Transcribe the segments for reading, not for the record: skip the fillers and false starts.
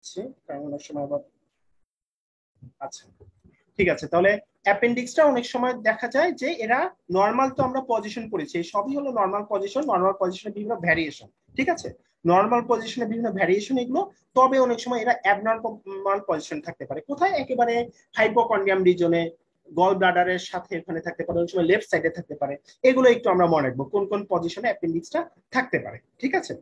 দিচ্ছি, কারণ অনেক সময় আবার আচ্ছা ঠিক আছে। তাহলে অ্যাপেন্ডিক্সটা অনেক সময় দেখা যায় যে এরা নর্মাল, তো আমরা পজিশন পড়েছি, সবই হলো নর্মাল পজিশন, নর্মাল পজিশনের বিভিন্ন ভ্যারিয়েশন, ঠিক আছে, নর্মাল পজিশনের বিভিন্ন ভ্যারিয়েশন এগুলো। তবে অনেক সময় এরা অ্যাবনর্মাল পজিশন থাকতে পারে, কোথায়, একেবারে হাইপোকন্ড্রিয়াম রিজনে, গল ব্লাডারের সাথে এখানে থাকতে পারে, অনেক সময় লেফট সাইডে থাকতে পারে। এগুলো একটু আমরা মনে রাখবো কোন কোন পজিশনে অ্যাপেন্ডিক্সটা থাকতে পারে, ঠিক আছে।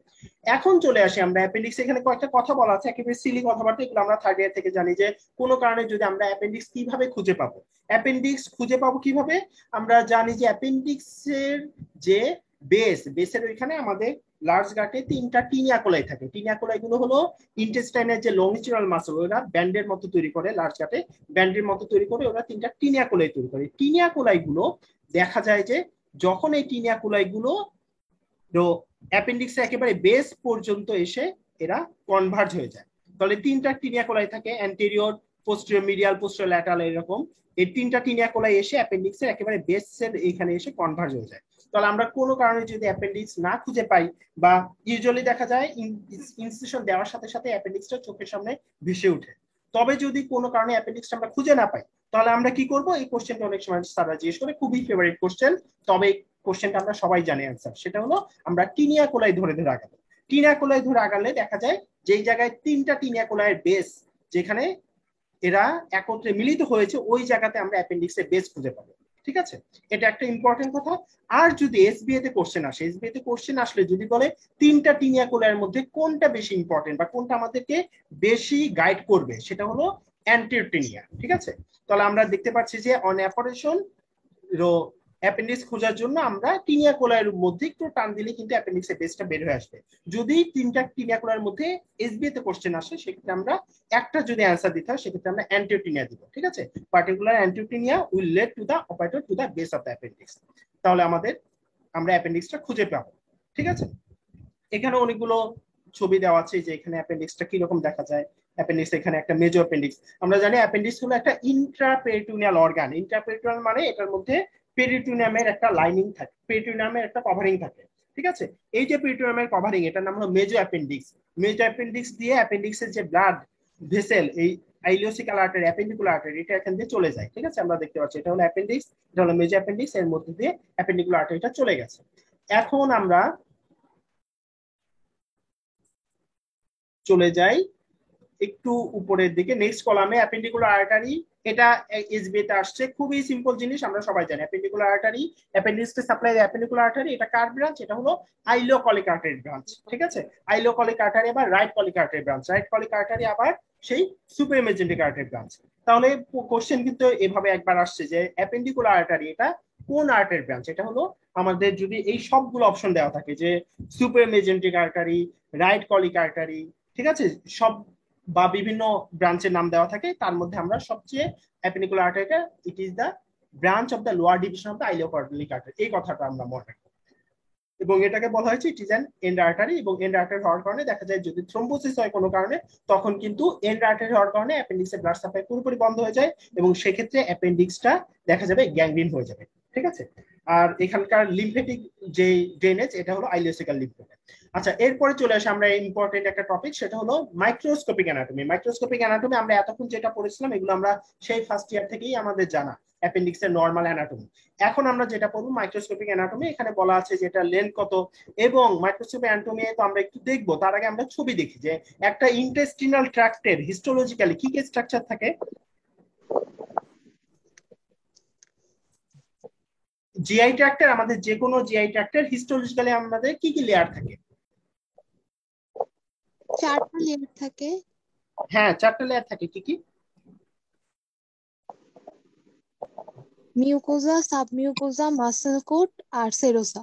এখন চলে আসি আমরা অ্যাপেন্ডিক্স, এখানে কয়েকটা কথা বলা আছে, একেবারে সিলি কথাবার্তা, এগুলো আমরা থার্ড ইয়ার থেকে জানি যে কোনো কারণে যদি আমরা অ্যাপেন্ডিক্স কিভাবে খুঁজে পাবো, অ্যাপেন্ডিক্স খুঁজে পাবো কিভাবে, আমরা জানি যে অ্যাপেন্ডিক্সের যে বেসের ওইখানে আমাদের লার্জ গাটে তিনটা টিনিয়া কোলাই থাকে। টিনিয়া কোলাই গুলো হলো ইন্টেস্টাইনের যে লংজিচুরাল মাসল, ওরা ব্যান্ডের মতো তৈরি করে, লার্জ গাটে ব্যান্ডের মতো তৈরি করে, ওরা তিনটা টিনিয়া কোলাই তৈরি করে। টিনিয়া কোলাই গুলো দেখা যায় যে যখন এই টিনিয়া কোলাই গুলো অ্যাপেন্ডিক্সে একেবারে বেস পর্যন্ত এসে এরা কনভার্জ হয়ে যায়, তাহলে তিনটা টিনিয়া কোলাই থাকে, anterior, posterior, medial, posterior, lateral, এরকম এই তিনটা টিনিয়া কোলাই এসে অ্যাপেন্ডিক্সের একেবারে বেসের এখানে এসে কনভার্জ হয়ে যায়। তাহলে আমরা কোনো কারণে যদি অ্যাপেন্ডিক্স না খুঁজে পাই, বা ইউজুয়ালি দেখা যায় ইনসিশন দেওয়ার সাথে সাথে অ্যাপেন্ডিক্সটা চোখের সামনে ভেসে ওঠে, তবে যদি কোনো কারণে অ্যাপেন্ডিক্সটা আমরা খুঁজে না পাই, তাহলে আমরা কি করব, এই কোশ্চেনটা অনেক সময় স্যাররা জিজ্ঞেস করে, খুবই ফেভারিট কোশ্চেন, তবে কোশ্চেনটা আমরা সবাই জানি অ্যান্সার, সেটা হলো আমরা টিনিয়া কোলাই ধরে ধরে আগাবো। টিনিয়া কোলাই ধরে আগালে দেখা যায় যেই জায়গায় তিনটা টিনিয়া কোলাইয়ের বেস যেখানে এরা একত্রে মিলিত হয়েছে, ওই জায়গাতে আমরা অ্যাপেন্ডিক্সের বেস খুঁজে পাবো, ঠিক আছে, এটা একটা ইম্পর্টেন্ট কথা। আর যদি এসবিএ তে কোশ্চেন আসে, এসবিএ তে কোশ্চেন আসলে যদি বলে তিনটা টিনিয়া কোলাইয়ের মধ্যে কোনটা বেশি ইম্পর্টেন্ট বা কোনটা আমাদেরকে বেশি গাইড করবে, সেটা হলো অ্যান্টেরিয়র টিনিয়া, ঠিক আছে। তাহলে আমরা দেখতে পাচ্ছি যে অন অপারেশন অ্যাপেন্ডিক্স খোঁজার জন্য আমরা টিনিয়া কোলাইয়ের মধ্যে একটু টান দিলে কিন্তু অ্যাপেন্ডিক্সের বেসটা বের হয়ে আসবে। যদি তিনটা টিনিয়া কোলাইয়ের মধ্যে এসবিএ তে কোশ্চেন আসে, সেক্ষেত্রে আমরা একটা যদি অ্যান্সার দিতে হয়, সেক্ষেত্রে আমরা অ্যান্টেরিয়র টিনিয়া দিব, ঠিক আছে, particular anterior taenia will lead to the operator to the base of the appendix. তাহলে আমরা অ্যাপেন্ডিক্সটা খুঁজে পাবো, ঠিক আছে। এখানে অনেকগুলো ছবি দেওয়া আছে যে এখানে অ্যাপেন্ডিক্সটা কিরকম দেখা যায়। অ্যাপেন্ডিক্স, এখানে একটা মেজর অ্যাপেন্ডিক্স, আমরা জানি অ্যাপেন্ডিক্স হলো একটা ইন্ট্রাপেরিটোনিয়াল অর্গান। ইন্ট্রাপেরিটোনিয়াল মানে এটার মধ্যে পেরিটোনিয়ামের একটা লাইনিং থাকে, পেরিটোনিয়ামের একটা কভারিং থাকে, ঠিক আছে। এই যে পেরিটোনিয়ামের কভারিং, এটার নাম হলো মেজর অ্যাপেন্ডিক্স। মেজর অ্যাপেন্ডিক্স দিয়ে অ্যাপেন্ডিক্সের যে ব্লাড ভেসেল, এই আইলিওসিক্যাল আর্টারি, অ্যাপেন্ডিকুলার আর্টারি, এটা এখান দিয়ে চলে যায়, ঠিক আছে। আমরা দেখতে পাচ্ছি এটা হলো অ্যাপেন্ডিক্স, এটা হলো মেজর অ্যাপেন্ডিক্স, এর মধ্যে দিয়ে অ্যাপেন্ডিকুলার আর্টারিটা চলে গেছে। এখন আমরা চলে যাই একটু উপরের দিকে, নেক্সট কলামে অ্যাপেন্ডিকুলার আর্টারি, এটা এসবিএ তে আসছে, খুবই সিম্পল জিনিস, আমরা সবাই জানি অ্যাপেন্ডিকুলার আর্টারি, অ্যাপেন্ডিক্সকে সাপ্লাই অ্যাপেন্ডিকুলার আর্টারি, এটা কার ব্রাঞ্চ, এটা হলো আইলিওকলিক আর্টারি ব্রাঞ্চ, ঠিক আছে। আইলিওকলিক আর্টারি আবার right colic artery branch, right colic artery আবার সেই সুপারমেজেন্টিক আর্টারি ব্রাঞ্চ। তাহলে কোশ্চেন কিন্তু এভাবে একবার আসছে যে অ্যাপেন্ডিকুলার আর্টারি এটা কোন আর্টারি ব্রাঞ্চ, এটা হলো আমাদের যদি এই সবগুলো অপশন দেওয়া থাকে যে সুপারমেজেন্টিক আর্টারি, রাইট কলিক আর্টারি, ঠিক আছে, সব বা বিভিন্ন ব্রাঞ্চের নাম দেওয়া থাকে, তার মধ্যে আমরা সবচেয়ে অ্যাপেন্ডিকুলার আর্টারিটা it is the branch of the lower division of the ileocolic artery, এই কথাটা আমরা মনে রাখবো। এবং এটাকে বলা হয়েছে it is an end artery, এবং এন্ড আর্টারি হওয়ার কারণে দেখা যায় যদি থ্রোম্বোসিস হয় কোনো কারণে, তখন কিন্তু এন্ড আর্টারি হওয়ার কারণে অ্যাপেন্ডিক্সের ব্লাড সাপ্লাই পুরোপুরি বন্ধ হয়ে যায়, এবং সেক্ষেত্রে অ্যাপেন্ডিক্সটা দেখা যাবে গ্যাংগ্রিন হয়ে যাবে, ঠিক আছে। আর এখানকার লিম্ফেটিক যে ড্রেনেজ, এটা হলো আইলিওসিক্যাল লিম্ফোডেম। আচ্ছা, এরপরে চলে আসে আমরা ইম্পর্টেন্ট একটা টপিক, সেটা হলো মাইক্রোস্কোপিক অ্যানাটমি। মাইক্রোস্কোপিক অ্যানাটমি আমরা এতক্ষণ যেটা পড়েছিলাম, এগুলো আমরা সেই ফার্স্ট ইয়ার থেকেই আমাদের জানা, অ্যাপেন্ডিক্সের নরমাল অ্যানাটমি। এখন আমরা যেটা পড়বো মাইক্রোস্কোপিক অ্যানাটমি, এখানে বলা আছে যে এটা লেন্থ কত, এবং মাইক্রোস্কোপিক অ্যানাটমি তো আমরা একটু দেখবো, তার আগে আমরা ছবি দেখি যে একটা ইন্টেস্টিনাল ট্র্যাক্টের হিস্টোলজিক্যালি কি কি স্ট্রাকচার থাকে। জিআই ট্র্যাক্টের, আমাদের যে কোনো জিআই ট্র্যাক্টের হিস্টোলজিক্যালি আমাদের কি কি লেয়ার থাকে? চারটা লেয়ার থাকে। হ্যাঁ, চারটা লেয়ার থাকে, কি কি? মিউকোজা, সাবমিউকোজা, মাসল কোট আর সেরোসা।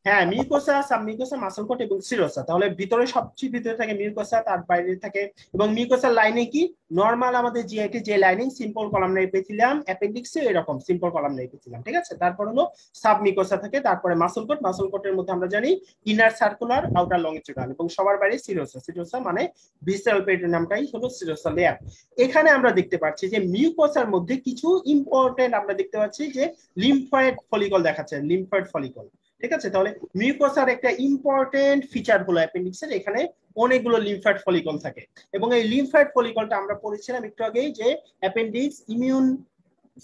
হ্যাঁ, মিউকোসা, সাবমিউকোসা, মাসল কোট এবং সিরোসা। তাহলে ভিতরে সবচেয়ে ভিতরে থাকে মিউকোসা, তার বাইরে থাকে, এবং মিউকোসার লাইনে কি নরমাল আমাদের জিআইটি যে লাইনিং সিম্পল কলামনার এপিথেলিয়াম, অ্যাপেন্ডিক্সে এরকম সিম্পল কলামনার এপিথেলিয়াম, ঠিক আছে। তারপর হলো সাবমিউকোসা থাকে, তারপরে মাসল কোট, মাসল কোটের মধ্যে আমরা জানি ইনার সার্কুলার, আউটার লংজিটিউডাল, এবং সবার বাইরে সিরোসা। সিরোসা মানে ভিসেরাল পেরিটোনিয়ামটাই হলো সিরোসা লেয়ার। এখানে আমরা দেখতে পাচ্ছি যে মিউকোসার মধ্যে কিছু ইম্পর্টেন্ট আমরা দেখতে পাচ্ছি যে লিম্ফয়েড ফলিকল দেখাচ্ছে, লিম্ফয়েড ফলিকল। ঠিক আছে, তাহলে মিউকোসার একটা ইম্পর্টেন্ট ফিচার হলো অ্যাপেন্ডিক্সের এখানে অনেকগুলো লিম্ফয়েড ফলিকল থাকে, এবং এই লিম্ফয়েড ফলিকলটা আমরা পড়েছিলাম একটু আগেই যে অ্যাপেন্ডিক্স ইমিউন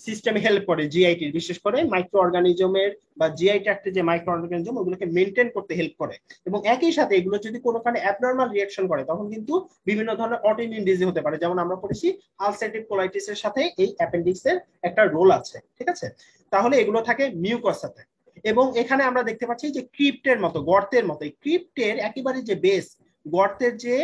সিস্টেমে হেল্প করে, জিআইটি বিশেষ করে মাইক্রো অর্গানিজমের বা জিআই ট্র্যাক্টে যে মাইক্রো অর্গানিজম ওগুলোকে মেনটেন করতে হেল্প করে, এবং একই সাথে এগুলো যদি কোনো কারণে অ্যাবনর্মাল রিঅ্যাকশন করে তখন কিন্তু বিভিন্ন ধরনের অটোইমিউন ডিজিজ হতে পারে, যেমন আমরা পড়েছি আলসারেটিভ কোলাইটিসের সাথে এই অ্যাপেন্ডিক্সের একটা রোল আছে। ঠিক আছে, তাহলে এগুলো থাকে মিউকোসাতে। এবং এখানে আমরা দেখতে পাচ্ছি যে ক্রিপ্টের মতো, গর্তের মতো, এই ক্রিপ্টের একেবারে যে বেস, গর্তের যে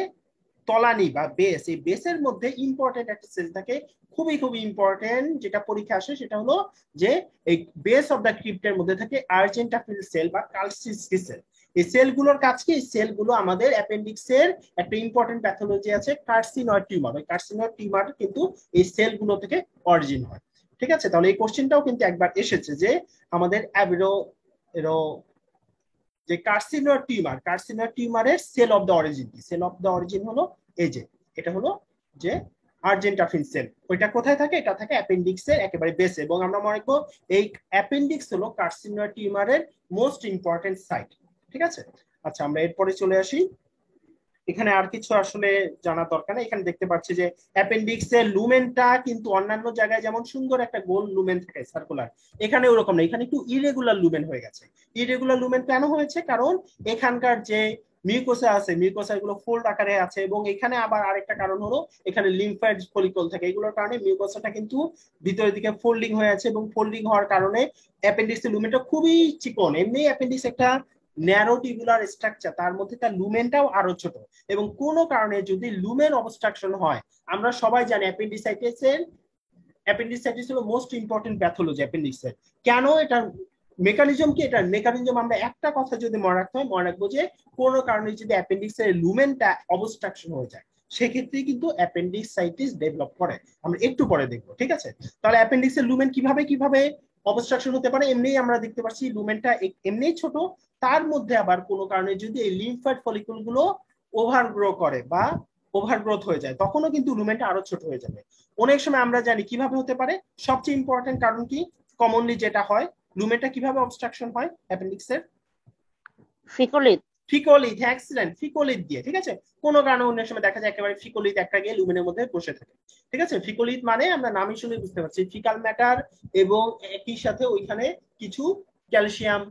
তলানি বা বেস, এই বেসের মধ্যে ইম্পর্টেন্ট একটা সেল থাকে, খুবই খুবই ইম্পর্টেন্ট, যেটা পরীক্ষা আসে সেটা হলো যে এই বেস অফ দ্য ক্রিপ্টের মধ্যে থাকে আর্জেন্টাফিল সেল বা কালসিসকি সেল। এই সেলগুলোর কাজ কি? এই সেলগুলো আমাদের অ্যাপেন্ডিক্সের একটা ইম্পর্টেন্ট প্যাথোলজি আছে কার্সিনয়েড টিউমার, ওই কার্সিনয়েড টিউমার কিন্তু এই সেলগুলো থেকে অরিজিন হয়। ঠিক আছে, তাহলে এই কোশ্চেনটাও কিন্তু একবার এসেছে যে আমাদের যে কার্সিনয়েড টিউমারের সেল অফ দ্য অরিজিন কি? সেল অফ দ্য অরিজিন হলো এই যে, এটা হলো যে আর্জেন্টাফিন সেল। ওইটা কোথায় থাকে? এটা থাকে অ্যাপেন্ডিক্সের একেবারে বেসে, এবং আমরা মনে রাখবো এই অ্যাপেন্ডিক্স হলো কার্সিনয়েড টিউমারের মোস্ট ইম্পর্টেন্ট সাইট। ঠিক আছে, আচ্ছা আমরা এরপরে চলে আসি। এখানে আর কিছু আসলে জানা দরকার নেই। এখানে দেখতে পাচ্ছি যে অ্যাপেন্ডিক্স এর লুমেনটা কিন্তু অন্যান্য জায়গায় যেমন সুন্দর একটা গোল লুমেন থাকে সার্কুলার, এখানে ওরকম না, এখানে একটু ইরেগুলার লুমেন হয়ে গেছে। ইরেগুলার লুমেন কেন হয়েছে? কারণ এখানকার যে মিউকোসা আছে, মিউকোসা এগুলো ফোল্ড আকারে আছে, এবং এখানে আবার আরেকটা কারণ হলো এখানে লিম্ফয়েড ফলিকল থাকে, এগুলোর কারণে মিউকোসাটা কিন্তু ভিতরের দিকে ফোল্ডিং হয়ে আছে, এবং ফোল্ডিং হওয়ার কারণে অ্যাপেন্ডিক্স এর লুমেনটা খুবই চিকন। এমনি অ্যাপেন্ডিক্স একটা ন্যারো টিউবুলার স্ট্রাকচার, তার মধ্যে তার লুমেনটাও আরো ছোট, এবং কোনো কারণে যদি লুমেন অবস্ট্রাকশন হয়, আমরা সবাই জানি অ্যাপেন্ডিসাইটিস হলো মোস্ট ইম্পর্টেন্ট প্যাথোলজি অ্যাপেন্ডিক্সের। কেন? এটার মেকানিজম কি? এটার মেকানিজম আমরা একটা কথা যদি মনে রাখতে হয়, মনে রাখবো যে কোনো কারণে যদি অ্যাপেন্ডিক্সের লুমেনটা অবস্ট্রাকশন হয়ে যায় সেক্ষেত্রে কিন্তু অ্যাপেন্ডিসাইটিস ডেভেলপ করে, আমরা একটু পরে দেখবো। ঠিক আছে, তাহলে অ্যাপেন্ডিক্সের লুমেন কিভাবে কিভাবে অবস্ট্রাকশন হতে পারে? এমনি আমরা দেখতে পাচ্ছি লুমেনটা এমনিই ছোট, তার মধ্যে আবার কোনো কারণে যদি এই লিম্ফয়েড ফলিকল গুলো ওভারগ্রো করে বা ওভারগ্রোথ হয়ে যায় তখনও কিন্তু লুমেনটা আরো ছোট হয়ে যাবে। অনেক সময় আমরা জানি কিভাবে হতে পারে, সবচেয়ে ইম্পর্টেন্ট কারণ কি কমনলি যেটা হয়, লুমেনটা কিভাবে অবস্ট্রাকশন হয় অ্যাপেন্ডিক্সের? ফিকোলিথ। ফিকোলিথ, এক্সিলেন্ট, ফিকোলিথ দিয়ে। ঠিক আছে, কোনো কারণে অনেক সময় দেখা যায় একেবারে ফিকোলিথ একটা গিয়ে লুমেনের মধ্যে বসে থাকে। ঠিক আছে, ফিকোলিথ মানে আমরা নামই শুনে বুঝতে পারছি ফিকাল ম্যাটার, এবং একই সাথে ওইখানে কিছু ক্যালসিয়াম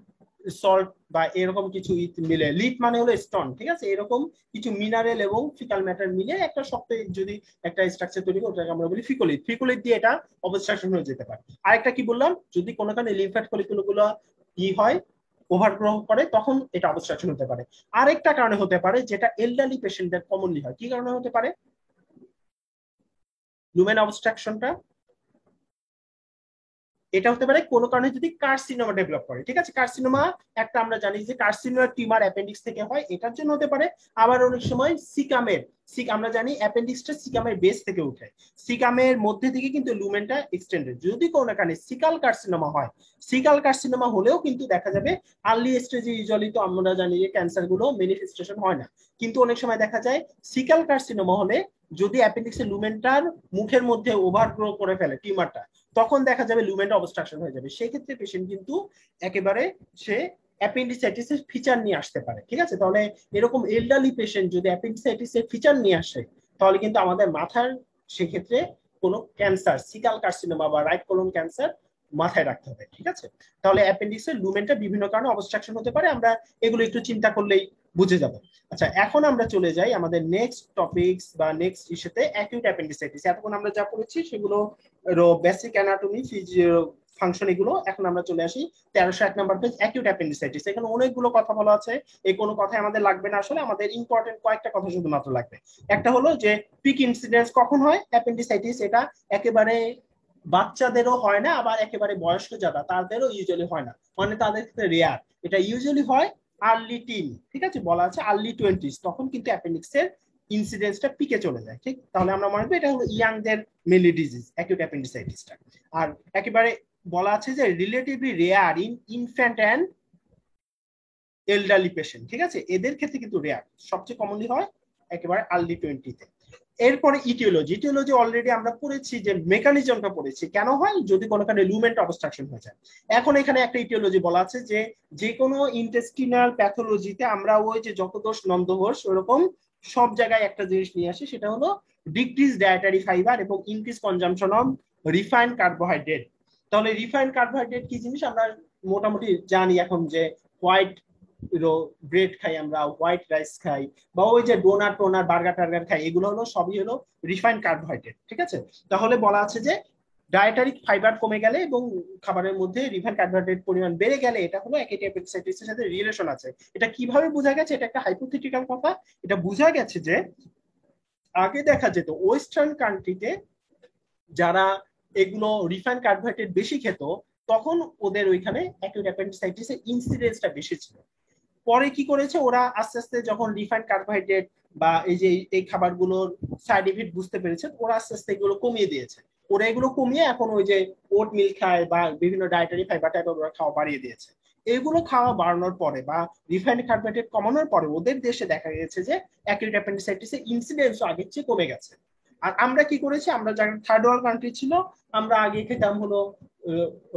সল্ট বা এরকম কিছু মিলে, লিথ মানে হলো স্টোন। ঠিক আছে, এরকম কিছু মিনারেল এবং ফিকাল ম্যাটার মিলে একটা শক্ত যদি একটা স্ট্রাকচার তৈরি করে ওটাকে আমরা বলি ফিকোলিথ। ফিকোলিথ দিয়ে এটা অবস্ট্রাকশন হয়ে যেতে পারে। আরেকটা কি বললাম, যদি কোনো কারণে লিম্ফেট ফলিকুল গুলো কি হয়, ওভারগ্রো করে, তখন এটা অবস্ট্রাকশন হতে পারে। আরেকটা কারণে হতে পারে যেটা এলডারলি পেশেন্টদের কমনলি হয়, কি কারণে হতে পারে লুমেন অবস্ট্রাকশনটা? এটা হতে পারে কোনো কারণে যদি কার্সিনোমা ডেভেলপ করে। ঠিক আছে, কার্সিনোমা একটা আমরা জানি যে কার্সিনোমার টিউমার অ্যাপেন্ডিক্স থেকে হয়, এটার জন্য হতে পারে। আবার অনেক সময় সিকামের, আমরা জানি অ্যাপেন্ডিক্সটা সিকামের বেস থেকে উঠে, সিকামের মধ্যে থেকে কিন্তু লুমেনটা এক্সটেন্ডেড। যদি কোনো কারণে সিকাল কার্সিনোমা হয়, সিকাল কার্সিনোমা হলেও কিন্তু দেখা যাবে আর্লি স্টেজে ইউজুয়ালি তো আমরা জানি যে ক্যান্সার গুলো ম্যানিফেস্টেশন হয় না, কিন্তু অনেক সময় দেখা যায় সিকাল কার্সিনোমা হলে যদি অ্যাপেন্ডিক্সের লুমেনটার মুখের মধ্যে ওভারগ্রো করে ফেলে টিউমারটা, তখন দেখা যাবে লুমেনটা অবস্ট্রাকশন হয়ে যাবে। সেই ক্ষেত্রে পেশেন্ট কিন্তু একেবারে সে অ্যাপেন্ডিসাইটিসের ফিচার নিয়ে আসতে পারে। ঠিক আছে, তাহলে এরকম এলডারলি পেশেন্ট যদি অ্যাপেন্ডিসাইটিসের ফিচার নিয়ে আসে তাহলে কিন্তু আমাদের মাথার সেক্ষেত্রে কোনো ক্যান্সার, সিকাল কার্সিনোমা বা রাইট কোলন ক্যান্সার মাথায় রাখতে হবে। ঠিক আছে, তাহলে অ্যাপেন্ডিক্সের লুমেনটা বিভিন্ন কারণে অবস্ট্রাকশন হতে পারে, আমরা এগুলো একটু চিন্তা করলেই বুঝে যাব। আচ্ছা, এখন আমরা চলে যাই আমাদের নেক্সট টপিকস বা নেক্সট ইস্যুতে, অ্যাকিউট অ্যাপেন্ডিসাইটিস। এতক্ষণ আমরা যা পড়েছি সেগুলো বেসিক অ্যানাটমি, ফিজিও, ফাংশন, এগুলো। এখন আমরা চলে আসি 1301 নম্বর পেজ, অ্যাকিউট অ্যাপেন্ডিসাইটিস। এখানে অনেকগুলো কথা বলা আছে, এই কোনো কথাই আমাদের লাগবে না, আসলে আমাদের ইম্পর্টেন্ট কয়েকটা কথা শুধুমাত্র লাগবে। একটা হলো যে পিক ইনসিডেন্স কখন হয় অ্যাপেন্ডিসাইটিস, এটা একেবারে বাচ্চাদেরও হয় না, আবার একেবারে বয়স্ক যারা তাদেরও ইউজুয়ালি হয় না, মানে তাদের ক্ষেত্রে রেয়ার। এটা ইউজুয়ালি হয় আর্লি টিন, ঠিক আছে, বলা আছে আর্লি 20s, তখন কিন্তু অ্যাপেন্ডিক্সের ইনসিডেন্সটা পিকে চলে যায়। ঠিক, তাহলে আমরা মনে রাখবো এটা হলো ইয়াংদের মেনলি ডিজিজ অ্যাকিউট অ্যাপেন্ডিসাইটিসটা। আর একেবারে বলা আছে যে relatively rare in infant and elderly patient. ঠিক আছে, এদের ক্ষেত্রে কিন্তু রেয়ার, সবচেয়ে কমনলি হয় একেবারে আর্লি 20-তে। এরপরে ইটিওলজি। ইটিওলজি অলরেডি আমরা পড়েছি, যে মেকানিজমটা পড়েছি কেন হয় যদি কোনো কারণে লুমেন্ট অবস্ট্রাকশন হয়ে যায়। এখন এখানে একটা ইটিওলজি বলা আছে যে যে কোনো ইন্টেস্টিনাল প্যাথোলজিতে আমরা ওই যে যত দোষ নন্দঘোষ ওরকম সব জায়গায় একটা জিনিস নিয়ে আসি, সেটা হলো ডিক্রিজ ডায়েটারি ফাইবার এবং increase consumption of refined carbohydrate. তাহলে রিফাইন্ড কার্বোহাইড্রেট কি জিনিস আমরা মোটামুটি জানি এখন, যে হোয়াইট ব্রেড খাই আমরা, হোয়াইট রাইস খাই, বা ওই যে ডোনাট টোনার বার্গার টার্গার খাই, এগুলো হলো সবই হলো রিফাইন্ড কার্বোহাইড্রেট। ঠিক আছে, তাহলে বলা আছে যে ডায়েটারি ফাইবার কমে গেলে এবং খাবারের মধ্যে রিফাইন্ড কার্বোহাইড্রেট পরিমাণ বেড়ে গেলে এটা হলো অ্যাকিউট হেপাটাইটিসের সাথে রিলেশন আছে। এটা কিভাবে বোঝা গেছে? এটা একটা হাইপোথেটিক্যাল কথা। এটা বোঝা গেছে যে আগে দেখা যেত ওয়েস্টার্ন কান্ট্রিতে যারা এগুলো রিফাইন্ড কার্বোহাইড্রেট বেশি খেত, তখন ওদের ওইখানে অ্যাকিউট অ্যাপেন্ডিসাইটিসের ইনসিডেন্সটা বেশি ছিল। পরে কি করেছে ওরা, আস্তে আস্তে যখন রিফাইন্ড কার্বোহাইড্রেট বা এই যে এই খাবারগুলোর সাইড ইফেক্ট বুঝতে পেরেছে, ওরা আস্তে আস্তে এগুলো কমিয়ে দিয়েছে। ওরা এগুলো কমিয়ে এখন ওই যে ওট মিল খায় বা বিভিন্ন ডায়েটারি ফাইবার টাইপের ওরা খাওয়া বাড়িয়ে দিয়েছে। এগুলো খাওয়া বাড়ানোর পরে বা রিফাইন্ড কার্বোহাইড্রেট কমানোর পরে ওদের দেশে দেখা গেছে যে অ্যাকিউট অ্যাপেন্ডিসাইটিসের ইনসিডেন্স আগের চেয়ে কমে গেছে। আর আমরা কি করেছি, আমরা যারা থার্ড ওয়ার্ল্ড কান্ট্রি ছিল, আমরা আগে খেতাম হলো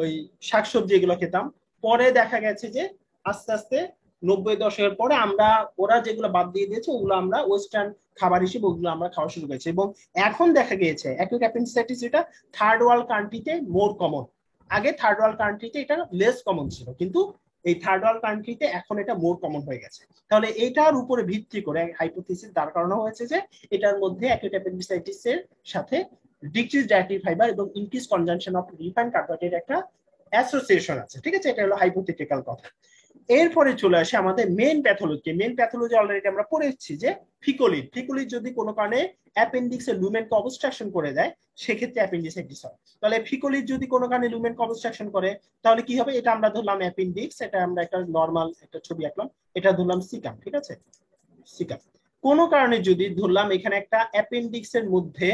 ওই শাকসবজি এগুলো খেতাম। পরে দেখা গেছে যে আস্তে আস্তে 90 দশকের পরে আমরা ওরা যেগুলো বাদ দিয়ে দিয়েছে ওগুলো আমরা ওয়েস্টার্ন খাবার হিসেবে ওগুলো আমরা খাওয়া শুরু করেছি। এবং এখন দেখা গিয়েছে অ্যাকিউট অ্যাপেন্ডিসাইটিস এটা থার্ড ওয়ার্ল্ড কান্ট্রিতে মোর কমন। আগে থার্ড ওয়ার্ল্ড কান্ট্রিতে এটা লেস কমন ছিল, কিন্তু এই থার্ড ওয়ার্ল্ড কান্ট্রিতে এখন এটা মোর কমন হয়ে গেছে। তাহলে এটার উপরে ভিত্তি করে হাইপোথিসিস দাঁড় করানো হয়েছে যে এটার মধ্যে অ্যাকিউট অ্যাপেন্ডিসাইটিস এর সাথে ডিক্রিজ ডায়েটারি ফাইবার এবং increase consumption of refined carbohydrate একটা অ্যাসোসিয়েশন আছে। ঠিক আছে, এটা হলো হাইপোথেটিক্যাল কথা। এরপরে চলে আসে আমাদের main pathology. Main pathology already আমরা পড়েছি যে ফিকোলিড। ফিকোলিড যদি কোনো কারণে অ্যাপেন্ডিক্সের লুমেনকে অবস্ট্রাকশন করে দেয়, সেক্ষেত্রে অ্যাপেন্ডিসাইটিস হয়। তাহলে ফিকোলিড যদি কোনো কারণে লুমেনকে অবস্ট্রাকশন করে তাহলে কি হবে? এটা আমরা ধরলাম অ্যাপেন্ডিক্স, এটা আমরা একটা নর্মাল একটা ছবি আঁকলাম, এটা ধরলাম সিকাম। ঠিক আছে, সিকাম। কোনো কারণে যদি ধরলাম এখানে একটা অ্যাপেন্ডিক্সের মধ্যে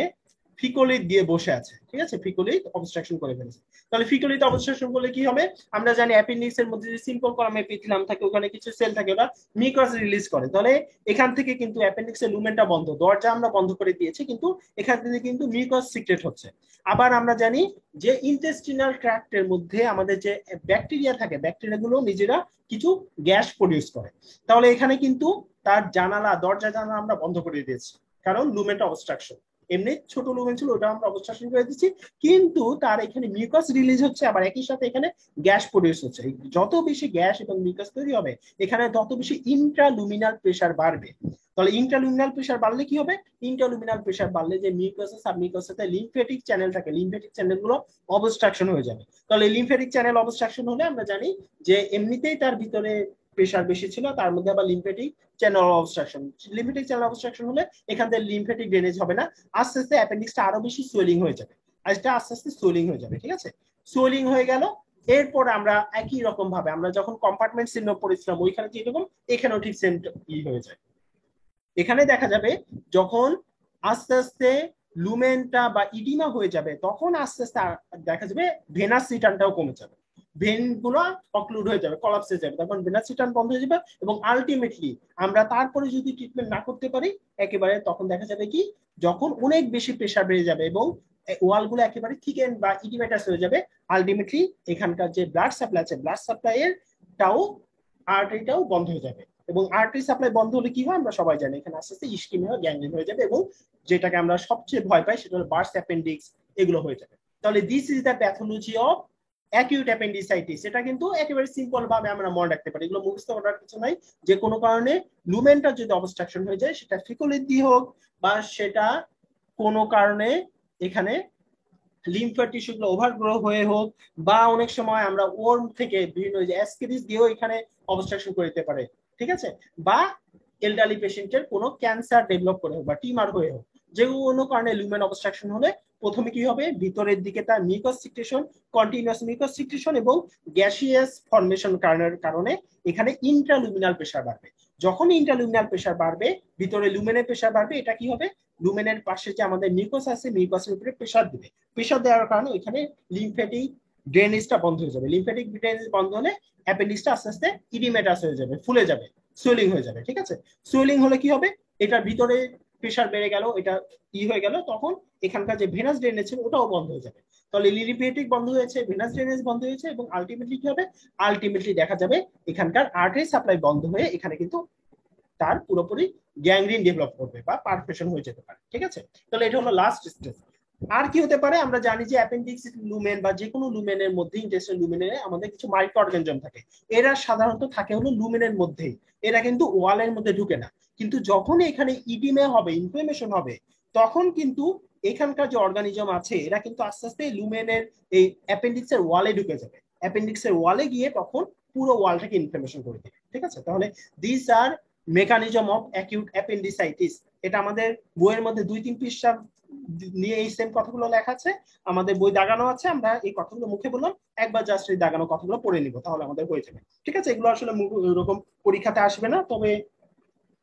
ফিকোলিড দিয়ে বসে আছে, ঠিক আছে, ফিকোলিড অবস্ট্রাকশন করে ফেলেছে, তাহলে ফিকোলিড অবস্ট্রাকশন করলে কি হবে? আমরা জানি অ্যাপেন্ডিক্স এর মধ্যে যে সিম্পল কলাম এপিথেলিয়াম থাকে, ওখানে কিছু সেল থাকে, ওরা মিউকাস রিলিজ করে। তাহলে এখান থেকে কিন্তু অ্যাপেন্ডিক্স এর লুমেনটা বন্ধ, দরজা আমরা বন্ধ করে দিয়েছি, কিন্তু এখান থেকে কিন্তু মিউকাস সিক্রেট হচ্ছে। আবার আমরা জানি যে ইন্টেস্টিনাল ট্র্যাক্টের মধ্যে আমাদের যে ব্যাকটেরিয়া থাকে, ব্যাকটেরিয়া গুলো নিজেরা কিছু গ্যাস প্রডিউস করে। তাহলে এখানে কিন্তু তার জানালা, দরজা জানালা আমরা বন্ধ করে দিয়েছি, কারণ লুমেনটা অবস্ট্রাকশন। এমনি ছোট লুমেন ছিল, ওটা আমরা অবস্ট্রাকশন করে দিচ্ছি, কিন্তু তার এখানে মিউকাস রিলিজ হচ্ছে, আবার একই সাথে এখানে গ্যাস প্রডিউস হচ্ছে। যত বেশি গ্যাস এবং মিউকাস তৈরি হবে, এখানে তত বেশি ইন্ট্রালুমিনাল প্রেসার বাড়বে। তাহলে ইন্ট্রালুমিনাল প্রেসার বাড়লে কি হবে? ইন্ট্রালুমিনাল প্রেসার বাড়লে যে মিউকাস সাবমিউকাসের সাথে লিম্ফেটিক চ্যানেল থাকে, লিম্ফেটিক চ্যানেলগুলো অবস্ট্রাকশন হয়ে যাবে। তাহলে লিম্ফেটিক চ্যানেল অবস্ট্রাকশন হলে আমরা জানি যে এমনিতেই তার ভিতরে প্রেসার বেশি ছিল, তার মধ্যে আবার lymphatic channel obstruction. Lymphatic channel obstruction হলে এখান থেকে লিম্ফেটিক ড্রেনেজ হবে না, আস্তে আস্তে অ্যাপেন্ডিক্সটা আরো বেশি সোয়েলিং হয়ে যাবে, এটা আস্তে আস্তে সোয়েলিং হয়ে যাবে। ঠিক আছে, সোয়েলিং হয়ে গেল। এরপর আমরা একই রকম ভাবে আমরা যখন কম্পার্টমেন্ট সিন্ড্রোম পড়েছিলাম, ওইখানে যেরকম এখানেও ঠিক সেম হয়ে যায়। এখানে দেখা যাবে যখন আস্তে আস্তে লুমেনটা বা ইডিমা হয়ে যাবে, তখন আস্তে আস্তে দেখা যাবে ভেনাস রিটার্নটাও কমে যাবে, ভেন গুলো অক্লুড হয়ে যাবে, কলাপস হয়ে যাবে, তখন ভেনাস রিটার্ন বন্ধ হয়ে যাবে। এবং আলটিমেটলি আমরা তারপরে যদি ট্রিটমেন্ট না করতে পারি একেবারে, তখন দেখা যাবে কি যখন অনেক বেশি প্রেসার বেড়ে যাবে এবং ওয়াল গুলো একেবারে থিকেন বা ইডিমেটাস হয়ে যাবে, আলটিমেটলি এখানকার যে ব্লাড সাপ্লাই আছে, ব্লাড সাপ্লাই এর টাও আর্টারিটাও বন্ধ হয়ে যাবে। এবং আর্টারি সাপ্লাই বন্ধ হলে কি হয় আমরা সবাই জানি, এখানে আস্তে আস্তে ইস্কিমিয়া গ্যাংগ্রিন হয়ে যাবে, এবং যেটাকে আমরা সবচেয়ে ভয় পাই সেটা হলো বার্স্ট অ্যাপেন্ডিক্স, এগুলো হয়ে যাবে। তাহলে this is the pathology of acute appendicitis. এটা কিন্তু একেবারে সিম্পল ভাবে আমরা মনে রাখতে পারি, এগুলো মুখস্থ করার কিছু নাই। যে কোনো কারণে লুমেনটা যদি অবস্ট্রাকশন হয়ে যায়, সেটা ফিকোলিড দিয়ে হোক বা সেটা কোনো কারণে এখানে লিম্ফার টিস্যুগুলো ওভারগ্রো হয়ে হোক, বা অনেক সময় আমরা ওর্ম থেকে বিভিন্ন অ্যাসকেরিস দিয়েও এখানে অবস্ট্রাকশন করে দিতে পারে। ঠিক আছে, বা এলডারলি পেশেন্টের কোনো ক্যান্সার ডেভেলপ করে হোক বা টিউমার হয়ে হোক, যে কোনো কারণে লুমেন অবস্ট্রাকশন হলে প্রথমে কি হবে, ভিতরের দিকে তার mucus secretion, continuous mucus secretion এবং গ্যাসিয়াস ফর্মেশন কারণে এখানে ইন্ট্রালুমিনাল প্রেসার বাড়বে। যখন ইন্ট্রালুমিনাল প্রেসার বাড়বে, ভিতরে লুমেনের প্রেসার বাড়বে, এটা কি হবে, লুমেনের পাশে যে আমাদের মিউকাস আছে, মিউকাসের উপরে প্রেসার দিবে। প্রেসার দেওয়ার কারণে ওইখানে লিম্ফেটিক ড্রেনেজটা বন্ধ হয়ে যাবে। লিম্ফেটিক ড্রেনেজ বন্ধ হলে অ্যাপেন্ডিক্সটা আস্তে আস্তে ইডিমেটাস হয়ে যাবে, ফুলে যাবে, সোয়েলিং হয়ে যাবে। ঠিক আছে, সোয়েলিং হলে কি হবে, এটার ভিতরে প্রেশার বেড়ে গেল, এটা হয়ে গেল, তখন এখানকার যে ভেনাস ড্রেনেজ ছিল ওটাও বন্ধ হয়ে যাবে। তাহলে লিলিপিয়েটিক বন্ধ হয়েছে, ভেনাস ড্রেনেজ বন্ধ হয়েছে, এবং আলটিমেটলি কি হবে, আলটিমেটলি দেখা যাবে এখানকার আর্টারি সাপ্লাই বন্ধ হয়ে এখানে কিন্তু তার পুরোপুরি গ্যাংগ্রিন ডেভেলপ করবে বা পারফেশন হয়ে যেতে পারে। ঠিক আছে, তাহলে এটা হলো লাস্ট স্টেজ। আর কি হতে পারে, আমরা জানি যে অ্যাপেন্ডিক্স লুমেন বা যে কোনো লুমেনের মধ্যে, ইন্টেস্টাইন লুমেনে আমাদের কিছু মাইক্রো অর্গানিজম থাকে, এরা সাধারণত থাকে হলো লুমেনের মধ্যেই, এরা কিন্তু ওয়ালের মধ্যে ঢুকে না। কিন্তু যখন এখানে ইডিমে হবে, ইনফ্লামেশন হবে, তখন কিন্তু এখানকার যে অর্গানিজম আছে এরা কিন্তু আস্তে আস্তে লুমেনের এই অ্যাপেন্ডিক্স এর ওয়ালে ঢুকে যাবে, অ্যাপেন্ডিক্স এর ওয়ালে গিয়ে তখন পুরো ওয়ালটাকে ইনফ্লামেশন করে দেবে। ঠিক আছে, তাহলে this are mechanism of acute appendicitis. এটা আমাদের বইয়ের মধ্যে 2-3 পৃষ্ঠা নিয়ে এই সেম কথাগুলো লেখা আছে, আমাদের বই দাগানো আছে, আমরা এই কথাগুলো মুখে বললাম, একবার জাস্ট এই দাগানো কথাগুলো পড়ে নিব, তাহলে আমাদের হয়ে যাবে। ঠিক আছে, এগুলো আসলে এরকম পরীক্ষাতে আসবে না, তবে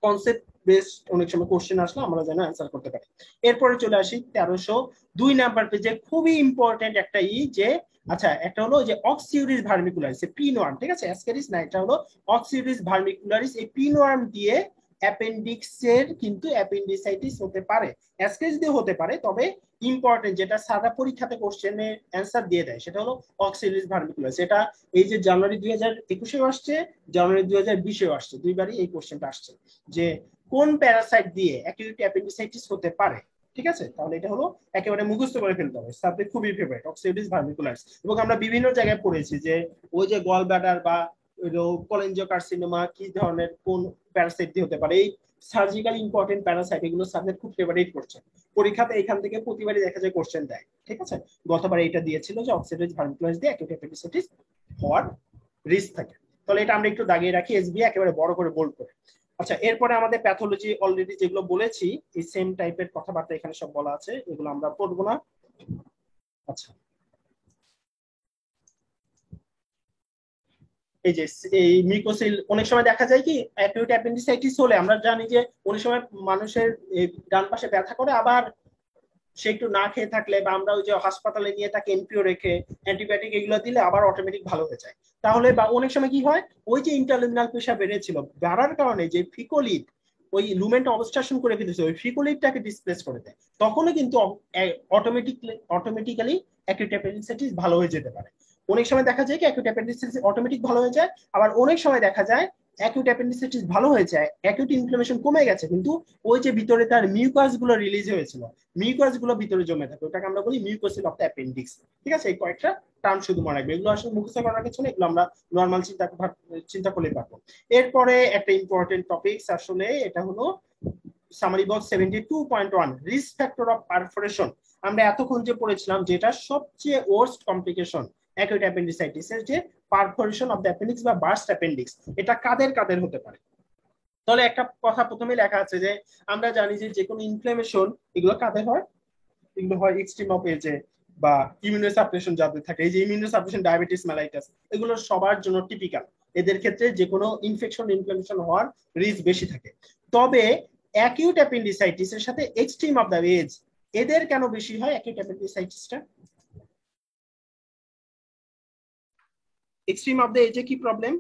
কনসেপ্ট বেস অনেক সময় কোশ্চেন আসলে আমরা যেন অ্যান্সার করতে পারি। এরপরে চলে আসি 1302 নাম্বার পেজে, খুবই ইম্পর্টেন্ট একটা যে আচ্ছা, একটা হলো যে অক্সিউরিস ভার্মিকুলারিস, পিনওয়ার্ম। ঠিক আছে, অ্যাসকেরিস না, এটা হলো অক্সিউরিস ভার্মিকুলারিস। এই পিনওয়ার্ম দিয়ে অ্যাপেন্ডিক্সের কিন্তু অ্যাপেন্ডিসাইটিস হতে পারে, অ্যাসকেরিস দিয়ে হতে পারে, তবে ইম্পর্টেন্ট যেটা সারা পরীক্ষাতে কোশ্চেনে অ্যান্সার দিয়ে দেয় সেটা হলো অক্সিউরিস ভার্মিকুলারিস। এটা এই যে জানুয়ারি 2021 আসছে, জানুয়ারি 2020 আসছে, দুইবারই এই কোশ্চেনটা আসছে যে কোন প্যারাসাইট দিয়ে অ্যাকিউট অ্যাপেন্ডিসাইটিস হতে পারে। ঠিক আছে, তাহলে এটা হলো একেবারে মুখস্থ করে ফেলতে হবে, সাবজেক্ট খুবই ফেভারিট অক্সিউরিস ভার্মিকুলারিস। এবং আমরা বিভিন্ন জায়গায় পড়েছি যে ওই যে গল ব্লাডার বা কোলেঞ্জিওকার্সিনোমা কি ধরনের কোন প্যারাসাইট দিয়ে হতে পারে, এই সার্জিক্যাল ইম্পর্টেন্ট প্যারাসাইট, এগুলো সাবজেক্ট খুব ফেভারিট করছে পরীক্ষাতে, এখান থেকে প্রতিবারই দেখা যায় কোশ্চেন দেয়। ঠিক আছে, গতবার এটা দিয়েছিল যে অক্সিউরিস ভার্মিকুলারিস দিয়ে অ্যাকিউট অ্যাপেন্ডিসাইটিস হওয়ার রিস্ক থাকে। তাহলে এটা আমরা একটু দাগিয়ে রাখি, এসবি একেবারে বড় করে বোল্ড করে। আচ্ছা, এরপরে আমাদের প্যাথোলজি অলরেডি যেগুলো বলেছি, এই সেম টাইপের কথাবার্তা এখানে সব বলা আছে, এগুলো আমরা পড়বো না। আচ্ছা, এই যে এই মিউকোসিল, অনেক সময় দেখা যায় কি অ্যাকিউট অ্যাপেন্ডিসাইটিস হলে আমরা জানি যে অনেক সময় মানুষের ডান পাশে ব্যথা করে, আবার সে একটু না খেয়ে থাকলে বা আমরা ওই যে হাসপাতালে নিয়ে তাকে এনপিও রেখে অ্যান্টিবায়োটিক এগুলো দিলে আবার অটোমেটিক ভালো হয়ে যায়। তাহলে বা অনেক সময় কি হয়, ওই যে ইন্টারলিমিনাল প্রেশার বেড়েছিল, বাড়ার কারণে যে ফিকোলিড ওই লুমেন্ট অবস্ট্রাকশন করে ফেলেছে, ওই ফিকোলিডটাকে ডিসপ্লেস করে দেয়, তখনও কিন্তু অটোমেটিক্যালি অ্যাকিউট অ্যাপেন্ডিসাইটিস ভালো হয়ে যেতে পারে। অনেক সময় দেখা যায় কি অ্যাকিউট অ্যাপেন্ডিসাইটিস অটোমেটিক ভালো হয়ে যায়, আবার অনেক সময় দেখা যায় অ্যাকিউট অ্যাপেন্ডিসাইটিস ভালো হয়ে যায়, অ্যাকিউট ইনফ্লামেশন কমে গেছে, কিন্তু ওই যে ভিতরে তার মিউকাস গুলো রিলিজ হয়েছিল, মিউকাস গুলো ভিতরে জমে থাকে, ওটাকে আমরা বলি মিউকোসিল অফ দ্য অ্যাপেন্ডিক্স। ঠিক আছে, এই কয়েকটা টার্ম শুধু মনে রাখবে, এগুলো আসলে মুখস্থ করার কিছু না, এগুলো আমরা নর্মাল চিন্তা করলে পারবো। এরপরে একটা ইম্পর্টেন্ট টপিক আসলে, এটা হলো summary box 72.1 risk factor of perforation. আমরা এতক্ষণ যে পড়েছিলাম যেটা সবচেয়ে ওয়ার্স্ট কমপ্লিকেশন অ্যাকিউট অ্যাপেন্ডিসাইটিস এর, যে পারফোরেশন অফ দ্য অ্যাপেন্ডিক্স বা বার্স্ট অ্যাপেন্ডিক্স, এটা কাদের কাদের হতে পারে। তাহলে একটা কথা প্রথমে লেখা আছে যে আমরা জানি যে কোনো ইনফ্লামেশন এগুলো কাদের হয়, এগুলো হয় এক্সট্রিম অফ এজে বা ইমিউনোসাপ্রেশন যাদের থাকে, এই যে ইমিউনোসাপ্রেশন, ডায়াবেটিস মেলাইটাস, এগুলো সবার জন্য টিপিক্যাল, এদের ক্ষেত্রে যে কোনো ইনফেকশন হওয়ার রিস্ক বেশি থাকে। তবে অ্যাকিউট অ্যাপেন্ডিসাইটিস এর সাথে এক্সট্রিম অফ দ্য এজ, এদের কেন বেশি হয় অ্যাকিউট অ্যাপেন্ডিসাইটিসটা? এক্সট্রিম অফ দ্য এজে কি প্রবলেম?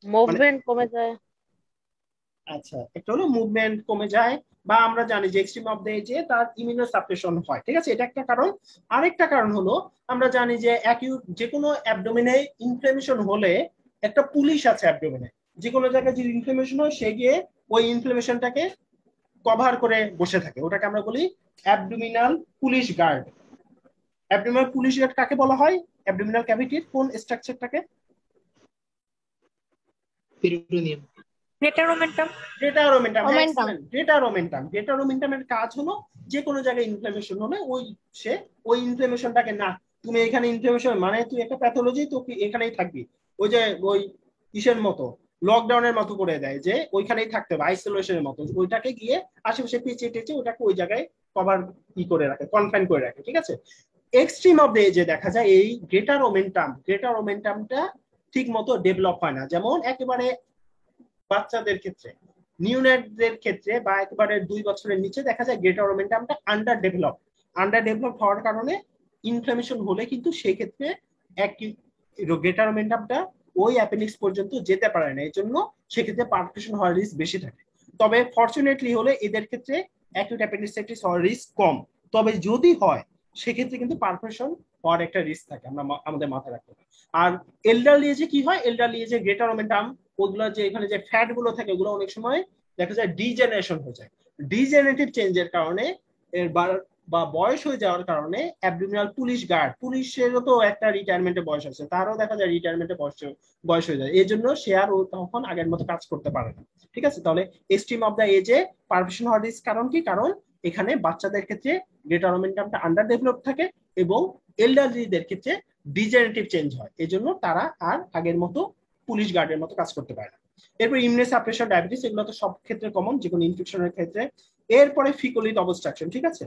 মুভমেন্ট কমে যায়। আচ্ছা, একটা হলো মুভমেন্ট কমে যায়, বা আমরা জানি যে এক্সট্রিম অফ দ্য এজে তার ইমিউনোসাপ্রেশন হয়। ঠিক আছে, এটা একটা কারণ। আরেকটা কারণ হলো আমরা জানি যে অ্যাকিউট যে কোনো অ্যাবডোমেনে ইনফ্লামেশন হলে একটা পুলিশ আছে অ্যাবডোমেনে, যে কোনো জায়গায় যদি ইনফ্লামেশন হয় সে গিয়ে ওই ইনফ্লামেশনটাকে কভার করে বসে থাকে, ওটাকে আমরা বলি abdominal police guard. Abdominal police guard কাকে বলা হয়? অ্যাবডোমিনাল ক্যাভিটির কোন স্ট্রাকচারটাকে? পেরিটোনিয়াম। গ্রেটার কাজ হলো যে কোনো জায়গায় ইনফ্লামেশন হলে ওই ইনফ্লামেশনটাকে না, তুমি এখানে ইনফ্লামেশন মানে তুই একটা প্যাথোলজি, তো এখানেই থাকবি, ওই যে ওই কিসের মতো লকডাউনের মতো করে দেয় যে ওইখানেই থাকতে হবে, আইসোলেশনের মতো, ওইটাকে গিয়ে আশেপাশে পেঁচিয়ে টেচে ওটাকে ওই জায়গায় কভার করে রাখে, কনফাইন করে রাখে। ঠিক আছে, এক্সট্রিম অফ দ্য এজে দেখা যায় এই গ্রেটার ওমেন্টামটা ঠিক মতো ডেভেলপ হয় না, যেমন একেবারে বাচ্চাদের ক্ষেত্রে, নিউনেটদের ক্ষেত্রে বা একেবারে 2 বছরের নিচে দেখা যায় গ্রেটার ওমেন্টামটা আন্ডার ডেভেলপ হওয়ার কারণে ইনফ্লামেশন হলে কিন্তু সেই ক্ষেত্রে গ্রেটার ওমেন্টামটা ওই অ্যাপেন্ডিক্স পর্যন্ত যেতে পারে না, এই জন্য সেক্ষেত্রে পারফোরেশন হওয়ার রিস্ক বেশি থাকে। তবে ফরচুনেটলি হলে এদের ক্ষেত্রে অ্যাকিউট অ্যাপেন্ডিসাইটিস হওয়ার রিস্ক কম। তবে যদি হয় সেক্ষেত্রে কিন্তু পারফরেশন হওয়ার একটা রিস্ক থাকে, আমরা আমাদের মাথায় রাখতে হবে। আর এল্ডারলি এজে কি হয়, এল্ডারলি এজে গ্রেটার ওমেন্টাম ওগুলো যে এখানে যে ফ্যাট গুলো থাকে ওগুলো অনেক সময় দেখা যায় ডিজেনারেশন হয়ে যায়। ডিজেনারেটিভ চেঞ্জের কারণে এর বা বয়স হয়ে যাওয়ার কারণে অ্যাবডোমিনাল পুলিশ গার্ড, পুলিশেরও তো একটা রিটায়ারমেন্টের বয়স আছে, তারও দেখা যায় রিটায়ারমেন্টের বয়স হয়ে যায়, এই জন্য সে আর তখন আগের মতো কাজ করতে পারে না। ঠিক আছে, তাহলে এস্টিম অফ দ্য এজে পারফেশন হওয়ার রিস্ক কারণ কি? কারণ এখানে বাচ্চাদের ক্ষেত্রে গ্রেটার ওমেন্টামটা আন্ডার ডেভেলপ থাকে এবং এল্ডারলিদের ক্ষেত্রে ডিজেনারেটিভ চেঞ্জ হয়, এই জন্য তারা আর আগের মতো পুলিশ গার্ডের মতো কাজ করতে পারে না। এরপর ইমিউনোসাপ্রেশন, ডায়াবেটিস, এগুলো তো সব ক্ষেত্রে কমন, যে কোনো ইনফেকশনের ক্ষেত্রে। এরপরে ফিকোলিড অবস্ট্রাকশন। ঠিক আছে,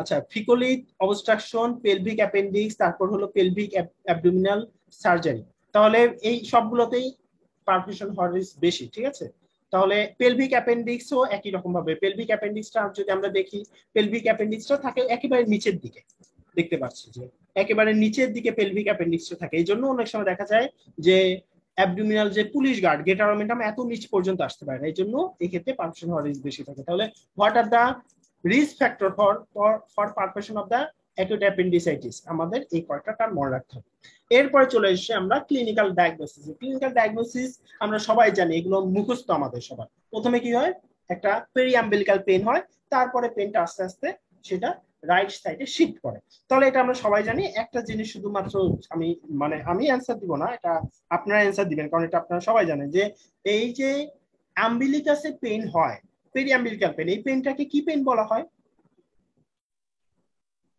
আচ্ছা, ফিকোলিড অবস্ট্রাকশন, পেলভিক অ্যাপেন্ডিক্স, তারপর হলো পেলভিক অ্যাবডোমিনাল সার্জারি, তাহলে এই সবগুলোতেই পারফিউশন হওয়ার রিস্ক বেশি। ঠিক আছে, তাহলে পেলভিক অ্যাপেন্ডিক্সও একই রকম ভাবে, পেলভিক অ্যাপেন্ডিক্সটা যদি আমরা দেখি, পেলভিক অ্যাপেন্ডিক্সটা থাকে একেবারে নিচের দিকে, দেখতে পাচ্ছি যে একেবারে নিচের দিকে পেলভিক অ্যাপেন্ডিক্সটা থাকে, এই জন্য অনেক সময় দেখা যায় যে অ্যাবডোমিনাল যে পুলিশ গার্ড গ্রেটার ওমেন্টাম এত নিচ পর্যন্ত আসতে পারে না, এই জন্য এই ক্ষেত্রে পারফিউশন হওয়ার রিস্ক বেশি থাকে। তাহলে what are the risk factor for perfusion of the acute appendicitis? আমাদের এই কয়েকটা টার্ম মনে রাখতে হবে। এরপরে চলে এসে আমরা ক্লিনিক্যাল ডায়াগনোসিস। ক্লিনিক্যাল ডায়াগনোসিস আমরা সবাই জানি, এগুলো মুখস্থ আমাদের সবার। প্রথমে কি হয়, একটা পেরিয়াম্বিলিক্যাল পেন হয়, তারপরে পেনটা আস্তে আস্তে সেটা রাইট সাইডে শিফট করে। তাহলে এটা আমরা সবাই জানি। একটা জিনিস শুধুমাত্র আমি অ্যান্সার দিব না, এটা আপনারা অ্যান্সার দিবেন, কারণ এটা আপনারা সবাই জানেন যে এই যে আম্বিলিকাসে পেন হয়, পেরিয়াম্বিলিক্যাল পেন, এই পেনটাকে কি পেন বলা হয়?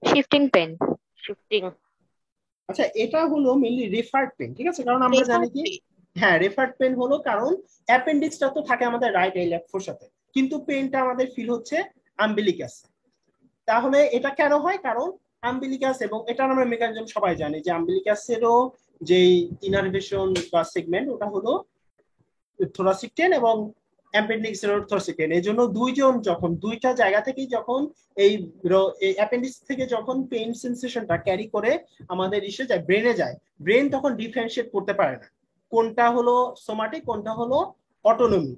Shifting pain, shifting. আচ্ছা, এটা হলো মেইনলি রেফার্ড পেন। ঠিক আছে, কারণ আমরা জানি রেফার কি, পেন। হ্যাঁ রেফার্ড পেন হলো কারণ অ্যাপেন্ডিক্সটা তো থাকে আমাদের রাইট ইলিয়াক ফোসাতে, কিন্তু পেনটা আমাদের ফিল হচ্ছে আম্বিলিকাসে। তাহলে এটা কেন হয়? কারণ আম্বিলিকাস, এবং এটার আমরা মেকানিজম সবাই জানি যে আম্বিলিকাসেরও যে ইনারভেশন বা সেগমেন্ট ওটা হলো থোরাসিক টেন এবং অ্যাপেন্ডিক্স এর থোরাসিক টেন, এই জন্য দুইজন যখন দুইটা জায়গা থেকেই যখন এই অ্যাপেন্ডিক্স থেকে যখন পেইন সেন্সেশনটা ক্যারি করে আমাদের ইসে যায়, ব্রেনে যায়, ব্রেন তখন ডিফারেন্সিয়েট করতে পারে না কোনটা হলো সোমাটিক কোনটা হলো অটোনমি।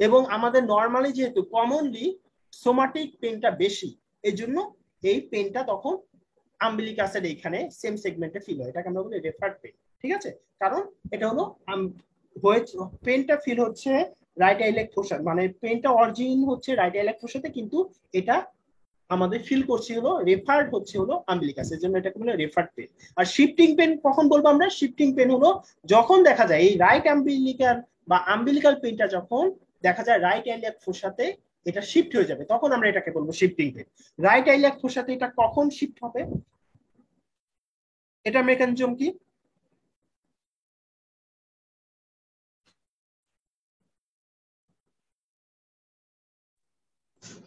এবং আমাদের নর্মালি যেহেতু কমনলি সোমাটিক পেনটা বেশি, এই জন্য এই পেনটা তখন আম্বিলিকাসের এইখানে সেম সেগমেন্টে ফিল হয়, এটাকে আমরা বলি রেফার্ড পেন। ঠিক আছে, কারণ এটা হলো পেনটা ফিল হচ্ছে রাইট আইলেক ফোসার, মানে পেনটা অরিজিন হচ্ছে রাইট আইলেক ফোসাতে, কিন্তু এটা আমাদের ফিল করছি হলো রেফার্ড হচ্ছে হলো আম্বিলিকাস, এর জন্য এটাকে বলে রেফার্ড পেন। আর শিফটিং পেন কখন বলবো আমরা? শিফটিং পেন হলো যখন দেখা যায় এই রাইট আম্বিলিকাল বা আম্বিলিকাল পেনটা যখন দেখা যায় রাইট আইলেক ফোসাতে এটা শিফট হয়ে যাবে, তখন আমরা এটাকে বলবো শিফটিং পেন। রাইট আইলেক ফোসাতে এটা কখন শিফট হবে, এটা মেকানিজম কি?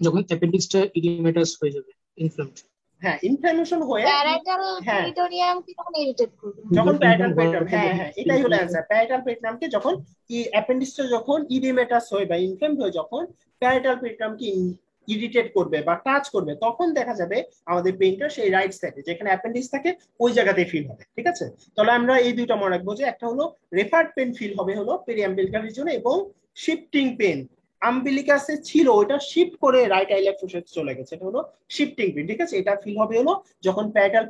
যখন অ্যাপেন্ডিক্সটা ইডিমেটাস হয়ে যাবে, ইনফ্লামড, হ্যাঁ, ইনফ্লামেশন হয়ে, প্যারাইটাল হ্যাঁ পেরিটোনিয়াম কি তখন ইরিটেট করবে? যখন প্যারাইটাল পেরিট্রাম, হয়ে হ্যাঁ হ্যাঁ এটাই হলো অ্যান্সার। প্যারাইটাল পেরিট্রামকে যখন অ্যাপেন্ডিক্সটা যখন ইডিমেটাস হয়ে বা ইনফ্লেমড হয়ে যখন প্যারাইটাল পেরিট্রামকে ইরিটেট করবে বা টাচ করবে, তখন দেখা যাবে আমাদের পেইনটা সেই রাইট সাইডে যেখানে অ্যাপেন্ডিক্স থাকে ওই জায়গাতে ফিল হবে। ঠিক আছে, তাহলে আমরা এই দুইটা মনে রাখবো যে একটা হলো রেফার্ড পেন ফিল হবে হলো পেরিয়াম্বিলিকাল রিজনে, এবং শিফটিং পেন আম্বিলিকাসে ছিল ওটা শিফট করে রাইট আইলেক ফোসাতে চলে গেছে, এটা হলো শিফটিং পেন। ঠিক আছে, এটা ফিল হবে হলো যখন প্যারাইটাল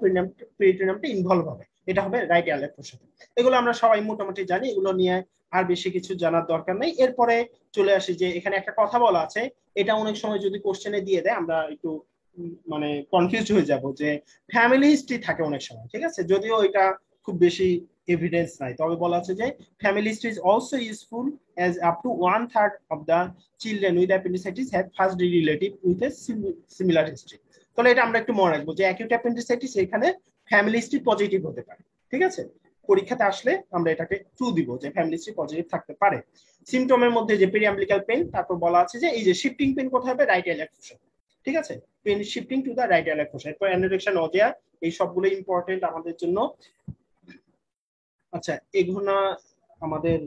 পেরিট্রামটা ইনভলভ হবে, এটা হবে রাইট আইলেক ফোসাতে। এগুলো আমরা সবাই মোটামুটি জানি, এগুলো নিয়ে আর বেশি কিছু জানার দরকার নেই। এরপরে চলে আসি যে এখানে একটা কথা বলা আছে, এটা অনেক সময় যদি কোশ্চেনে দিয়ে দেয় আমরা একটু মানে কনফিউজ হয়ে যাব, যে ফ্যামিলি হিস্ট্রি থাকে অনেক সময়। ঠিক আছে, যদিও এটা খুব বেশি এভিডেন্স নাই, তবে বলা আছে যে family history is also useful as up to 1/3 of the children with appendicitis have first relative with a similar history. তাহলে এটা আমরা একটু মনে রাখবো যে অ্যাকিউট অ্যাপেন্ডিসাইটিস এখানে ফ্যামিলি হিস্ট্রি পজিটিভ হতে পারে। ঠিক আছে, পরীক্ষাতে আসলে আমরা এটাকে ট্রু দিব যে ফ্যামিলি হিস্ট্রি পজিটিভ থাকতে পারে। সিমটমের মধ্যে যে পেরিয়াম্বিলিক্যাল পেন, তারপর বলা আছে যে এই যে শিফটিং পেন কোথায় হবে, রাইট আইলেক ফোসা। ঠিক আছে, pain shifting to the right iliac fossa. এরপর অ্যানোরেক্সিয়া, নজিয়া, এই সবগুলো ইম্পর্টেন্ট আমাদের জন্য। আচ্ছা, এগুলো আমাদের,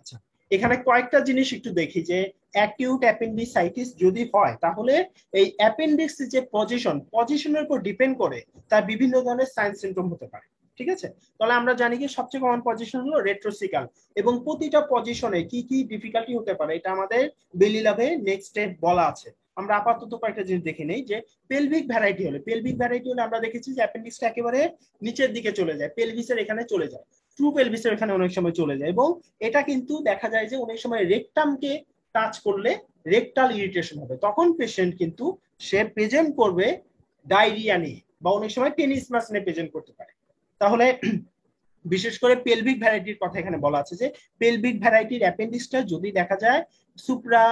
আচ্ছা এখানে কয়েকটা জিনিস একটু দেখি যে অ্যাকিউট অ্যাপেন্ডিসাইটিস যদি হয় তাহলে এই অ্যাপেন্ডিক্স যে পজিশনের উপর ডিপেন্ড করে তার বিভিন্ন ধরনের সাইন সিম্পটম হতে পারে। ঠিক আছে, তাহলে আমরা জানি কি সবচেয়ে কমন পজিশন হলো রেট্রোসিকাল, এবং প্রতিটা পজিশনে কি কি ডিফিকাল্টি হতে পারে এটা আমাদের বেলি ল্যাবে নেক্সট স্টেপ বলা আছে। আমরা আপাতত কয়েকটা জিনিস দেখে নেই যে পেলভিক ভ্যারাইটি হলে আমরা দেখেছি যে অ্যাপেন্ডিক্সটা একেবারে নিচের দিকে চলে যায়, পেলভিসের এখানে চলে যায়, ট্রু পেলভিসের এখানে অনেক সময় চলে যায়, এবং এটা কিন্তু দেখা যায় যে অনেক সময় রেকটামকে টাচ করলে রেকটাল ইরিটেশন হবে, তখন পেশেন্ট কিন্তু সে প্রেজেন্ট করবে ডায়রিয়া নিয়ে বা অনেক সময় টেনিসমাস নিয়ে প্রেজেন্ট করতে পারে। তাহলে বিশেষ করে পেলভিক ভ্যারাইটির কথা এখানে বলা আছে যে পেলভিক ভ্যারাইটির অ্যাপেন্ডিক্সটা যদি দেখা যায় সুপ্রা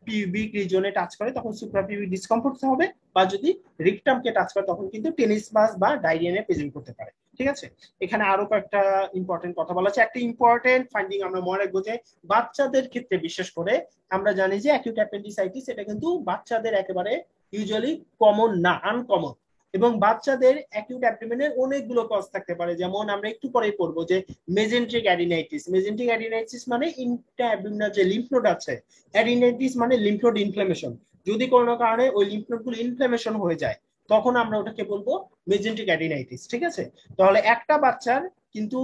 পিউবিক রিজনে টাচ করে তখন সুপ্রা পিউবিক ডিসকমফোর্ট হবে, বা যদি রিকটামকে টাচ করে তখন কিন্তু টেনিসমাস বা ডায়রিয়া নিয়ে প্রেজেন্ট করতে পারে। ঠিক আছে, এখানে আরো কয়েকটা ইম্পর্টেন্ট কথা বলা আছে। একটা ইম্পর্টেন্ট ফাইন্ডিং আমরা মনে রাখবো যে বাচ্চাদের ক্ষেত্রে বিশেষ করে আমরা জানি যে অ্যাকিউট অ্যাপেন্ডিসাইটিস এটা কিন্তু বাচ্চাদের একেবারে ইউজুয়ালি কমন না, আনকমন, এবং বাচ্চাদের অ্যাকিউট অ্যাবডোমেনের অনেকগুলো কজ থাকতে পারে, যেমন আমরা একটু পরেই পড়বো যে মেজেন্টিক অ্যাডিনাইটিস। মেজেন্টিক অ্যাডিনাইটিস মানে ইন্ট্রাঅ্যাবডোমিনাল যে লিম্ফ নোড আছে, অ্যাডিনাইটিস মানে লিম্ফ নোড ইনফ্লামেশন। যদি কোনো কারণে ওই লিম্ফ নোডগুলো ইনফ্লামেশন হয়ে যায় তখন আমরা ওটাকে বলবো মেজেন্টিক অ্যাডিনাইটিস। ঠিক আছে, তাহলে একটা বাচ্চার কিন্তু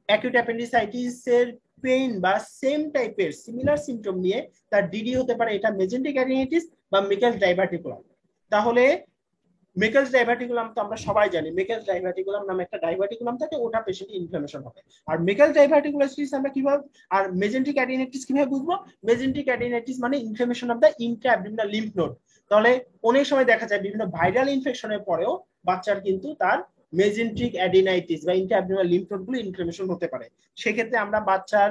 অ্যাকিউট অ্যাপেন্ডিসাইটিস এর পেইন বা সেম টাইপের সিমিলার সিম্পটম নিয়ে তার ডিডি হতে পারে এটা মেজেন্টিক অ্যাডিনাইটিস বা মেকালস ডাইভার্টিকুলাম। তাহলে মেকালস ডাইভার্টিকুলাম তো আমরা সবাই জানি, মেকালস ডাইভার্টিকুলাম নামে একটা ডাইভার্টিকুলাম থাকে, ওটা পেশেন্ট ইনফ্লামেশন হবে। আর মেকালস ডাইভার্টিকুলাইটিস আমরা কিভাবে, আর মেজেন্টিক অ্যাডিনাইটিস কিভাবে বুঝবো? মেজেন্টিক অ্যাডিনাইটিস মানে inflammation of the intra-abdominal lymph node. তাহলে অনেক সময় দেখা যায় বিভিন্ন ভাইরাল ইনফেকশনের পরেও বাচ্চার কিন্তু তার মেজেন্টিক অ্যাডিনাইটিস বা ইন্ট্রাঅ্যাবডোমিনাল লিম্ফ নোড গুলো ইনফ্লামেশন হতে পারে। সেক্ষেত্রে আমরা বাচ্চার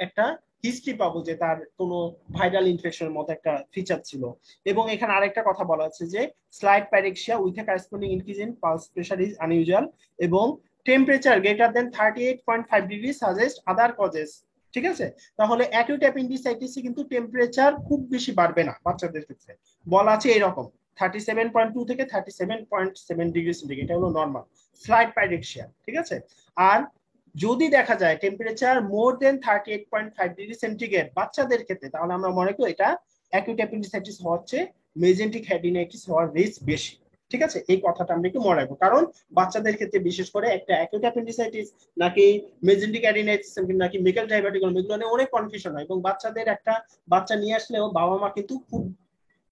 একটা হিস্ট্রি পাবো যে তার কোনো ভাইরাল ইনফেকশনের মতো একটা ফিচার ছিল। এবং এখানে আরেকটা কথা বলা আছে যে slight pyrexia with a corresponding increase in pulse pressure is unusual, এবং temperature greater than 38.5 degree suggest other causes. ঠিক আছে, তাহলে অ্যাকিউট অ্যাপেন্ডিসাইটিসে কিন্তু টেম্পারেচার খুব বেশি বাড়বে না বাচ্চাদের ক্ষেত্রে, বলা আছে এরকম 37.2 থেকে 37.7 ডিগ্রি সেন্টিগ্রেড, এটা হলো নরমাল স্লাইড প্যারেক্সিয়া। ঠিক আছে, আর যদি দেখা যায় টেম্পারেচার মোর দেন 38.5 ডিগ্রি সেন্টিগ্রেড বাচ্চাদের ক্ষেত্রে, তাহলে আমরা মনে করি এটা অ্যাকিউট অ্যাপেন্ডিসাইটিস হচ্ছে মেজেন্টিক অ্যাডিনাইটিস হওয়ার রিস্ক বেশি। ঠিক আছে, এই কথাটা আমরা একটু মনে রাখবো, কারণ বাচ্চাদের ক্ষেত্রে বিশেষ করে একটা অ্যাকিউট অ্যাপেন্ডিসাইটিস নাকি মেজেন্টিক অ্যাডিনাইটিস নাকি মেকাল ডাইভার্টিকুলাম এগুলো নিয়ে অনেক কনফিউশন হয়, এবং বাচ্চাদের একটা বাচ্চা নিয়ে আসলেও বাবা মা কিন্তু খুব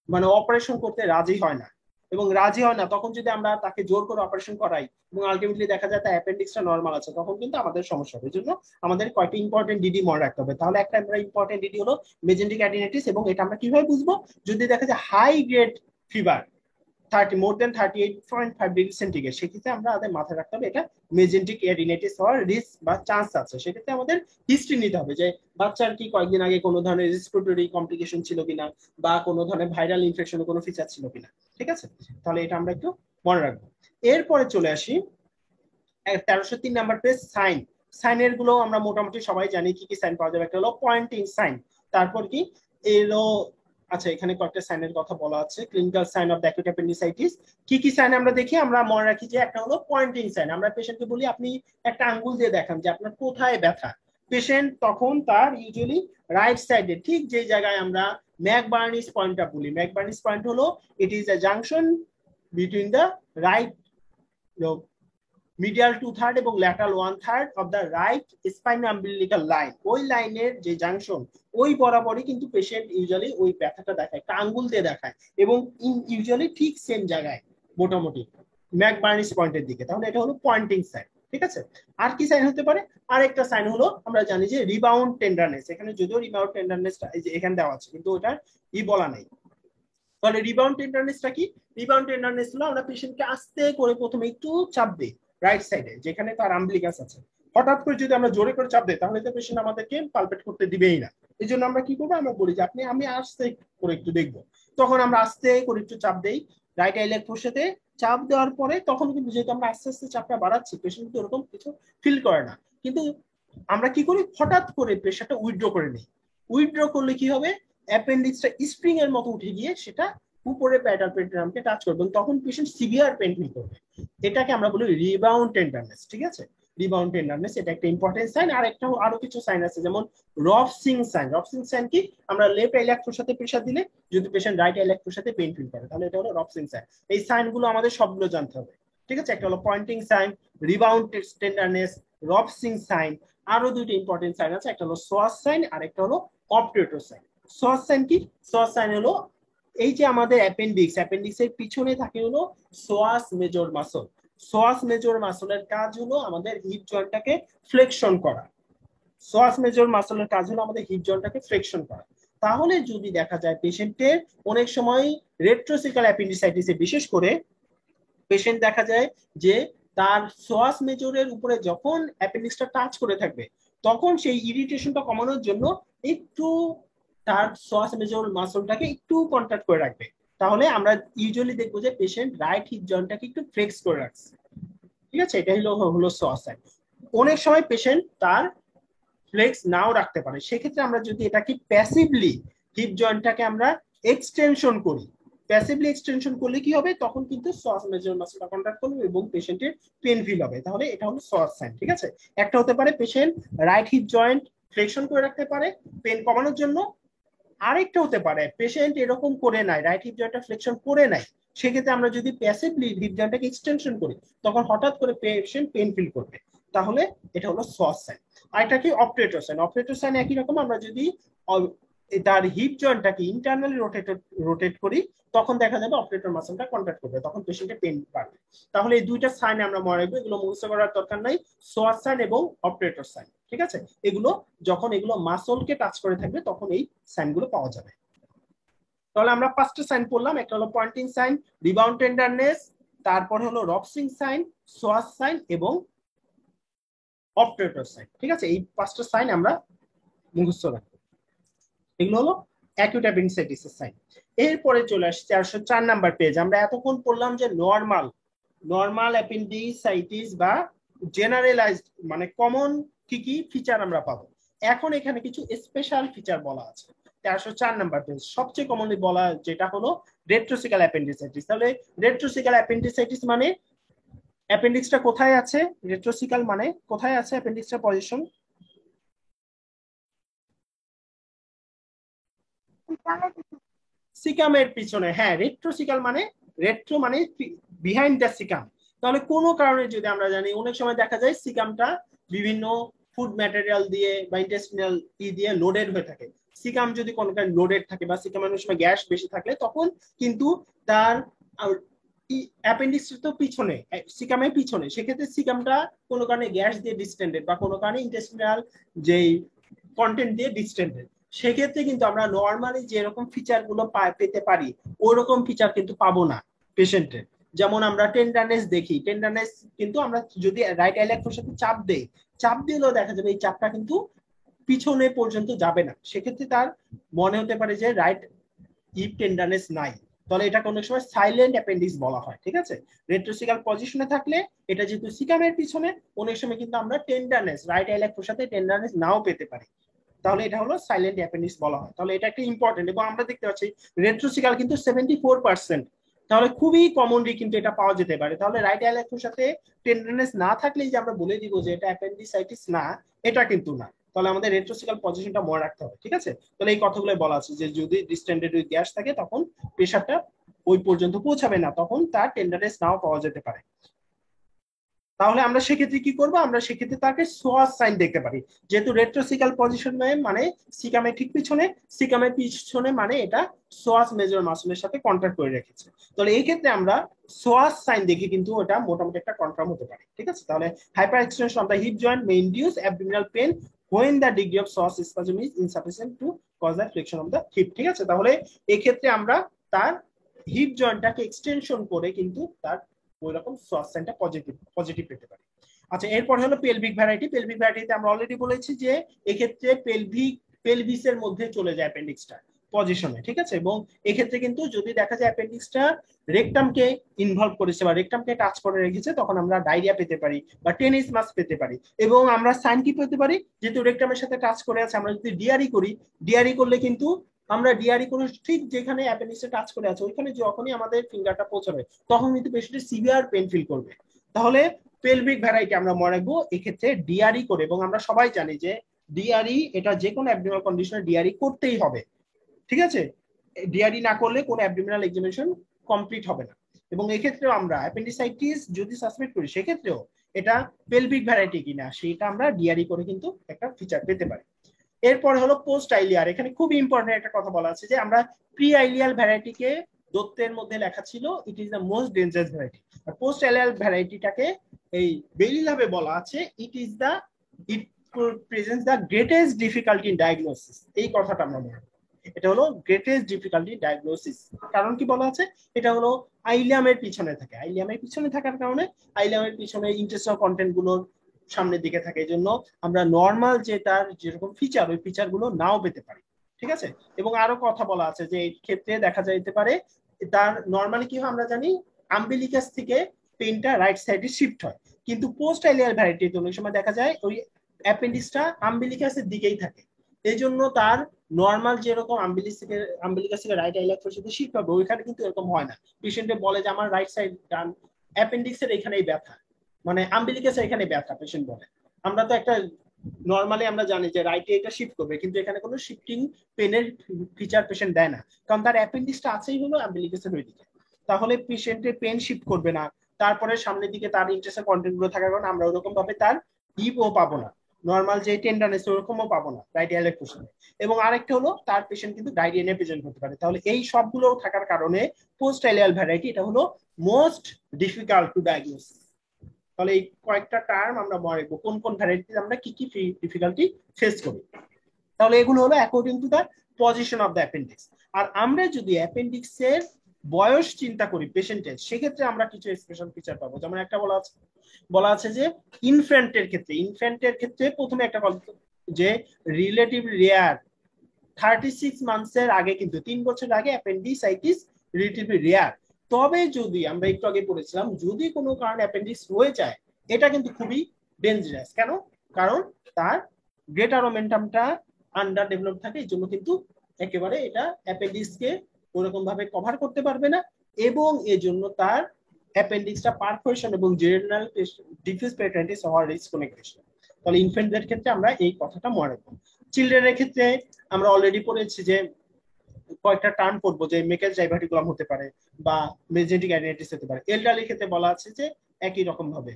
মানে অপারেশন করতে রাজি হয় না, এবং রাজি হয় না তখন যদি আমরা তাকে জোর করে অপারেশন করাই এবং আলটিমেটলি দেখা যায় তার অ্যাপেন্ডিক্সটা নরমাল আছে, তখন কিন্তু আমাদের সমস্যা হবে। এই জন্য আমাদের কয়েকটা ইম্পর্টেন্ট ডিডি মনে রাখতে হবে। তাহলে একটা আমরা ইম্পর্টেন্ট ডিডি হলো মেজেন্টিক অ্যাডিনাইটিস, এবং এটা আমরা কিভাবে বুঝবো? যদি দেখা যায় হাই গ্রেড ফিভার মোর দেন 38.5 ডিগ্রি সেন্টিগ্রেড, সেক্ষেত্রে আমরা আমাদের মাথায় রাখতে হবে এটা মেজেন্টিক অ্যাডিনাইটিস হওয়ার রিস্ক বা চান্স আছে। সেক্ষেত্রে আমাদের হিস্ট্রি নিতে হবে যে বাচ্চার কি কয়েকদিন আগে কোনো ধরনের রেসপিরেটরি কমপ্লিকেশন ছিল কিনা, বা কোনো ধরনের ভাইরাল ইনফেকশনের কোনো ফিচার ছিল কিনা। ঠিক আছে, তাহলে এটা আমরা একটু মনে রাখবো। এরপরে চলে আসি 1303 নাম্বার পেজ, সাইন। সাইনের গুলো আমরা মোটামুটি সবাই জানি কি কি সাইন পাওয়া যাবে। একটা হলো পয়েন্টিং সাইন, তারপর কি এলো, আচ্ছা এখানে কয়েকটা সাইনের কথা বলা আছে। Clinical sign of the acute appendicitis কি কি সাইন আমরা দেখি, আমরা মনে রাখি যে একটা হলো পয়েন্টিং সাইন। আমরা পেশেন্টকে বলি আপনি একটা আঙ্গুল দিয়ে দেখান যে আপনার কোথায় ব্যথা। পেশেন্ট তখন তার ইউজুয়ালি রাইট সাইডে ঠিক যে জায়গায় আমরা ম্যাকবার্নিস পয়েন্টটা বলি, ম্যাকবার্নিস পয়েন্ট হলো it is a junction between the right medial 2/3 এবং lateral 1/3 of the right spinal umbilical line. ওই লাইনের যে জাংশন ওই বরাবরই কিন্তু পেশেন্ট ইউজুয়ালি ওই ব্যথাটা দেখায়, একটা আঙ্গুল দিয়ে দেখায়, এবং ইউজুয়ালি ঠিক সেম জায়গায় মোটামুটি ম্যাকবার্নিস পয়েন্টের দিকে। তাহলে এটা হলো পয়েন্টিং সাইন। ঠিক আছে, আর কি সাইন হতে পারে? আরেকটা সাইন হলো আমরা জানি যে রিবাউন্ড টেন্ডারনেস। এখানে যদিও রিবাউন্ড টেন্ডারনেসটা এই যে এখানে দেওয়া আছে কিন্তু ওটা বলা নাই। তাহলে রিবাউন্ড টেন্ডারনেসটা কি? রিবাউন্ড টেন্ডারনেস হলো আমরা পেশেন্টকে আস্তে করে প্রথমে একটু চাপ দিই রাইট সাইডে যেখানে তার আম্বিলিকাস আছে। হঠাৎ করে যদি আমরা জোরে করে চাপ দিই তাহলে তো পেশেন্ট আমাদেরকে পালপেট করতে দিবেই না। এই জন্য আমরা কি করবো, আমরা বলি যে আমি আস্তে করে একটু দেখবো। তখন আমরা আস্তে করে একটু চাপ দেই রাইট আইলেট ফোর্সেতে। চাপ দেওয়ার পরে তখন কিন্তু যেহেতু আমরা আস্তে আস্তে চাপটা বাড়াচ্ছি পেশেন্ট কিন্তু এরকম কিছু ফিল করে না, কিন্তু আমরা কি করি হঠাৎ করে প্রেশারটা উইথড্র করে নিই। উইথড্র করলে কি হবে, অ্যাপেন্ডিক্সটা স্প্রিং এর মতো উঠে গিয়ে সেটা উপরে প্যাটাল পেরিটনিয়ামকে টাচ করবে, তখন পেশেন্ট সিভিয়ার পেইন ফিল করবে। এটাকে আমরা বলি রিবাউন্ড টেন্ডারনেস। ঠিক আছে, রিবাউন্ড টেন্ডারনেস, এটা একটা ইম্পর্টেন্ট সাইন। আর একটা আরো কিছু সাইন আছে, যেমন রফসিং সাইন। রফসিং সাইন কি, আমরা লেফট ইলেক্ট্রোর সাথে প্রেসার দিলে যদি পেশেন্ট রাইট ইলেক্ট্রোর সাথে পেইন ফিল করে, তাহলে এটা হলো রফসিং সাইন। এই সাইনগুলো আমাদের সবগুলো জানতে হবে, ঠিক আছে? একটা হলো pointing sign, rebound tenderness, Rovsing sign. আরো দুইটা ইম্পর্টেন্ট সাইন আছে, একটা হলো সোয়াস সাইন আর একটা হলো অবট্রেটর সাইন। সোয়াস সাইন কি? সোয়াস সাইন হলো এই যে আমাদের অ্যাপেন্ডিক্সের পিছনে থাকে হলো সোয়াস মেজর মাসল। সোয়াস মেজর মাসলের কাজ হলো আমাদের হিপ জয়েন্টটাকে ফ্লেকশন করা। সোয়াস মেজর মাসলের কাজ হলো আমাদের হিপ জয়েন্টটাকে ফ্লেকশন করা। তাহলে যদি দেখা যায় পেশেন্টের অনেক সময় রেট্রোসিকাল অ্যাপেন্ডিসাইটিসে বিশেষ করে পেশেন্ট দেখা যায় যে তার সোয়াস মেজরের উপরে যখন অ্যাপেন্ডিক্সটা টাচ করে থাকবে, তখন সেই ইরিটেশনটা কমানোর জন্য একটু তার সোয়াস মেজর মাসলটাকে একটু কন্ট্রাক্ট করে রাখবে। তাহলে আমরা ইউজুয়ালি দেখবো যে পেশেন্ট রাইট হিপ জয়েন্টটাকে একটু ফ্লেক্স করে রাখছে, ঠিক আছে? এটা হলো সোয়াস সাইন। অনেক সময় পেশেন্ট তার ফ্লেক্স নাও রাখতে পারে, সেক্ষেত্রে আমরা যদি এটাকে প্যাসিভলি হিপ জয়েন্টটাকে আমরা এক্সটেনশন করি, প্যাসিভলি এক্সটেনশন করলে কি হবে, তখন কিন্তু সোয়াস মেজর মাসলটা কন্ট্রাক্ট করবে এবং পেশেন্টের পেন ফিল হবে। তাহলে এটা হলো সোয়াস সাইন, ঠিক আছে? একটা হতে পারে patient right hip joint flexion করে রাখতে পারে পেন কমানোর জন্য। আরেকটা হতে পারে পেশেন্ট এরকম করে নাই, রাইট হিপ জয়েন্টটা ফ্লেকশন করে নাই, সেক্ষেত্রে আমরা যদি প্যাসিভলি হিপ জয়েন্টটাকে এক্সটেনশন করি, তখন হঠাৎ করে পেশেন্ট পেন ফিল করবে। তাহলে এটা হলো সোয়াস সাইন। আরেকটা কি অবট্রেটর সাইন। অবট্রেটর সাইন একই রকম, আমরা যদি তার হিপ জয়েন্টটাকে ইন্টারনালি রোটেট করি, তখন দেখা যাবে অবট্রেটর মাসলটা কন্ট্রাক্ট করবে, তখন পেশেন্টের পেন পাবে। তাহলে এই দুইটা সাইন আমরা মনে রাখবো, এগুলো মুখস্থ করার দরকার নাই, সোয়াস সাইন এবং অবট্রেটর সাইন, ঠিক আছে? এগুলো যখন এগুলো মাসলকে টাচ করে থাকবে তখন এই সাইনগুলো পাওয়া যাবে। তাহলে আমরা পাঁচটা সাইন পড়লাম, একটা হলো পয়েন্টিং সাইন, রিবাউন্ড টেন্ডারনেস, তারপর হলো রফসিং সাইন, সোয়াস সাইন এবং অবট্রেটর সাইন, ঠিক আছে? এই পাঁচটা সাইন আমরা মুখস্থ রাখবো। এগুলো হলো অ্যাকিউট অ্যাপেন্ডিসাইটিসের সাইন। এরপরে চলে আসছে 404 নাম্বার পেজ। আমরা এতক্ষণ পড়লাম যে নরমাল অ্যাপেন্ডিসাইটিস বা জেনারেলাইজড মানে কমন কি কি ফিচার আমরা পাবো। এখন এখানে কিছু স্পেশাল ফিচার বলা আছে। 404 নাম্বার পেজ সবচেয়ে কমনলি বলা যেটা হলো রেট্রোসিকাল অ্যাপেন্ডিসাইটিস। তাহলে রেট্রোসিকাল অ্যাপেন্ডিসাইটিস মানে অ্যাপেন্ডিক্সটা কোথায় আছে? রেট্রোসিকাল মানে কোথায় আছে অ্যাপেন্ডিক্সটা পজিশন? সিকামের পিছনে। হ্যাঁ, রেট্রোসিকাল মানে রেট্রো মানে বিহাইন্ড দ্য সিকাম। তাহলে কোনো কারণে যদি আমরা জানি, অনেক সময় দেখা যায় সিকামটা বিভিন্ন ফুড ম্যাটেরিয়াল দিয়ে বা ইন্টেস্টিনাল দিয়ে লোডেড হয়ে থাকে। সিকাম যদি কোনো কারণে লোডেড থাকে বা সিকামের অনেক সময় গ্যাস বেশি থাকলে, তখন কিন্তু তার অ্যাপেন্ডিক্স তো পিছনে, সিকামের পিছনে, সেক্ষেত্রে সিকামটা কোনো কারণে গ্যাস দিয়ে ডিস্টেন্ডেড বা কোনো কারণে ইন্টেস্টিনাল যেই কন্টেন্ট দিয়ে ডিস্টেন্ডেড, সেক্ষেত্রে কিন্তু আমরা নর্মালি যেরকম ফিচার গুলো পেতে পারি ওই রকম ফিচার কিন্তু পাবো না পেশেন্টের। যেমন আমরা টেন্ডারনেস দেখি, টেন্ডারনেস কিন্তু আমরা যদি রাইট ইলেক্ট্রোর সাথে চাপ দিলেও দেখা যাবে এই চাপটা কিন্তু পিছনে পর্যন্ত যাবে না, সেক্ষেত্রে তার মনে হতে পারে যে রাইট হিপ টেন্ডারনেস নাই। তাহলে এটাকে অনেক সময় সাইলেন্ট অ্যাপেন্ডিক্স বলা হয়, ঠিক আছে? রেট্রোসিকাল পজিশনে থাকলে এটা যেহেতু সিকামের পিছনে, অনেক সময় কিন্তু আমরা টেন্ডারনেস রাইট ইলেক্ট্রোর সাথে টেন্ডারনেস নাও পেতে পারি, তাহলে এটা হলো সাইলেন্ট অ্যাপেন্ডিক্স বলা হয়। তাহলে এটা একটা ইম্পর্টেন্ট, এবং আমরা দেখতে পাচ্ছি রেট্রোসিকাল কিন্তু 74%, তাহলে খুবই কমনলি কিন্তু এটা পাওয়া যেতে পারে। তাহলে রাইট ইলেক্ট্রোর সাথে টেন্ডারনেস না থাকলেই যে আমরা বলে দিব যে এটা অ্যাপেন্ডিসাইটিস না, এটা কিন্তু না। তাহলে আমাদের রেট্রোসিকাল পজিশনটা মনে রাখতে হবে, ঠিক আছে? তাহলে এই কথাগুলো বলা আছে যে যদি ডিস্টেন্ডেড উইথ গ্যাস থাকে তখন প্রেসারটা ওই পর্যন্ত পৌঁছাবে না, তখন তার টেন্ডারনেস নাও পাওয়া যেতে পারে। তাহলে আমরা সেক্ষেত্রে কি করবো? আমরা সেক্ষেত্রে তাকে সোয়াস সাইন দেখতে পারি, যেহেতু রেট্রোসিকাল পজিশন মানে সিকামের ঠিক পিছনে, সিকামের পিছনে মানে এটা সোয়াস মেজর মাসলের সাথে কন্ট্যাক্ট করে রেখেছে। তাহলে এই ক্ষেত্রে আমরা সোয়াস সাইন দেখে কিন্তু ওটা মোটামুটি একটা কনফার্ম হতে পারে, ঠিক আছে? তাহলে hyper extension of the hip joint May induce abdominal pain when the degree of psoas spasm is insufficient to cause the flexion of the hip, ঠিক আছে? তাহলে এই ক্ষেত্রে আমরা তার হিপ জয়েন্টটাকে এক্সটেনশন করে কিন্তু তার ওইরকম সোয়াস সাইনটা পজিটিভ পেতে পারি। আচ্ছা, এরপর হলো পেলভিক ভ্যারাইটি। পেলভিক ভ্যারাইটিতে আমরা অলরেডি বলেছি যে এক্ষেত্রে পেলভিসের মধ্যে চলে যায় অ্যাপেন্ডিক্সটা পজিশনে, ঠিক আছে? এবং এক্ষেত্রে কিন্তু যদি দেখা যায় অ্যাপেন্ডিক্সটা রেকটামকে ইনভলভ করেছে বা রেকটামকে টাচ করে রেখেছে, তখন আমরা ডায়রিয়া পেতে পারি বা টেনিসমাস পেতে পারি। এবং আমরা সাইন কি পেতে পারি? যেহেতু রেকটামের সাথে টাচ করে আছে, আমরা যদি ডিআরই করলে কিন্তু আমরা ডিআরই করে ঠিক যেখানে অ্যাপেন্ডিক্সে টাচ করে আছে ওইখানে যখনই আমাদের ফিঙ্গারটা পৌঁছাবে তখন কিন্তু পেশেন্টের সিভিয়ার পেন ফিল করবে। তাহলে পেলভিক ভ্যারাইটি আমরা মনে রাখবো এক্ষেত্রে ডিআরই করে, এবং আমরা সবাই জানি যে ডিআরই এটা যে কোনো অ্যাবডোমিনাল কন্ডিশনে ডিআরই করতেই হবে, ঠিক আছে? ডিআরই না করলে কোনো অ্যাবডোমিনাল এক্সামিনেশন কমপ্লিট হবে না। এবং এক্ষেত্রেও আমরা অ্যাপেন্ডিসাইটিস যদি সাসপেক্ট করি সেক্ষেত্রেও এটা পেলভিক ভ্যারাইটি কিনা সেটা আমরা ডিআরই করে কিন্তু একটা ফিচার পেতে পারি। এরপর হলো পোস্ট আইলিয়ার। এখানে খুব ইম্পর্টেন্ট একটা কথা বলা আছে যে আমরা প্রি আইলিয়াল ভ্যারাইটিকে দত্তের মধ্যে লেখা ছিল it is the most dangerous variety, আর পোস্ট আইলিয়াল ভ্যারাইটিটাকে এই বেলিলাভে বলা আছে it presents the greatest difficulty in diagnosis. এই কথাটা আমরা মনে রাখবো, এটা হলো গ্রেটেস্ট ডিফিকাল্টি ডায়াগনোসিস। কারণ কি বলা আছে, এটা হলো আইলিয়ামের পিছনে থাকে, আইলিয়ামের পিছনে থাকার কারণে আইলিয়ামের পিছনে ইন্টেস্টাইনাল কন্টেন্ট গুলোর সামনের দিকে থাকে, এই জন্য আমরা নর্মাল যে তার যেরকম ফিচার ওই ফিচার গুলো নাও পেতে পারি, ঠিক আছে? এবং আরো কথা বলা আছে যে এই ক্ষেত্রে দেখা যাইতে পারে তার নর্মালি কি হয় আমরা জানি আম্বিলিকাস থেকে পেনটা রাইট সাইডে শিফট হয়, কিন্তু পোস্ট আইলিয়াল ভ্যারাইটিতে অনেক সময় দেখা যায় ওই অ্যাপেন্ডিক্সটা আম্বিলিকাসের দিকেই থাকে, এই জন্য তার নর্মাল যেরকম আম্বিলিকাস থেকে রাইট আইলিয়ার সাথে শিফট হবে ওইখানে কিন্তু এরকম হয় না। পেশেন্টে বলে যে আমার রাইট সাইড ডান অ্যাপেন্ডিক্সের এখানেই ব্যথা, মানে আম্বিলিকাসের এখানে ব্যথা পেশেন্ট বলে। আমরা তো একটা নর্মালি আমরা জানি যে রাইটে এটা শিফট করবে, কিন্তু এখানে কোনো শিফটিং পেনের ফিচার পেশেন্ট দেয় না, কারণ তার অ্যাপেন্ডিক্সটা আছেই হলো আম্বিলিকাসের ওইদিকে, তাহলে পেশেন্টের পেন শিফট করবে না। তারপরে সামনের দিকে তার ইন্টারেস্টের কন্টেন্ট গুলো থাকার কারণে আমরা ওরকম ভাবে তার হিপও পাবো না, নর্মাল যে টেন্ডারনেস ওরকমও পাবো না রাইট আইলিয়ার পেশেন্টে। এবং আরেকটা হলো তার পেশেন্ট কিন্তু ডায়রিয়া নিয়ে প্রেজেন্ট করতে পারে। তাহলে এই সবগুলো থাকার কারণে পোস্ট আইলিয়াল ভ্যারাইটি এটা হলো মোস্ট ডিফিকাল্ট টু ডায়াগনোস। তাহলে এই কয়েকটা টার্ম আমরা মনে রাখবো কোন কোন ভ্যারাইটিতে আমরা কি কি ডিফিকাল্টি ফেস করি। তাহলে এগুলো হলো according to the position of the appendix. আর আমরা যদি অ্যাপেন্ডিক্সের বয়স চিন্তা করি পেশেন্টের, সেক্ষেত্রে আমরা কিছু স্পেশাল ফিচার পাবো। যেমন একটা বলা আছে যে ইনফ্যান্টের ক্ষেত্রে প্রথমে একটা যে রিলেটিভ রেয়ার 36 মান্থসের আগে, কিন্তু 3 বছর আগে অ্যাপেন্ডিসাইটিস রিলেটিভলি রেয়ার। তবে যদি আমরা একটু আগে পড়েছিলাম যদি কোনো কারণে অ্যাপেন্ডিক্স হয়ে যায় এটা কিন্তু খুবই ডেঞ্জারাস। কেন? কারণ তার গ্রেটার ওমেন্টামটা আন্ডার ডেভেলপ থাকে, এই জন্য কিন্তু একেবারে এটা অ্যাপেন্ডিক্সকে ওরকম ভাবে কভার করতে পারবে না, এবং এই জন্য তার অ্যাপেন্ডিক্সটা পারফোরেশন এবং জেনারেল ডিফিউজ পেরিটোনিয়াইটিস হওয়ার রিস্ক অনেক বেশি। তাহলে ইনফ্যান্টদের ক্ষেত্রে আমরা এই কথাটা মনে রাখবো। চিলড্রেনের ক্ষেত্রে আমরা অলরেডি পড়েছি যে কয়েকটা টার্ম পড়বো যে মেকেজ ডাইভার্টিকুলাম হতে পারে বা মেজেন্টিক অ্যাডিনাইটিস হতে পারে। এলডারলির ক্ষেত্রে বলা আছে যে একই রকম ভাবে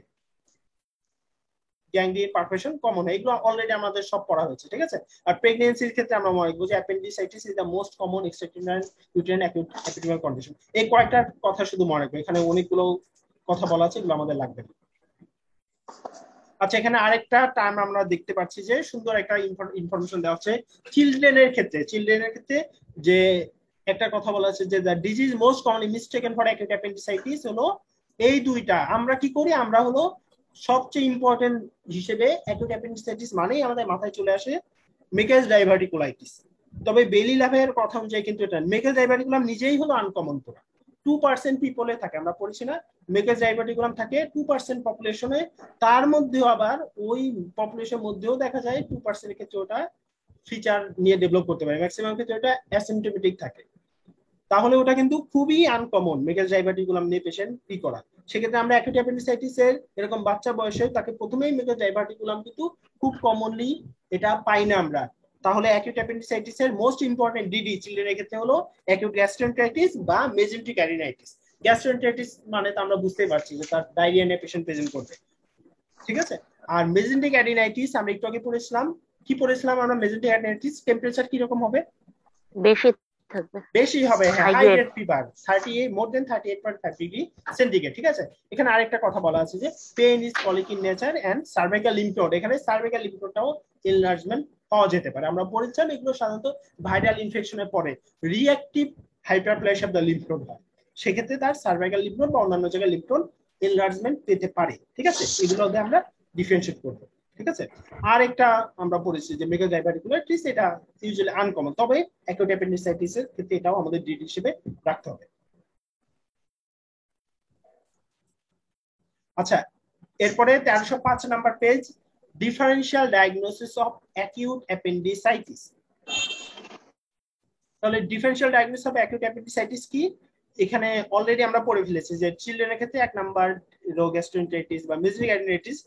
গ্যাংগ্রিন পারফোরেশন কমন হয়, এগুলো অলরেডি আমাদের সব পড়া হয়েছে, ঠিক আছে? আর প্রেগন্যান্সির ক্ষেত্রে আমরা মনে রাখবো যে appendicitis is the most common extraintestinal uterine epidemic condition. এই কয়েকটা কথা শুধু মনে রাখবো, এখানে অনেকগুলো কথা বলা আছে, এগুলো আমাদের লাগবে না। আচ্ছা, এখানে আরেকটা টার্ম আমরা দেখতে পাচ্ছি যে সুন্দর একটা ইনফরমেশন দেওয়া হচ্ছে চিলড্রেনের ক্ষেত্রে যে একটা কথা বলা আছে যে the disease most commonly mistaken for acute appendicitis হলো এই দুইটা। আমরা কি করি, আমরা হলো সবচেয়ে ইম্পর্টেন্ট হিসেবে অ্যাকিউট অ্যাপেন্ডিসাইটিস মানেই আমাদের মাথায় চলে আসে মেকেজ ডাইভার্টিকুলাইটিস। তবে বেলিলাভের কথা অনুযায়ী কিন্তু এটা মেকেজ ডাইভার্টিকুলাম নিজেই হলো আনকমন, পুরো 2% পিপলে থাকে, আমরা পড়ছি না মেকেজ ডাইভার্টিকুলাম থাকে 2% পপুলেশনে, তার মধ্যেও আবার ওই পপুলেশনের মধ্যেও দেখা যায় 2% এর ক্ষেত্রে ওটা ফিচার নিয়ে ডেভেলপ করতে পারে, ম্যাক্সিমাম ক্ষেত্রে ওটা অ্যাসিম্পটোমেটিক থাকে। তাহলে ওটা কিন্তু খুবই আনকমন মেকেজ ডাইভার্টিকুলাম নিয়ে পেশেন্ট কি করা। সেক্ষেত্রে আমরা অ্যাকিউট অ্যাপেন্ডিসাইটিসের এরকম বাচ্চা বয়সে তাকে প্রথমেই মেকেজ ডাইভার্টিকুলাম কিন্তু খুব কমনলি এটা পাই না আমরা। তাহলে অ্যাকিউট অ্যাপেন্ডিসাইটিসের মোস্ট ইম্পর্টেন্ট ডিডি চিলড্রেনের ক্ষেত্রে হলো অ্যাকিউট গ্যাস্ট্রোএন্টারাইটিস বা মেজেন্টিক অ্যাডিনাইটিস। গ্যাস্ট্রোএন্টারাইটিস মানে তো আমরা বুঝতেই পারছি যে তার ডায়রিয়া নিয়ে পেশেন্ট প্রেজেন্ট করবে, ঠিক আছে? আর মেজেন্টিক অ্যাডিনাইটিস আমরা একটু আগে পড়েছিলাম, কি পড়েছিলাম আমরা? মেজেন্টিক অ্যাডিনাইটিস টেম্পারেচার কি রকম হবে? বেশি হবে, হ্যাঁ, high grade fever 38 more than 38.5 degree centigrade, ঠিক আছে? এখানে আরেকটা কথা বলা আছে যে pain is colic in nature and cervical lymph node. এখানে সার্ভাইকাল লিম্ফ নোডটাও এনলার্জমেন্ট পাওয়া যেতে পারে। আমরা পড়েছিলাম এগুলো সাধারণত ভাইরাল ইনফেকশনের পরে reactive hyperplasia of the lymph node হয়, সেক্ষেত্রে তার সার্ভাইকাল লিম্ফ নোড বা অন্যান্য জায়গায় লিম্ফ নোড এনলার্জমেন্ট পেতে পারে, ঠিক আছে? এগুলো আমরা ডিফারেন্সিয়েট করব, ঠিক আছে? আর একটা আমরা পড়েছি যে মেকেজ ডাইভার্টিকুলাইটিস, এটা ইউজুয়ালি আনকমন, তবে অ্যাকিউট অ্যাপেন্ডিসাইটিসের ক্ষেত্রে এটাও আমাদের ডিডি হিসেবে রাখতে হবে। আচ্ছা, এরপরে 1305 number page, differential diagnosis of acute appendicitis. তাহলে differential diagnosis of acute appendicitis কি? এখানে অলরেডি আমরা পড়ে ফেলেছি যে চিলড্রেনের ক্ষেত্রে 1 নাম্বার রো গ্যাস্ট্রোএন্টেরাইটিস বা মেসেনিক অ্যাডেনাইটিস,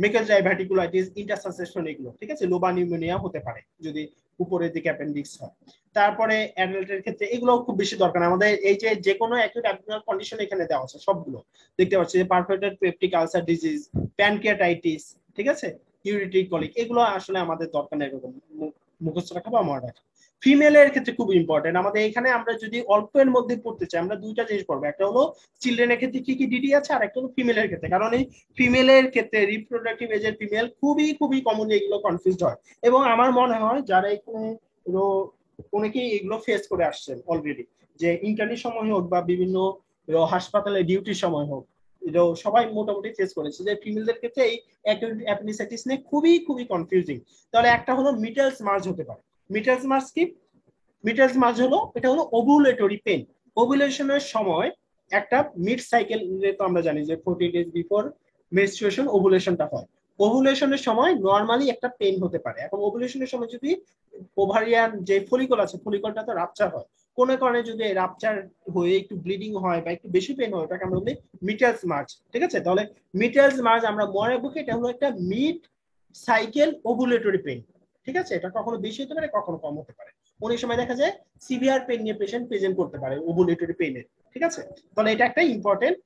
মেকালস ডাইভার্টিকুলাইটিস, ইন্টারসাসেশন, এগুলো ঠিক আছে, লোবা নিউমোনিয়া হতে পারে যদি উপরের দিকে অ্যাপেন্ডিক্স হয়। তারপরে অ্যাডাল্টের ক্ষেত্রে এগুলো খুব বেশি দরকার আমাদের, এই যে কোনো অ্যাকিউট অ্যাবডোমিনাল কন্ডিশন এখানে দেওয়া আছে সবগুলো দেখতে পাচ্ছি, যে perfected peptic ulcer disease, pancreatitis, ঠিক আছে, ইউরিট্রিক কলিক, এগুলো আসলে আমাদের দরকার নেই এরকম মুখস্থ রাখা বা মনে রাখা। ফিমেলের ক্ষেত্রে খুব ইম্পর্টেন্ট আমাদের এখানে, আমরা যদি অল্প এর মধ্যে পড়তে চাই আমরা দুইটা জিনিস পড়বো, একটা হলো চিলড্রেনের ক্ষেত্রে কি কি ডিডি আছে, আর একটা হলো ফিমেলের ক্ষেত্রে, কারণ এই ফিমেলের ক্ষেত্রে রিপ্রোডাক্টিভ এজের ফিমেল খুবই কমনলি এগুলো কনফিউজড হয়, এবং আমার মনে হয় যারা এখানে অনেকেই এগুলো ফেস করে আসছেন অলরেডি, যে ইন্টার্নির সময় হোক বা বিভিন্ন হাসপাতালে ডিউটির সময় হোক, এটাও সবাই মোটামুটি ফেস করেছে যে ফিমেলদের ক্ষেত্রে এই অ্যাপেন্ডিসাইটিস নিয়ে খুবই কনফিউজিং। তাহলে একটা হলো মিটালস মার্জ হতে পারে। মিটালস মার্জ কি? মিটালস মার্জ হলো, এটা হলো ওভুলেটরি পেন। ওভুলেশনের সময় একটা মিড সাইকেল, তো আমরা জানি যে 40 days বিফোর মেনস্ট্রুয়েশন ওভুলেশনটা হয়। ওভুলেশনের সময় নরমালি একটা পেন হতে পারে, এবং ওভুলেশনের সময় যদি ওভারিয়ান যে ফলিকল আছে ফলিকলটা তো রাপচার হয়, কোনো কারণে যদি রাপচার হয়ে একটু ব্লিডিং হয় বা একটু বেশি পেন হয়, ওটাকে আমরা বলি মিটালস মার্জ, ঠিক আছে। তাহলে মিটালস মার্জ আমরা মনে রাখবো এটা হলো একটা মিড সাইকেল ওভুলেটরি পেন, ঠিক আছে। এটা কখনো বেশি হতে পারে কখনো কম হতে পারে, অনেক সময় দেখা যায় সিভিয়ার পেন নিয়ে পেশেন্ট প্রেজেন্ট করতে পারে ওভুলেটরি পেনের, ঠিক আছে। তাহলে এটা একটা ইম্পর্টেন্ট।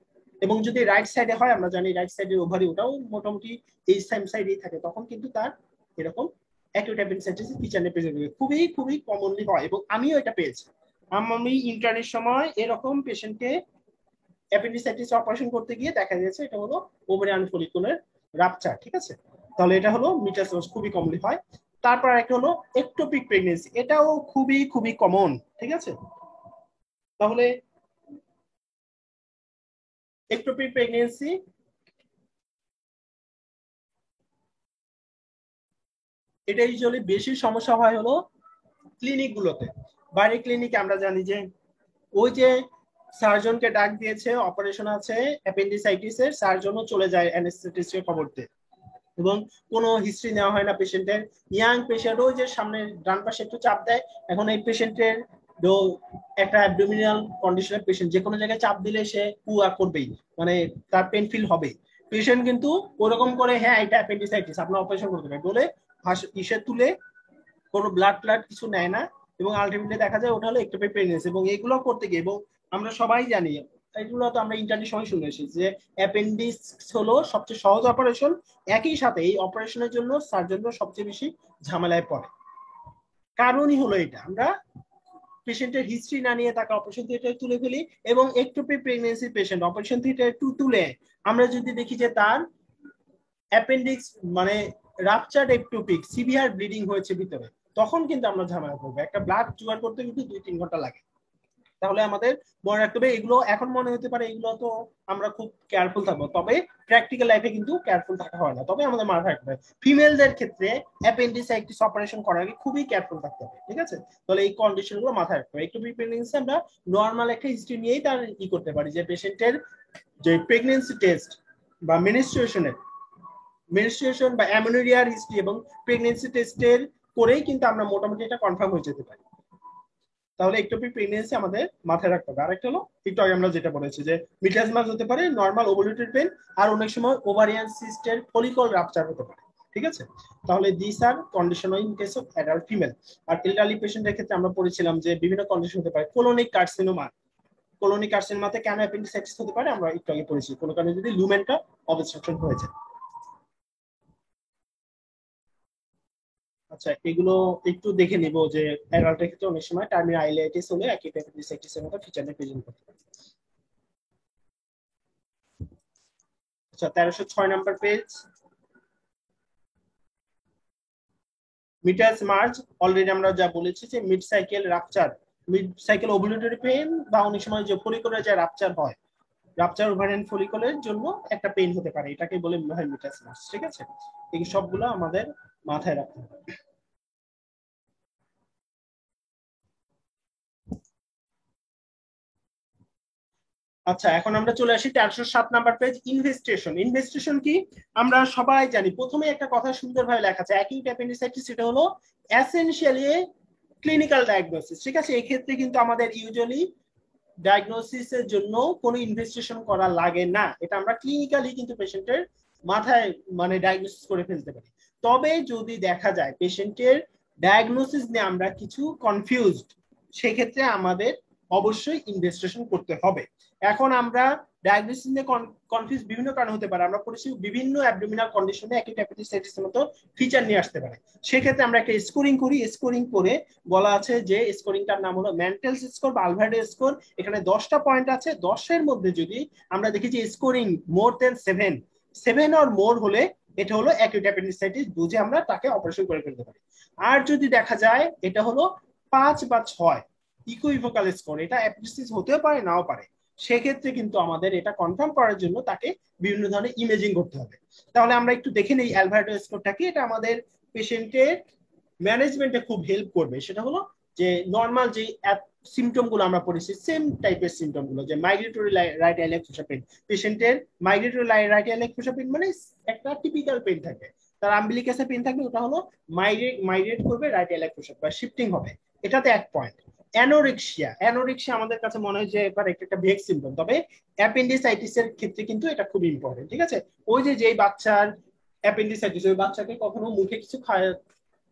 এবং যদি রাইট সাইডে হয়, আমরা জানি রাইট সাইডের ওভারি ওটাও মোটামুটি এই সেম সাইডেই থাকে, তখন কিন্তু তার এরকম অ্যাকিউট অ্যাপেন্ডিসাইটিস কিচেনে প্রেজেন্ট হবে, খুবই কমনলি হয়, এবং আমিও এটা পেয়েছি। আমি ইন্টার্নের সময় এরকম পেশেন্টকে অ্যাপেন্ডিসাইটিস অপারেশন করতে গিয়ে দেখা গেছে এটা হলো ওভারিয়ান ফলিকুলার রাপচার, ঠিক আছে। তাহলে এটা হলো মিটালস খুবই কমনলি হয়। তারপর একটা হলো একটোপিক প্রেগন্যান্সি, এটাও খুবই কমন, ঠিক আছে। তাহলে একটোপিক প্রেগন্যান্সি এটা ইউজুয়ালি বেশি সমস্যা হয় হলো ক্লিনিক গুলোতে। বাইরে ক্লিনিকে আমরা জানি যে ওই যে সার্জনকে ডাক দিয়েছে, অপারেশন আছে অ্যাপেন্ডিসাইটিস এর, সার্জনও চলে যায় অ্যানেস্থেটিস্টের খবর দিয়ে, এবং কোনো হিস্ট্রি নেওয়া হয় না পেশেন্টের। ইয়াং পেশেন্ট, ওই যে সামনে ডান পাশে একটু চাপ দেয়, এখন এই পেশেন্টের একটা অ্যাবডোমিনাল কন্ডিশনের পেশেন্ট, যে কোনো জায়গায় চাপ দিলে সে কুয়া করবেই, মানে তার পেন ফিল হবে। পেশেন্ট কিন্তু ওরকম করে হ্যাঁ এটা অ্যাপেন্ডিসাইটিস আপনার অপারেশন করতে হবে বলে ইসে তুলে কোনো ব্লাড কিছু নেয় না, এবং আলটিমেটলি দেখা যায় ওটা হলো একটোপিক প্রেগন্যান্সি। এবং এগুলো করতে গিয়ে, এবং আমরা সবাই জানি এগুলো তো আমরা ইন্টারনেট সময় শুনে এসেছি যে অ্যাপেন্ডিক্স হলো সবচেয়ে সহজ অপারেশন, একই সাথে এই অপারেশনের জন্য সার্জনরা সবচেয়ে বেশি ঝামেলায় পড়ে। কারণই হলো এটা, আমরা পেশেন্টের হিস্ট্রি না নিয়ে তাকে অপারেশন থিয়েটারে তুলে ফেলি, এবং একটোপিক প্রেগন্যান্সি পেশেন্ট অপারেশন থিয়েটারে তুলে আমরা যদি দেখি যে তার অ্যাপেন্ডিক্স মানে রাপচার্ড একটোপিক সিভিয়ার ব্লিডিং হয়েছে ভিতরে, তখন কিন্তু আমরা ঝামেলা করবো। একটা ব্লাড জোগাড় করতে কিন্তু 2-3 ঘন্টা লাগে। তাহলে আমাদের মনে রাখতে হবে, এগুলো এখন মনে হতে পারে এগুলো তো আমরা খুব কেয়ারফুল থাকবো, তবে প্র্যাকটিক্যাল লাইফে কিন্তু কেয়ারফুল থাকা হয় না। তবে আমাদের মাথায় রাখতে হবে ফিমেলদের ক্ষেত্রে অ্যাপেন্ডিসাইটিস অপারেশন করার আগে খুবই কেয়ারফুল থাকতে হবে, ঠিক আছে। তাহলে এই কন্ডিশন গুলো মাথায় রাখতে হবে। একটু প্রেগন্যান্সি আমরা নর্মাল একটা হিস্ট্রি নিয়েই তার করতে পারি, যে পেশেন্টের যে প্রেগন্যান্সি টেস্ট বা মেনস্ট্রুয়েশন বা অ্যামেনোরিয়ার হিস্ট্রি এবং প্রেগন্যান্সি টেস্টের করেই কিন্তু আমরা মোটামুটি এটা কনফার্ম হয়ে যেতে পারি। তাহলে একটোপিক প্রেগন্যান্সি আমাদের মাথায় রাখতে হবে। আরেকটা হলো একটু আগে আমরা যেটা বলেছি যে মিটালস মার্জ হতে পারে, নরমাল ওভুলেটরি পেন, আর অনেক সময় ওভারিয়ান সিস্টের ফলিকল রাপচার হতে পারে, ঠিক আছে। তাহলে this are condition in case of adult female. আর এলডারলি পেশেন্টের ক্ষেত্রে আমরা পড়েছিলাম যে বিভিন্ন কন্ডিশন হতে পারে, কোলোনিক কার্সিনোমাতে কেন অ্যাপেন্ডিসাইটিস হতে পারে আমরা একটু আগে পড়েছি, কোনো কারণে যদি লুমেনটা অবস্ট্রাকশন হয়ে যায়। আচ্ছা, এগুলো একটু দেখে নিব যে অ্যাডাল্টের ক্ষেত্রে অনেক সময় টার্মিনাল আইলাইটিস হলে অ্যাকিউট অ্যাপেন্ডিসাইটিস এর মতো ফিচারে প্রেজেন্ট করতে পারে। আচ্ছা, 1306 number page. Mittelschmerz already আমরা যা বলেছি যে mid cycle rupture, mid cycle ovulatory pain, বা অনেক সময় যে ফলিকুলার যে রাপচার হয়, রাপচার ওভারিয়ান ফলিকুলের জন্য একটা পেন হতে পারে, এটাকে বলে মিটালস মার্জ, ঠিক আছে। এই সবগুলো আমাদের মাথায় রাখতে হবে। আচ্ছা, এখন আমরা চলে আসি 1307 নাম্বার পেজ। ইনভেস্টিগেশন কি আমরা সবাই জানি, প্রথমে একটা কথা সুন্দরভাবে লেখা আছে অ্যাকিউট অ্যাপেন্ডিসাইটিস, এটা হলো এসেনশিয়ালি ক্লিনিক্যাল ডায়াগনোসিস, ঠিক আছে। এই ক্ষেত্রে কিন্তু আমাদের ইউজুয়ালি ডায়াগনোসিসের জন্য কোনো ইনভেস্টিগেশন করা লাগে না, এটা আমরা ক্লিনিক্যালি কিন্তু পেশেন্টের মাথায় মানে ডায়াগনোসিস করে ফেলতে পারি। তবে যদি দেখা যায় পেশেন্টের ডায়াগনোসিস নিয়ে আমরা কিছু কনফিউজড, সেক্ষেত্রে আমাদের অবশ্যই ইনভেস্টিগেশন করতে হবে। এখন আমরা ডায়াগনোসিস নিয়ে কনফিউজ বিভিন্ন কারণে হতে পারে, আমরা পড়েছি বিভিন্ন অ্যাবডোমিনাল কন্ডিশনে অ্যাকিউট অ্যাপেন্ডিসাইটিসের মতো ফিচার নিয়ে আসতে পারে। সেক্ষেত্রে আমরা একটা স্কোরিং করি, স্কোরিং করে বলা আছে যে স্কোরিংটার নাম হলো ম্যান্টেলস স্কোর বা আলভার্ডে স্কোর। এখানে 10টা পয়েন্ট আছে, 10-এর মধ্যে যদি আমরা দেখি যে scoring more then 7 or more হলে এটা হলো অ্যাকিউট অ্যাপেন্ডিসাইটিস, বুঝে আমরা তাকে অপারেশন করে ফেলতে পারি। আর যদি দেখা যায় এটা হলো 5 বা 6 ইকুইভোকাল স্কোর, এটা অ্যাপেন্ডিসাইটিস হতেও পারে নাও পারে, সেক্ষেত্রে কিন্তু আমাদের এটা কনফার্ম করার জন্য তাকে বিভিন্ন ধরনের ইমেজিং করতে হবে। তাহলে আমরা একটু দেখে নেই অ্যালভার্ডো স্কোরটা কি। এটা আমাদের পেশেন্টের ম্যানেজমেন্টে খুব হেল্প করবে। সেটা হলো যে নর্মাল যে সিমটম গুলো আমরা পড়েছি, সেম টাইপের সিমটম গুলো, যে মাইগ্রেটরি রাইট আইলেক ফোসা পেইন, পেশেন্টের মাইগ্রেটরি রাইট আইলেক ফোসা পেইন মানে একটা টিপিক্যাল পেইন থাকে, তার আম্বিলিকাসে পেইন থাকবে, ওটা হলো মাইগ্রেট করবে রাইট আইলেক ফোসা বা শিফটিং হবে, এটাতে এক পয়েন্ট। অ্যানোরেক্সিয়া আমাদের কাছে মনে হয় যে এবার একটা ভেগ সিমটম, তবে অ্যাপেন্ডিসাইটিস এর ক্ষেত্রে কিন্তু এটা খুব ইম্পর্টেন্ট। ঠিক আছে, ওই যে যেই বাচ্চার অ্যাপেন্ডিসাইটিস, ওই বাচ্চাকে কখনো মুখে কিছু খায়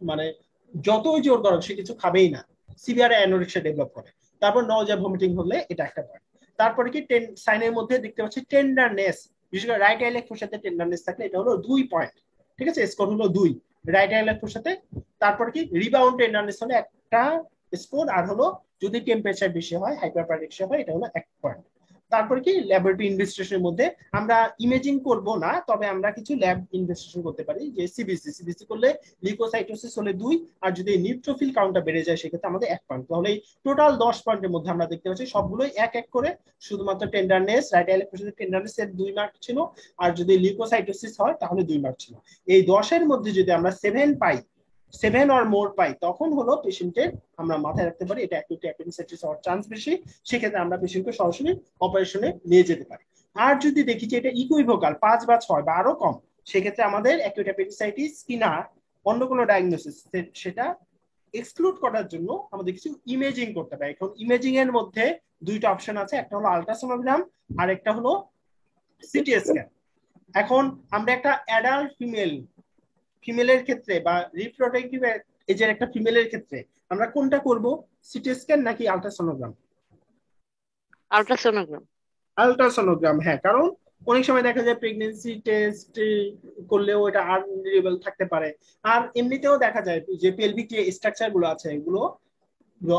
মানে যতই জোর করো সে কিছু খাবেই না, সিভিয়ার অ্যানোরেক্সিয়া ডেভেলপ করে। তারপর নজা ভমিটিং হলে এটা একটা পয়েন্ট। তারপরে কি সাইনের মধ্যে দেখতে পাচ্ছি টেন্ডারনেস, বিশেষ করে রাইট আইলের সাথে টেন্ডারনেস থাকলে এটা হলো 2 পয়েন্ট। ঠিক আছে, স্কোর হলো 2 রাইট আইলের সাথে। তারপরে কি রিবাউন্ড টেন্ডারনেস হলে একটা স্কোর, আর হলো যদি টেম্পারেচার বেশি হয় হাইপারপাইরেক্সিয়া হয় এটা হলো 1 পয়েন্ট। তারপরে কি ল্যাবরেটরি ইনভেস্টিগেশনের মধ্যে আমরা ইমেজিং করব না, তবে আমরা কিছু ল্যাব ইনভেস্টিগেশন করতে পারি, যে সিবিসি করলে লিউকোসাইটোসিস হলে 2, আর যদি নিউট্রোফিল কাউন্টটা বেড়ে যায় সেক্ষেত্রে আমাদের 1 পয়েন্ট। তাহলে টোটাল 10 পয়েন্টের মধ্যে আমরা দেখতে পাচ্ছি সবগুলোই এক এক করে, শুধুমাত্র টেন্ডারনেস রাইট আইলের টেন্ডারনেস এর 2 মার্ক ছিল, আর যদি লিউকোসাইটোসিস হয় তাহলে 2 মার্ক ছিল। এই 10-এর মধ্যে যদি আমরা 7 অর মোর পাই, তখন হলো পেশেন্টের আমরা মাথায় রাখতে পারি এটা অ্যাকিউট অ্যাপেন্ডিসাইটিস হওয়ার চান্স বেশি, সেক্ষেত্রে আমরা পেশেন্টকে সরাসরি অপারেশনে নিয়ে যেতে পারি। আর যদি দেখি যে এটা ইকুইভোকাল 5 বা 6 বা আরো কম, সেক্ষেত্রে আমাদের অ্যাকিউট অ্যাপেন্ডিসাইটিস কিনা অন্য কোনো ডায়াগনোসিস সেটা এক্সক্লুড করার জন্য আমাদের কিছু ইমেজিং করতে হবে। এখন ইমেজিং এর মধ্যে 2টা অপশন আছে, একটা হলো আল্ট্রাসোনোগ্রাম আর একটা হলো সিটি স্ক্যান। এখন আমরা একটা অ্যাডাল্ট ফিমেলের ক্ষেত্রে বা রিপ্রোডাক্টিভ এজের একটা ফিমেলের ক্ষেত্রে আমরা কোনটা করব, সিটি স্ক্যান নাকি আল্ট্রাসোনোগ্রাম? আল্ট্রাসোনোগ্রাম। আল্ট্রাসোনোগ্রাম, হ্যাঁ, কারণ অনেক সময় দেখা যায় প্রেগন্যান্সি টেস্ট করলেও এটা আনরিলেবল থাকতে পারে। আর এমনিতেও দেখা যায় যে পেলভিক যে স্ট্রাকচার গুলো আছে এগুলো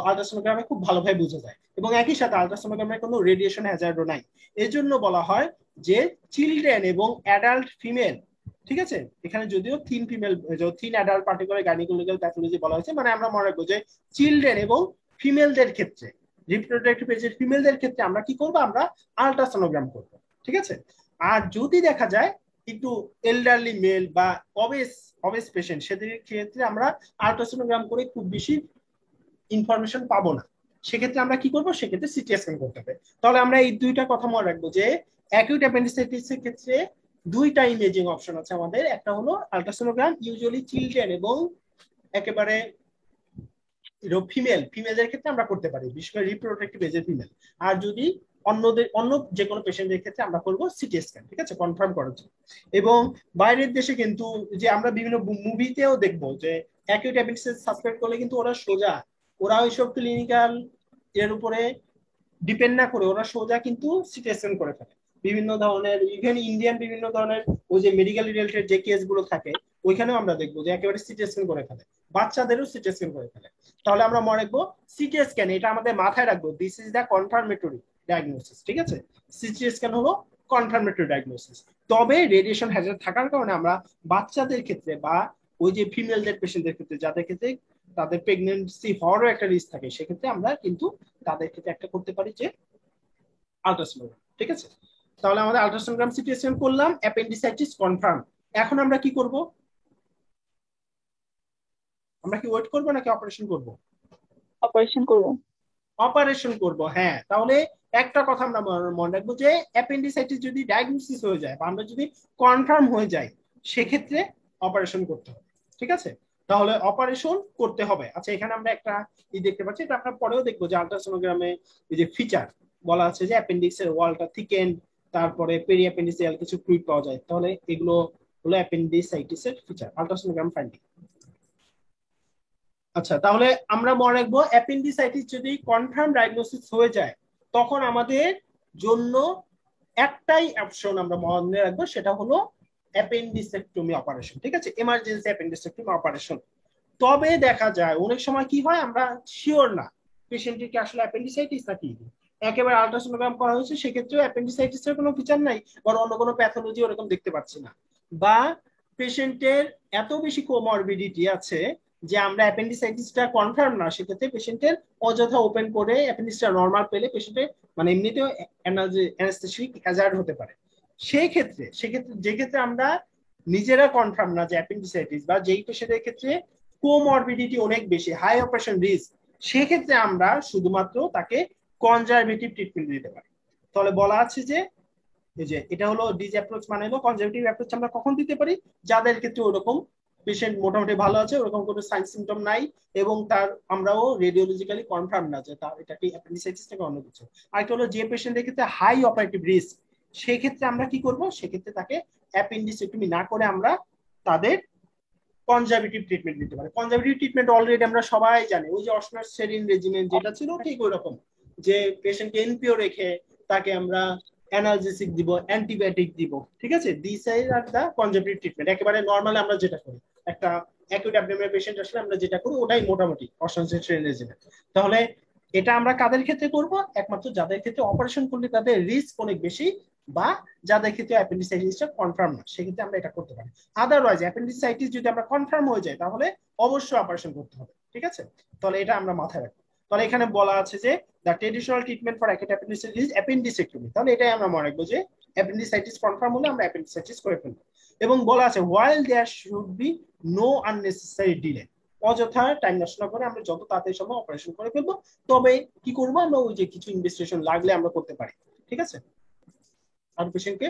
আল্ট্রাসোনোগ্রামে খুব ভালোভাবে বোঝা যায়, এবং একই সাথে আল্ট্রাসোনোগ্রামে কোনো রেডিয়েশন হ্যাজার্ডও নাই। এর জন্য বলা হয় যে চিলড্রেন এবং অ্যাডাল্ট ফিমেল, ঠিক আছে, এখানে যদিও thin adult particular gynaecological pathology বলা হয়েছে, মানে আমরা মনে রাখবো যে চিলড্রেন এবং ফিমেলদের ক্ষেত্রে, রিপ্রোডাক্টিভ এজের ফিমেলদের ক্ষেত্রে আমরা কি করব, আমরা আল্ট্রাসোনোগ্রাম করব। ঠিক আছে, আর যদি দেখা যায় একটু এল্ডারলি মেল বা অবেস পেশেন্ট, সেদের ক্ষেত্রে আমরা আল্ট্রাসোনোগ্রাম করে খুব বেশি ইনফরমেশন পাবো না, সেক্ষেত্রে আমরা কি করবো, সেক্ষেত্রে সিটি স্ক্যান করতে হবে। তাহলে আমরা এই 2টা কথা মনে রাখবো যে অ্যাকিউট অ্যাপেন্ডিসাইটিস এর ক্ষেত্রে 2টা ইমেজিং অপশন আছে আমাদের, একটা হলো আল্ট্রাসোনোগ্রাম, ইউজুয়ালি চিলড্রেন এবং একেবারে ফিমেলদের ক্ষেত্রে আমরা করতে পারি, বিশেষ করে রিপ্রোডাক্টিভ এজের ফিমেল। আর যদি অন্য যে কোনো পেশেন্টের ক্ষেত্রে আমরা করবো সিটি স্ক্যান, ঠিক আছে, কনফার্ম করার জন্য। এবং বাইরের দেশে কিন্তু যে আমরা বিভিন্ন মুভিতেও দেখবো যে অ্যাকিউট অ্যাপেন্ডিসাইটিস সাসপেক্ট করলে কিন্তু ওরা ওইসব ক্লিনিক্যাল এর উপরে ডিপেন্ড না করে ওরা সোজা কিন্তু সিটি স্ক্যান করে ফেলে। বিভিন্ন ধরনের ইভেন ইন্ডিয়ান বিভিন্ন ধরনের ওই যে মেডিকেল রিলেটেড যে কেস গুলো থাকে ওইখানেও আমরা দেখবো যে একেবারে সিটি স্ক্যান করে ফেলে, বাচ্চাদেরও সিটি স্ক্যান করে ফেলে। তাহলে আমরা মনে রাখবো সিটি স্ক্যান, এটা আমাদের মাথায় রাখবো, this is the confirmatory diagnosis. ঠিক আছে, সিটি স্ক্যান হলো কনফার্মেটরি ডায়াগনোসিস। তবে রেডিয়েশন হ্যাজার্ড থাকার কারণে আমরা বাচ্চাদের ক্ষেত্রে বা ওই যে ফিমেলদের পেশেন্টদের ক্ষেত্রে যাদের ক্ষেত্রে তাদের প্রেগন্যান্সি হওয়ারও একটা রিস্ক থাকে, সেক্ষেত্রে আমরা কিন্তু তাদের ক্ষেত্রে একটা করতে পারি যে আল্ট্রাসোনোগ্রাম। ঠিক আছে, তাহলে আমাদের আল্ট্রাসোনোগ্রাম সিটি স্ক্যান করলাম, অ্যাপেন্ডিসাইটিস কনফার্ম। এখন আমরা কি করব, আমরা কি ওয়েট করব নাকি অপারেশন করব? অপারেশন করব। অপারেশন করব, হ্যাঁ। তাহলে একটা কথা আমরা মনে রাখবো যে অ্যাপেন্ডিসাইটিস যদি ডায়াগনোসিস হয়ে যায় বা আমরা যদি কনফার্ম হয়ে যায়, সেক্ষেত্রে অপারেশন করতে হবে। ঠিক আছে, তাহলে অপারেশন করতে হবে। আচ্ছা, এখানে আমরা একটা দেখতে পাচ্ছি, এটা আমরা পরেও দেখবো যে আল্ট্রাসোনোগ্রামে এই যে ফিচার, বলা আছে যে অ্যাপেন্ডিক্সের ওয়ালটা থিকেন্ড, তারপরে পেরি অ্যাপেন্ডিসিয়াল কিছু ফ্লুইড পাওয়া যায়। তাহলে এগুলো হলো অ্যাপেন্ডিসাইটিসের ফিচার, আল্ট্রাসোনোগ্রাম ফাইন্ডিং। আচ্ছা, তাহলে আমরা মনে রাখবো অ্যাপেন্ডিসাইটিস যদি কনফার্ম ডায়াগনোসিস হয়ে যায় তখন আমাদের জন্য একটাই অপশন আমরা মনে রাখবো, সেটা হলো অ্যাপেন্ডিসেক্টমি অপারেশন। ঠিক আছে, এমার্জেন্সি অ্যাপেন্ডিসেক্টমি অপারেশন। তবে দেখা যায় অনেক সময় কি হয়, আমরা শিওর না পেশেন্টের কি আসলে অ্যাপেন্ডিসাইটিস নাকি একেবারে আল্ট্রাসোনোগ্রাম করা হয়েছে সেক্ষেত্রে অ্যাপেন্ডিসাইটিস এর কোনো ফিচার নাই বা অন্য কোনো প্যাথোলজি ওরকম দেখতে পাচ্ছি না, বা পেশেন্টের এত বেশি কোমরবিডিটি আছে যে আমরা অ্যাপেন্ডিসাইটিসটা কনফার্ম না, সেক্ষেত্রে পেশেন্টের অযথা ওপেন করে অ্যাপেন্ডিক্সটা নরমাল পেলে পেশেন্টের মানে এমনিতেও অ্যানাস্থেসিক হ্যাজার্ড হতে পারে। সেক্ষেত্রে যে ক্ষেত্রে আমরা নিজেরা কনফার্ম না যে অ্যাপেন্ডিসাইটিস, বা যেই পেশেন্টের ক্ষেত্রে কোমরবিডিটি অনেক বেশি, হাই অপারেশন রিস্ক, সেক্ষেত্রে আমরা শুধুমাত্র তাকে কনজারভেটিভ ট্রিটমেন্ট দিতে পারি। তাহলে বলা আছে যে এই যে এটা হলো ডিজ অ্যাপ্রোচ, মানে হলো কনজারভেটিভ অ্যাপ্রোচ আমরা কখন দিতে পারি, যাদের ক্ষেত্রে ওরকম পেশেন্ট মোটামুটি ভালো আছে, ওরকম কোনো সাইন সিমটম নাই, এবং তার আমরাও রেডিওলজিক্যালি কনফার্ম না যে তার এটা কি অ্যাপেন্ডিসাইটিস নাকি অন্য কিছু। আরেকটা হলো যে পেশেন্টের ক্ষেত্রে হাই অপারেটিভ রিস্ক, সেক্ষেত্রে আমরা কি করব, সেক্ষেত্রে তাকে অ্যাপেন্ডিসেক্টমি না করে আমরা তাদের কনজারভেটিভ ট্রিটমেন্ট দিতে পারি। কনজারভেটিভ ট্রিটমেন্ট অলরেডি আমরা সবাই জানি, ওই যে অসনার সেরিন রেজিমেন্ট যেটা ছিল ঠিক ওই রকম, যে পেশেন্টকে এনপিও রেখে তাকে আমরা অ্যানালজেসিক দিব, অ্যান্টিবায়োটিক দিব। ঠিক আছে, this are the conservative treatment. একেবারে নরমালি আমরা যেটা করি, একটা অ্যাকিউট অ্যাবডোমিনাল পেশেন্ট আসলে আমরা যেটা করি ওটাই মোটামুটি অসনার সেরিন রেজিমেন্ট। তাহলে এটা আমরা কাদের ক্ষেত্রে করব, একমাত্র যাদের ক্ষেত্রে অপারেশন করলে তাদের রিস্ক অনেক বেশি, বা যাদের ক্ষেত্রে অ্যাপেন্ডিসাইটিসটা কনফার্ম না, সেক্ষেত্রে আমরা এটা করতে পারি। আদারওয়াইজ অ্যাপেন্ডিসাইটিস যদি আমরা কনফার্ম হয়ে যায় তাহলে অবশ্যই অপারেশন করতে হবে। ঠিক আছে, তাহলে এটা আমরা মাথায় রাখবো। তাহলে এখানে বলা আছে যে the traditional treatment for acute appendicitis is appendicectomy. তাহলে এটাই আমরা মনে রাখবো যে অ্যাপেন্ডিসাইটিস কনফার্ম হলে আমরা অ্যাপেন্ডিসাইটিস করে ফেলবো। এবং বলা আছে while there should be no unnecessary delay, অযথা টাইম নষ্ট না করে আমরা যত তাড়াতাড়ি সম্ভব অপারেশন করে ফেলবো। তবে কি করবো, আমরা ওই যে কিছু ইনভেস্টিগেশন লাগলে আমরা করতে পারি। ঠিক আছে, আর পেশেন্টকে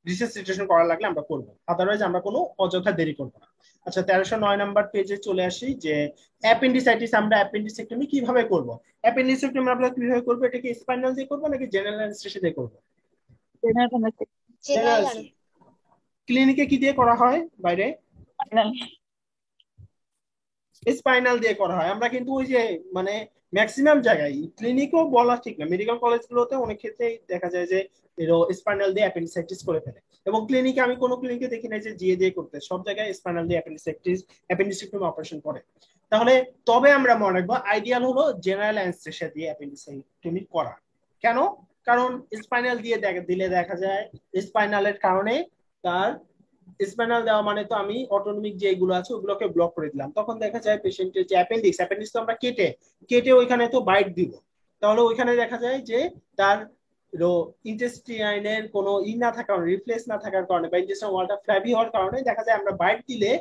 রিসাসিটেশন করা লাগলে আমরা করব, আদারওয়াইজ আমরা কোনো অযথা দেরি করব না। আচ্ছা, 1309 নাম্বার পেজে চলে আসি যে অ্যাপেন্ডিসাইটিস আমরা অ্যাপেন্ডিসেক্টমি কিভাবে করব। অ্যাপেন্ডিসেক্টমি আমরা কিভাবে করব, এটা কি স্পাইনাল দিয়ে করব নাকি জেনারেল অ্যানেস্থেসিয়া দিয়ে করব? জেনারেল ক্লিনিকে কি দিয়ে করা হয় বাইরে? স্পাইনাল দিয়ে করা হয়। আমরা কিন্তু ওই যে মানে ম্যাক্সিমাম জায়গায়, ক্লিনিকও বলা ঠিক না, মেডিকেল কলেজগুলোতে অনেক ক্ষেত্রেই দেখা যায় যে স্পাইনাল দিয়ে অ্যাপেন্ডিসাইটিস করে ফেলে। এবং ক্লিনিকে আমি কোনো ক্লিনিকে দেখি নাই যে জিএ দিয়ে করতে, সব জায়গায় স্পাইনাল দিয়ে অ্যাপেন্ডিসেক্টমি অপারেশন করে। তাহলে তবে আমরা মনে রাখবো আইডিয়াল হলো জেনারেল অ্যানেস্থেসিয়া দিয়ে অ্যাপেন্ডিসাইক্টমি করা। কেন? কারণ স্পাইনাল দিয়ে দিলে দেখা যায় স্পাইনালের কারণে তার স্পাইনাল দেওয়া মানে তো আমি অটোনমিক যেগুলো আছে ওগুলোকে ব্লক করে দিলাম, তখন দেখা যায় পেশেন্টের যে অ্যাপেন্ডিক্স তো আমরা কেটে ওইখানে তো বাইট দিব, তাহলে ওইখানে দেখা যায় যে তার ইন্টেস্টাইনের কোনো না থাকার রিফ্লেক্স না থাকার কারণে বা ইন্টেস্টাইন ওয়ালটা ফ্ল্যাবি হওয়ার কারণে দেখা যায় আমরা বাইট দিলে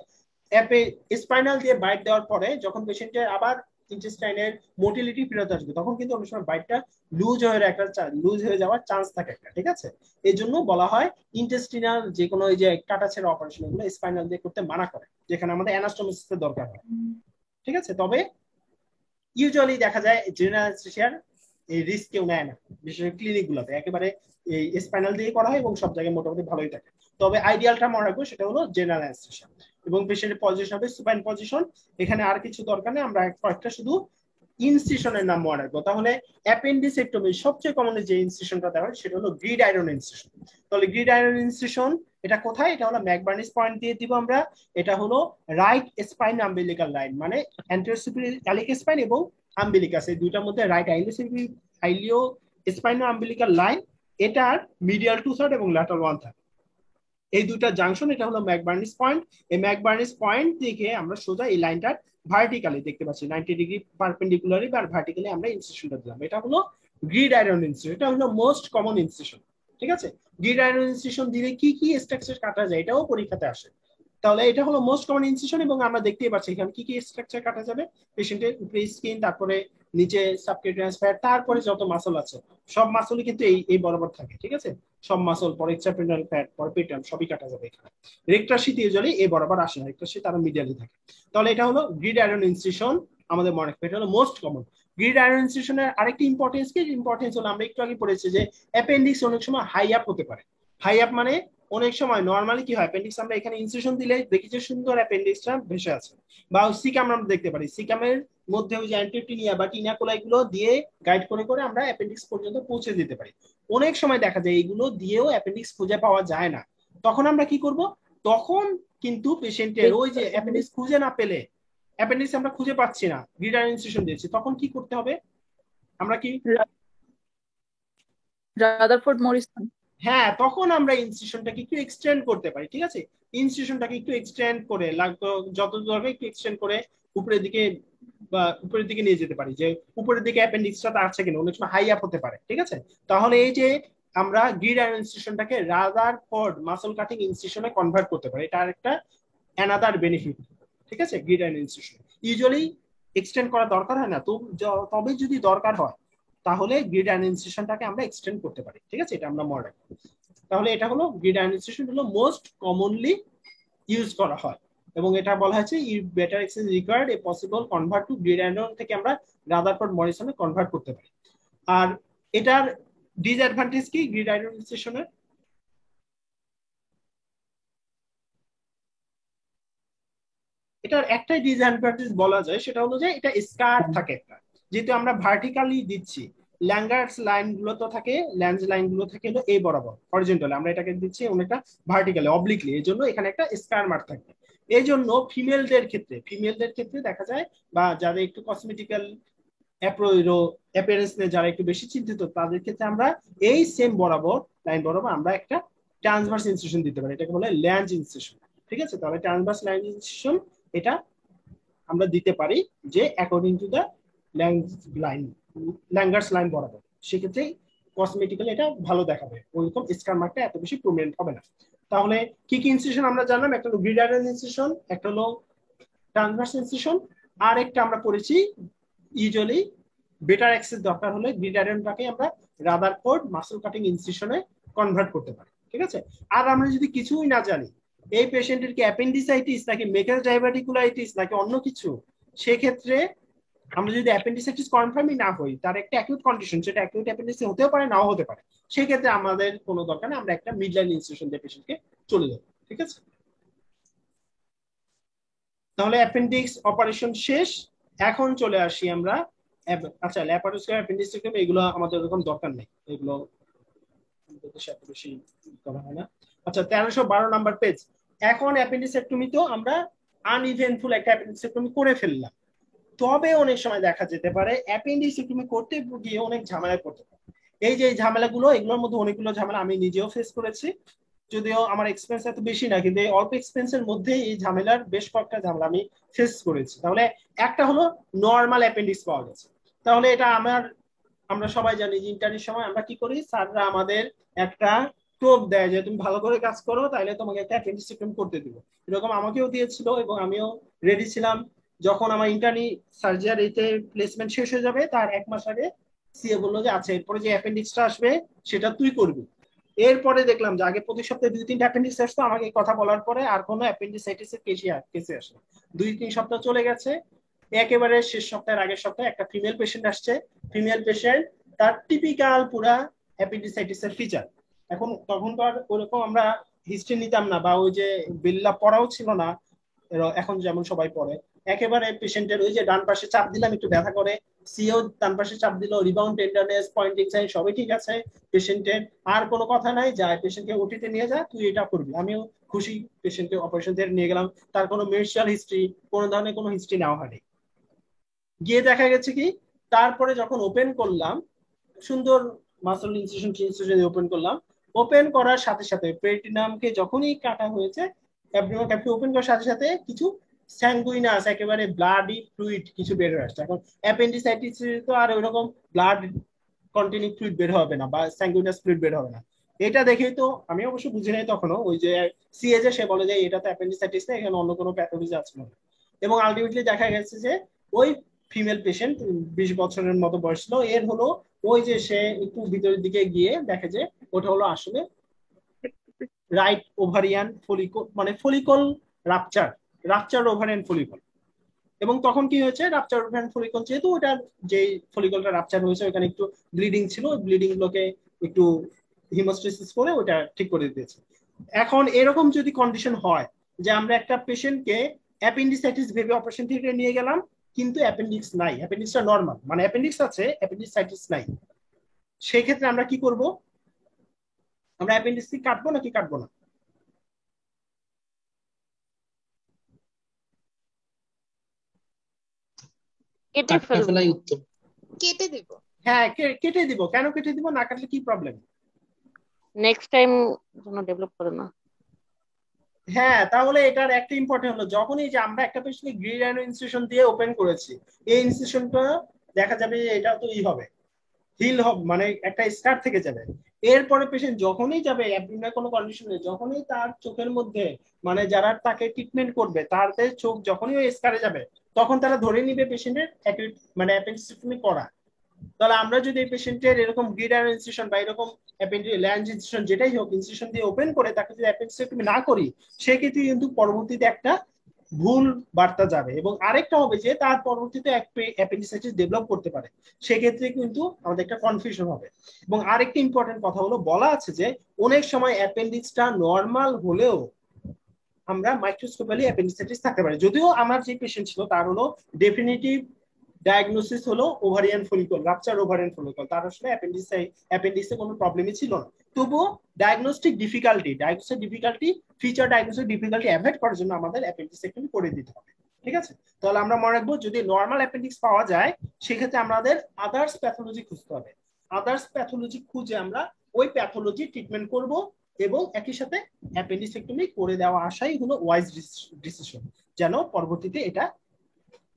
স্পাইনাল দিয়ে বাইট দেওয়ার পরে যখন পেশেন্টের আবার ইন্টেস্টাইনের মোটিলিটি ফেরত আসবে তখন কিন্তু অনেক সময় বাইটটা লুজ হয়ে যাওয়ার চান্স থাকে একটা। ঠিক আছে, এই জন্য বলা হয় ইন্টেস্টিনাল যে কোনো এই যে কাটাছেড়া অপারেশন এগুলো স্পাইনাল দিয়ে করতে মানা করে, যেখানে আমাদের অ্যানাস্টোমোসিসের দরকার হয়। ঠিক আছে, তবে ইউজুয়ালি দেখা যায় জেনারেল অ্যানেস্থেসিয়ার এই রিস্ক কেউ নেয় না, বিশেষ করে ক্লিনিক গুলোতে একেবারে এই স্পাইনাল দিয়ে করা হয় এবং সব জায়গায় মোটামুটি ভালোই থাকে। তবে আইডিয়ালটা মনে রাখবো সেটা হলো জেনারেল অ্যানেস্থেসিয়া, এবং পেশেন্টের পজিশন হবে সুপাইন পজিশন। এখানে আর কিছু দরকার নেই, আমরা কয়েকটা শুধু ইনসিশনের নাম মনে রাখবো। তাহলে অ্যাপেন্ডিসেক্টমি সবচেয়ে কমন যে ইনসিশনটা দেওয়া হয় সেটা হলো গ্রিড আয়রন ইনসিশন। তাহলে গ্রিড আয়রন ইনসিশন এটা কোথায়, এটা হলো ম্যাকবার্নিস পয়েন্ট দিয়ে দিব আমরা। এটা হলো রাইট স্পাইন আম্বিলিকাল লাইন, মানে অ্যান্টেরোসিপিয়ালিক স্পাইন এবং আম্বিলিকাস এই দুইটার মধ্যে রাইট আইলিও স্পাইনো আম্বিলিকাল লাইন, এটার মিডিয়াল 2/3 এবং ল্যাটারাল 1/3 এই দুইটা জাংশন, এটা হলো ম্যাকবার্নিস পয়েন্ট। এই ম্যাকবার্নিস পয়েন্ট থেকে আমরা সোজা এই লাইনটার ভার্টিক্যালি দেখতে পাচ্ছি 90 ডিগ্রি পারপেন্ডিকুলারি বা ভার্টিক্যালি আমরা ইনসিশনটা দিলাম, এটা হলো গ্রিড আয়রন ইনসিশন, এটা হলো মোস্ট কমন ইনসিশন। ঠিক আছে, গ্রিড আয়রন ইনসিশন দিলে কি কি স্ট্রাকচার কাটা যায় এটাও পরীক্ষাতে আসে। তাহলে এটা হলো মোস্ট কমন ইনসিশন, এবং আমরা দেখতেই পাচ্ছি এখানে কি কি স্ট্রাকচার কাটা যাবে, পেশেন্টের উপরে স্কিন, তারপরে নিচে সাবকিউটেনিয়াস ফ্যাট, তারপরে যত মাসল আছে সব মাসলই কিন্তু এই বরাবর থাকে। ঠিক আছে, সব মাসল পরে এক্সট্রাপিটাল ফ্যাট পরে পেটাম সবই কাটা যাবে এখানে। রেক্টার শীত ইউজুয়ালি এই বরাবর আসে না, রেক্টার শীত আরো মিডিয়ালি থাকে। তাহলে এটা হলো গ্রিড আয়রন ইনসিশন, আমাদের মনে রাখবে, এটা হলো মোস্ট কমন। গ্রিড আয়রন ইনসিশনের আরেকটি ইম্পর্টেন্স কি, ইম্পর্টেন্স হলো আমরা একটু আগে পড়েছি যে অ্যাপেন্ডিক্স অনেক সময় হাই আপ হতে পারে। হাই আপ মানে অনেক সময় নর্মালি কি হয়, অ্যাপেন্ডিক্স আমরা এখানে ইনসিশন দিলে দেখি যে সুন্দর অ্যাপেন্ডিক্সটা ভেসে আছে, বা সিকাম আমরা দেখতে পারি, সিকামের মধ্যে ওই যে অ্যান্টিটিনিয়া বা টিনাকোলাই গুলো দিয়ে গাইড করে করে আমরা অ্যাপেন্ডিক্স পর্যন্ত পৌঁছে দিতে পারি। অনেক সময় দেখা যায় এইগুলো দিয়েও অ্যাপেন্ডিক্স খুঁজে পাওয়া যায় না, তখন আমরা কি করব, তখন কিন্তু পেশেন্টের ওই যে অ্যাপেন্ডিক্স খুঁজে না পেলে, অ্যাপেন্ডিক্স আমরা খুঁজে পাচ্ছি না, গ্রিড আয়রন ইনসিশন দিয়েছি, তখন কি করতে হবে আমরা কি, রাদারফোর্ড মরিসন। হ্যাঁ তখন আমরা ইনসিশনটাকে একটু এক্সটেন্ড করতে পারি, ঠিক আছে, ইনসিশনটাকে একটু এক্সটেন্ড করে লাগতো যত দরকার একটু এক্সটেন্ড করে উপরের দিকে বা উপরের দিকে নিয়ে যেতে পারি, যে উপরের দিকে অ্যাপেন্ডিক্সটা আছে কিনা, অনেক সময় হাই আপ হতে পারে, ঠিক আছে। তাহলে এই যে আমরা গ্রিড আয়রন ইনসিশনটাকে রাদারফোর্ড মাসল কাটিং ইনসিশনে কনভার্ট করতে পারি, এটা আরেকটা অ্যানাদার বেনিফিট, ঠিক আছে। Grid iron incision usually extend করা দরকার হয় না, তো তবে যদি দরকার হয় তাহলে গ্রিড আয়রন ইনসিশনটাকে আমরা এক্সটেন্ড করতে পারি, ঠিক আছে, এটা আমরা মনে রাখবো। তাহলে এটা হলো গ্রিড আয়রন ইনসিশন হলো মোস্ট কমনলি ইউজ করা হয়, এবং এটা বলা হয়েছে if better access required a possible convert to gridiron থেকে আমরা রাদারফোর্ড মরিসনে কনভার্ট করতে পারি। আর এটার ডিসঅ্যাডভান্টেজ কি গ্রিড আয়রন ইনসিশনের, এটার একটাই ডিসঅ্যাডভান্টেজ বলা যায়, সেটা হলো যে এটা স্কার থাকে একটা, যেহেতু আমরা ভার্টিক্যালি দিচ্ছি, ল্যাঙ্গার্স লাইন গুলো তো থাকে, ল্যান্স লাইন গুলো থাকে হলো এই বরাবর হরিজন্টালি, আমরা এটাকে দিচ্ছি অনেকটা ভার্টিক্যালি অবলিকলি, এই জন্য এখানে একটা স্কার মার্ক থাকবে। এই জন্য ফিমেলদের ক্ষেত্রে দেখা যায়, বা যাদের একটু কসমেটিক্যাল অ্যাপিয়ারেন্স নিয়ে যারা একটু বেশি চিন্তিত, তাদের ক্ষেত্রে আমরা এই সেম বরাবর লাইন বরাবর আমরা একটা ট্রান্সভার্স ইনসিশন দিতে পারি, এটাকে বলে ল্যান্স ইনসিশন, ঠিক আছে। তাহলে ট্রান্সভার্স লাইন ইনসিশন এটা আমরা দিতে পারি যে অ্যাকর্ডিং টু দ্য ল্যাঙ্গার্স লাইন বরাবর, সেক্ষেত্রে কসমেটিক্যালি এটা ভালো দেখাবে, ওইরকম স্কার মার্কটা এত বেশি প্রমিনেন্ট হবে না। তাহলে কি কি ইনসিশন আমরা জানলাম, একটা হলো গ্রিড আয়রন ইনসিশন, একটা হলো ট্রান্সভার্স ইনসিশন, আর একটা আমরা পড়েছি ইউজুয়ালি বেটার অ্যাক্সেস দরকার হলে গ্রিড আয়রনটাকে আমরা রাদারফোর্ড মাসল কাটিং ইনসিশনে কনভার্ট করতে পারি, ঠিক আছে। আর আমরা যদি কিছুই না জানি এই পেশেন্টের কি অ্যাপেন্ডিসাইটিস নাকি মেকাল ডাইভার্টিকুলাইটিস নাকি অন্য কিছু, সেক্ষেত্রে আমরা যদি অ্যাপেন্ডিসাইটিস কনফার্মই না হই, তার একটা অ্যাকিউট কন্ডিশন, সেটা অ্যাকিউট অ্যাপেন্ডিসাইটিস হতেও পারে নাও হতে পারে, সেই ক্ষেত্রে আমাদের কোনো দরকার নেই, আমরা একটা মিডলাইন ইনসিশন দিয়ে পেশেন্টকে চলে যাব, ঠিক আছে। তাহলে অ্যাপেন্ডিক্স অপারেশন শেষ, এখন চলে আসি আমরা, আচ্ছা ল্যাপারোস্কোপি অ্যাপেন্ডিক্সেক্টমি এগুলো আমাদের এরকম দরকার নেই, এগুলো আমাদের দেশে এত বেশি করা হয় না। আচ্ছা 1312 নাম্বার পেজ। এখন অ্যাপেন্ডিক্সেক্টমি তো আমরা আনইভেন্টফুল একটা অ্যাপেন্ডিক্সেক্টমি করে ফেললাম, তবে অনেক সময় দেখা যেতে পারে অ্যাপেন্ডিক্সেক্টমি করতে গিয়ে অনেক ঝামেলায় পড়তে পারে। এই যে এই ঝামেলাগুলো, এগুলোর মধ্যে অনেকগুলো ঝামেলা আমি নিজেও ফেস করেছি, যদিও আমার এক্সপেন্স এত বেশি না, কিন্তু এই অল্প এক্সপেন্সের মধ্যে এই ঝামেলার বেশ কয়েকটা ঝামেলা আমি ফেস করেছি। তাহলে একটা হলো নর্মাল অ্যাপেন্ডিক্স পাওয়া গেছে, তাহলে এটা আমরা সবাই জানি যে ইন্টার্নের সময় আমরা কি করি, স্যাররা আমাদের একটা টোপ দেয় যে তুমি ভালো করে কাজ করো তাহলে তোমাকে একটা অ্যাপেন্ডিক্সেক্টমি করতে দিব, এরকম আমাকেও দিয়েছিল এবং আমিও রেডি ছিলাম। যখন আমার ইন্টার্নি সার্জারিতে প্লেসমেন্ট শেষ হয়ে যাবে তার 1 মাস আগে সিএ বললো যে আচ্ছা এরপরে যে অ্যাপেন্ডিক্সটা আসবে সেটা তুই করবি। এরপরে দেখলাম যে আগে প্রতি সপ্তাহে 2-3টা অ্যাপেন্ডিক্স আসতো, আমাকে এই কথা বলার পরে আর কোনো অ্যাপেন্ডিসাইটিস এর কেসে আসে, 2-3 সপ্তাহ চলে গেছে, একেবারে শেষ সপ্তাহের আগের সপ্তাহে একটা ফিমেল পেশেন্ট আসছে, ফিমেল পেশেন্ট তার টিপিক্যাল পুরা অ্যাপেন্ডিসাইটিস এর ফিচার। এখন তখন তো আর ওরকম আমরা হিস্ট্রি নিতাম না, বা ওই যে বিল্লা পড়াও ছিল না এখন যেমন সবাই পড়ে, একেবারে পেশেন্টের ওই যে ডান পাশে চাপ দিলাম একটু ব্যথা করে, সিও ডান পাশে চাপ দিল, রিবাউন্ড টেন্ডারনেস পয়েন্টিং সাইন সবই ঠিক আছে পেশেন্টের, আর কোনো কথা নাই, যায় পেশেন্টকে ওটিতে নিয়ে যা তুই এটা করবি, আমিও খুশি পেশেন্টকে অপারেশন থিয়েটারে নিয়ে গেলাম, তার কোনো মেডিকেল হিস্ট্রি কোনো ধরনের কোনো হিস্ট্রি নেওয়া হয়নি। গিয়ে দেখা গেছে কি তারপরে যখন ওপেন করলাম, সুন্দর মাসল ইনসিশন ওপেন করলাম, ওপেন করার সাথে সাথে পেরিটিনামকে যখনই কাটা হয়েছে অ্যাবডোমেন ক্যাপকে ওপেন করার সাথে সাথে কিছু স্যাঙ্গুইনাস একেবারে ব্লাডি ফ্লুইড কিছু বের হয়ে আসছে। এখন অ্যাপেন্ডিসাইটিস তো আর ওইরকম ব্লাড কন্টেনিং ফ্লুইড বের হবে না বা স্যাঙ্গুইনাস ফ্লুইড বের হবে না, এটা দেখেই তো আমি অবশ্য বুঝি নাই তখনও, ওই যে সিএজে সে বলে যে এটা তো অ্যাপেন্ডিসাইটিস না, এখানে অন্য কোনো প্যাথোলজি আছে না, এবং আলটিমেটলি দেখা গেছে যে ওই ফিমেল পেশেন্ট 20 বছরের মতো বয়স ছিল, এর হলো ওই যে সে একটু ভিতরের দিকে গিয়ে দেখে যে ওটা হলো আসলে রাইট ওভারিয়ান ফলিকল, মানে ফলিকল রাপচার ওভারিয়ান ফলিকল, এবং তখন কি হয়েছে, রাপচার ওভারিয়ান ফলিকল, যেহেতু ওটা যে ফলিকলটা রাপচার হয়েছে ওখানে একটু ব্লিডিং ছিল, ওই ব্লিডিং গুলোকে একটু হিমোস্টেসিস করে ওটা ঠিক করে দিয়েছে। এখন এরকম যদি কন্ডিশন হয় যে আমরা একটা পেশেন্টকে অ্যাপেন্ডিসাইটিস ভেবে অপারেশন থিয়েটারে নিয়ে গেলাম, কিন্তু অ্যাপেন্ডিক্স নাই, অ্যাপেন্ডিক্সটা নরমাল, মানে অ্যাপেন্ডিক্স আছে অ্যাপেন্ডিসাইটিস নাই, সেই ক্ষেত্রে আমরা কি করব? আমরা অ্যাপেন্ডিক্স কাটবো নাকি কাটবো না? কেটে কাটটা ফেলবো। ফেলাই উত্তম। কেটে দিব। হ্যাঁ, কেটে দিব। কেন কেটে দিব? না কাটলে কি প্রবলেম? নেক্সট টাইম যেন ডেভেলপ করে না। হ্যাঁ, তাহলে এটার একটা ইম্পর্টেন্ট হলো, যখনই যে আমরা একটা পেশেন্টকে গ্রিড ইনস্টিটিউশন দিয়ে ওপেন করেছি, এই ইনস্টিটিউশনটা দেখা যাবে যে এটা তো হবে, হিল হবে, মানে একটা স্কার থেকে যাবে। এরপরে পেশেন্ট যখনই যাবে অ্যাবডোমিনাল কোনো কন্ডিশনে, যখনই তার চোখের মধ্যে, মানে যারা তাকে ট্রিটমেন্ট করবে তাদের চোখ যখনই ওই স্কারে যাবে, তখন তারা ধরে নিবে পেশেন্টের মানে অ্যাপেন্ডিসেক্টমি করা। তাহলে আমরা যদি এই পেশেন্টের এরকম গ্রিডার ইনস্টিটিউশন বা এরকম ল্যান্ড ইনস্টিটিউশন যেটাই হোক ইনস্টিটিউশন দিয়ে ওপেন করে তাকে যদি অ্যাপেন্ডিসেক্টমি না করি, সেক্ষেত্রে কিন্তু পরবর্তীতে একটা ভুল বার্তা যাবে। এবং আরেকটা হবে যে তার পরবর্তীতে অ্যাপেন্ডিসাইটিস ডেভেলপ করতে পারে, সেক্ষেত্রে কিন্তু আমাদের একটা কনফিউশন হবে। এবং আরেকটা ইম্পর্টেন্ট কথা হলো, বলা আছে যে অনেক সময় অ্যাপেন্ডিক্সটা নর্মাল হলেও আমরা মাইক্রোস্কোপিক্যালি অ্যাপেন্ডিসাইটিস থাকতে পারে। যদিও আমার যে পেশেন্ট ছিল তার হলো ডেফিনিটিভ ডায়াগনোসিস হলো ovarian follicle, rupture ovarian follicle, তার আসলে অ্যাপেন্ডিক্সে কোনো প্রবলেমই ছিল না। তবুও diagnostic difficulty feature diagnosis difficulty avoid করার জন্য আমাদের অ্যাপেন্ডিসেক্টমি করে দিতে হবে। ঠিক আছে, তাহলে আমরা মনে রাখবো যদি নর্মাল অ্যাপেন্ডিক্স পাওয়া যায়, সেক্ষেত্রে আমাদের আদার্স প্যাথোলজি খুঁজতে হবে। আদার্স প্যাথোলজি খুঁজে আমরা ওই প্যাথোলজি ট্রিটমেন্ট করব, এবং একই সাথে অ্যাপেন্ডিসেক্টমি করে দেওয়া আসাই হলো ওয়াইজ ডিসিশন, যেন পরবর্তীতে এটা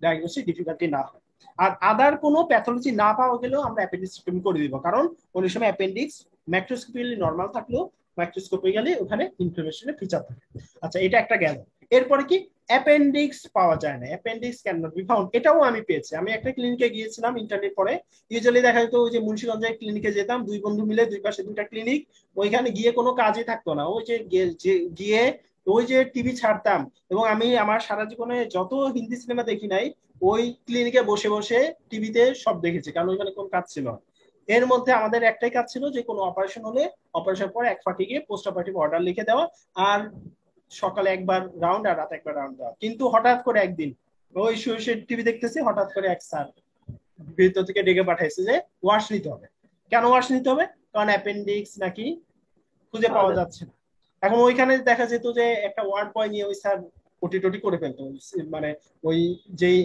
ডায়াগনোসিস ডিফিকাল্টি না হয়। আর আদার কোনো প্যাথোলজি না পাওয়া গেলেও আমরা অ্যাপেন্ডিক্সেক্টমি করে দিব, কারণ অনেক সময় অ্যাপেন্ডিক্স ম্যাক্রোস্কোপিক্যালি নরমাল থাকলেও মাইক্রোস্কোপিক্যালি ওখানে ইনফ্লামেশনের ফিচার থাকে। আচ্ছা, এটা একটা গেল। এরপরে কি, অ্যাপেন্ডিক্স পাওয়া যায় না, appendix can not be found, এটাও আমি পেয়েছি। আমি একটা ক্লিনিকে গিয়েছিলাম ইন্টারনেট পরে, ইউজুয়ালি দেখা যেত ওই যে মুন্সিগঞ্জের ক্লিনিকে যেতাম, দুই বন্ধু মিলে, দুই পাশে দুইটা ক্লিনিক, ওইখানে গিয়ে কোনো কাজই থাকতো না, ওই যে গিয়ে ওই যে টিভি ছাড়তাম। এবং আমি আমার সারা জীবনে যত হিন্দি সিনেমা দেখি নাই, ওই ক্লিনিকে বসে বসে টিভিতে সব দেখেছি, কারণ ওইখানে কোন কাজ ছিল না। এর মধ্যে আমাদের একটাই কাজ ছিল যে কোনো অপারেশন হলে অপারেশন পরে এক ফাঁকে গিয়ে পোস্ট অপারেটিভ অর্ডার লিখে দেওয়া, আর সকালে একবার রাউন্ড আর রাতে একবার রাউন্ড দেওয়া। কিন্তু হঠাৎ করে একদিন ওই শুয়ে টিভি দেখতেছি, হঠাৎ করে এক স্যার ভিতর থেকে ডেকে পাঠাইছে যে ওয়াশ নিতে হবে। কেন ওয়াশ নিতে হবে? কারণ অ্যাপেন্ডিক্স নাকি খুঁজে পাওয়া যাচ্ছে না। এখন ওইখানে দেখা যেত যে একটা ওয়ার্ড বয় নিয়ে ওই স্যার ওটি টটি করে ফেলতো, মানে ওই যেই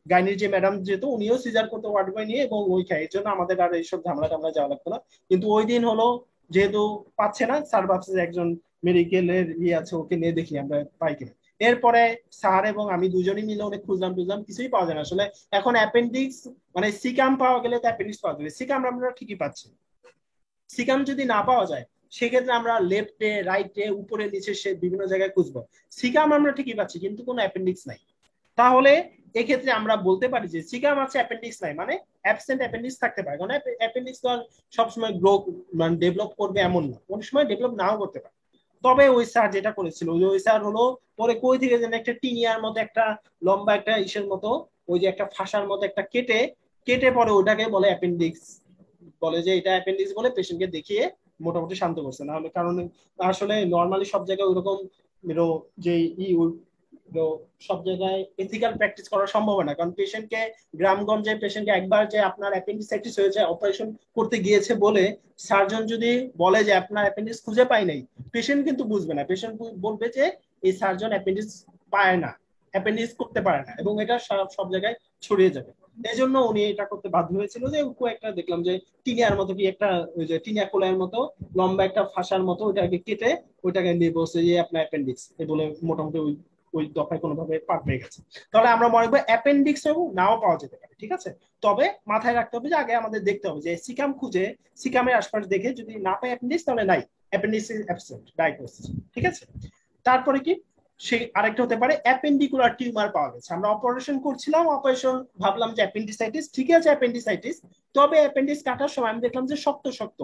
গাইনির যে ম্যাডাম যেত উনিও সিজার করতো ওয়ার্ড বয় নিয়ে, এবং ওই খায়, এর জন্য আমাদের আর এইসব ঝামেলা টামলা যাওয়া লাগতো না। কিন্তু ওই দিন হলো যেহেতু পাচ্ছে না, স্যার ভাবছে যে একজন মেডিকেলের ইয়ে আছে, ওকে নিয়ে দেখি আমরা পাই কিনা। এরপরে স্যার এবং আমি দুজনই মিলে অনেক খুঁজলাম কিছুই পাওয়া যায় না আসলে। এখন অ্যাপেন্ডিক্স মানে সিকাম পাওয়া গেলে তো অ্যাপেন্ডিক্স পাওয়া যাবে, সিকাম আমরা ঠিকই পাচ্ছি। সিকাম যদি না পাওয়া যায়, সেক্ষেত্রে আমরা লেফটে রাইটে উপরে নিচে সে বিভিন্ন জায়গায় খুঁজবো। সিকাম আমরা ঠিকই পাচ্ছি, কিন্তু কোনো অ্যাপেন্ডিক্স নাই। তাহলে এক্ষেত্রে আমরা বলতে পারি যে সিকাম আছে অ্যাপেন্ডিক্স নাই, মানে অ্যাবসেন্ট অ্যাপেন্ডিক্স থাকতে পারে। কারণ অ্যাপেন্ডিক্স তো সবসময় গ্রো মানে ডেভেলপ করবে এমন না, অনেক সময় ডেভেলপ নাও করতে পারে। তবে ওই স্যার যেটা করেছিল, ওই স্যার হলো পরে কই থেকে যেন একটা টিনিয়ার মতো একটা লম্বা একটা ইসের মতো, ওই যে একটা ফাঁসার মতো একটা কেটে কেটে পরে ওটাকে বলে অ্যাপেন্ডিক্স, বলে যে এটা অ্যাপেন্ডিক্স বলে পেশেন্টকে দেখিয়ে মোটামুটি শান্ত করছে। না হলে কারণ আসলে নর্মালি সব জায়গায় ওইরকম যে সব জায়গায় এথিক্যাল প্র্যাকটিস করা সম্ভব না, কারণ পেশেন্টকে গ্রামগঞ্জে পেশেন্টকে একবার যে আপনার অ্যাপেন্ডিসাইটিস হয়েছে অপারেশন করতে গিয়েছে বলে সার্জন যদি বলে যে আপনার অ্যাপেন্ডিক্স খুঁজে পাই নাই, পেশেন্ট কিন্তু বুঝবে না, পেশেন্ট বলবে যে এই সার্জন অ্যাপেন্ডিক্স পায় না, অ্যাপেন্ডিক্স করতে পারে না, এবং এটা সব জায়গায় ছড়িয়ে যাবে। এই জন্য উনি এটা করতে বাধ্য হয়েছিল যে একটা দেখলাম যে টিনিয়ার মতো কি একটা, ওই যে টিনিয়া কোলার মতো লম্বা একটা ফাঁসার মতো ওইটাকে কেটে ওইটাকে নিয়ে বসে যে আপনার অ্যাপেন্ডিক্স এই বলে মোটামুটি ওই ওই দফায় কোনোভাবে পার পেয়ে গেছে। তাহলে আমরা মনে করবো অ্যাপেন্ডিক্স নাও পাওয়া যেতে পারে, ঠিক আছে। তবে মাথায় রাখতে হবে যে আগে আমাদের দেখতে হবে যে সিকাম খুঁজে সিকামের আশপাশ দেখে যদি না পাই অ্যাপেন্ডিক্স, তাহলে নাই, অ্যাপেন্ডিক্স ইজ অ্যাবসেন্ট ডায়াগনোসিস, ঠিক আছে। তারপরে কি, সে আরেকটা হতে পারে অ্যাপেন্ডিকুলার টিউমার পাওয়া গেছে, আমরা অপারেশন করছিলাম, অপারেশন ভাবলাম যে অ্যাপেন্ডিসাইটিস, ঠিক আছে অ্যাপেন্ডিসাইটিস, তবে অ্যাপেন্ডিক্স কাটার সময় আমি দেখলাম যে শক্ত শক্ত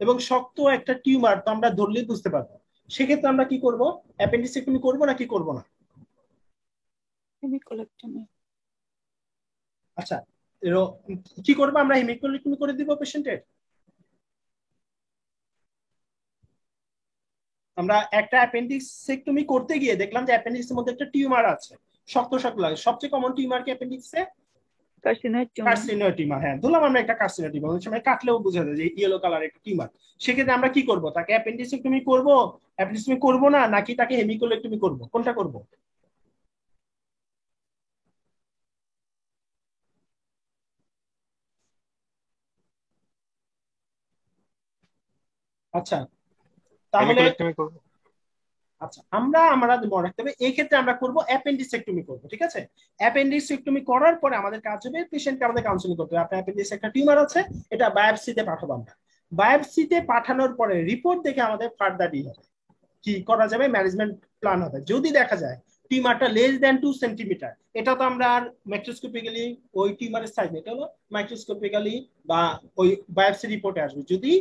এবং শক্ত একটা টিউমার, তো আমরা ধরলেই বুঝতে পারবো। সেক্ষেত্রে আমরা কি করবো, অ্যাপেন্ডিসেক্টমি করবো নাকি করবো না? আচ্ছা, কি করবো আমরা, হেমিকোলেক্টমি করে দিব পেশেন্টের। আমরা একটা অ্যাপেন্ডিক্সেক্টমি করতে গিয়ে দেখলাম যে অ্যাপেন্ডিক্সের মধ্যে একটা টিউমার আছে, শক্ত শক্ত লাগে। সবচেয়ে কমন টিউমার কি অ্যাপেন্ডিক্সে? Carcinoid tumour. Carcinoid tumour. হ্যাঁ, ধরলাম আমরা একটা কার্সিনয়েড টিউমার, অনেক সময় কাটলেও বোঝা যায় যে ইয়েলো কালার একটা টিউমার। সেক্ষেত্রে আমরা কি করব, তাকে অ্যাপেন্ডিক্সেক্টমি করব, অ্যাপেন্ডিক্সেক্টমি করব না, নাকি তাকে হেমিকোলেক্টমি করব, কোনটা করব? আচ্ছা, তাহলে হেমিকোলেক্টমি করব। আচ্ছা, আমরা মনে রাখতে হবে এই ক্ষেত্রে আমরা করব অ্যাপেন্ডিসেক্টমি করব। ঠিক আছে, অ্যাপেন্ডিসেক্টমি করার পরে আমাদের কাজ হবে পেশেন্টকে আমাদের কাউন্সিলিং করতে হবে। আপনার অ্যাপেন্ডিক্সে একটা টিউমার আছে, এটা বায়োপসিতে পাঠাবো আমরা। বায়োপসিতে পাঠানোর পরে রিপোর্ট দেখে আমাদের ফার্দার কি করা যাবে, ম্যানেজমেন্ট প্ল্যান হবে। যদি দেখা যায় টিউমারটা লেস দ্যান 2 সেন্টিমিটার, এটা তো আমরা আর মাইক্রোস্কোপিক্যালি ওই টিউমারের সাইজ, এটা হলো মাইক্রোস্কোপিক্যালি বা ওই বায়োপসি রিপোর্টে আসবে। যদি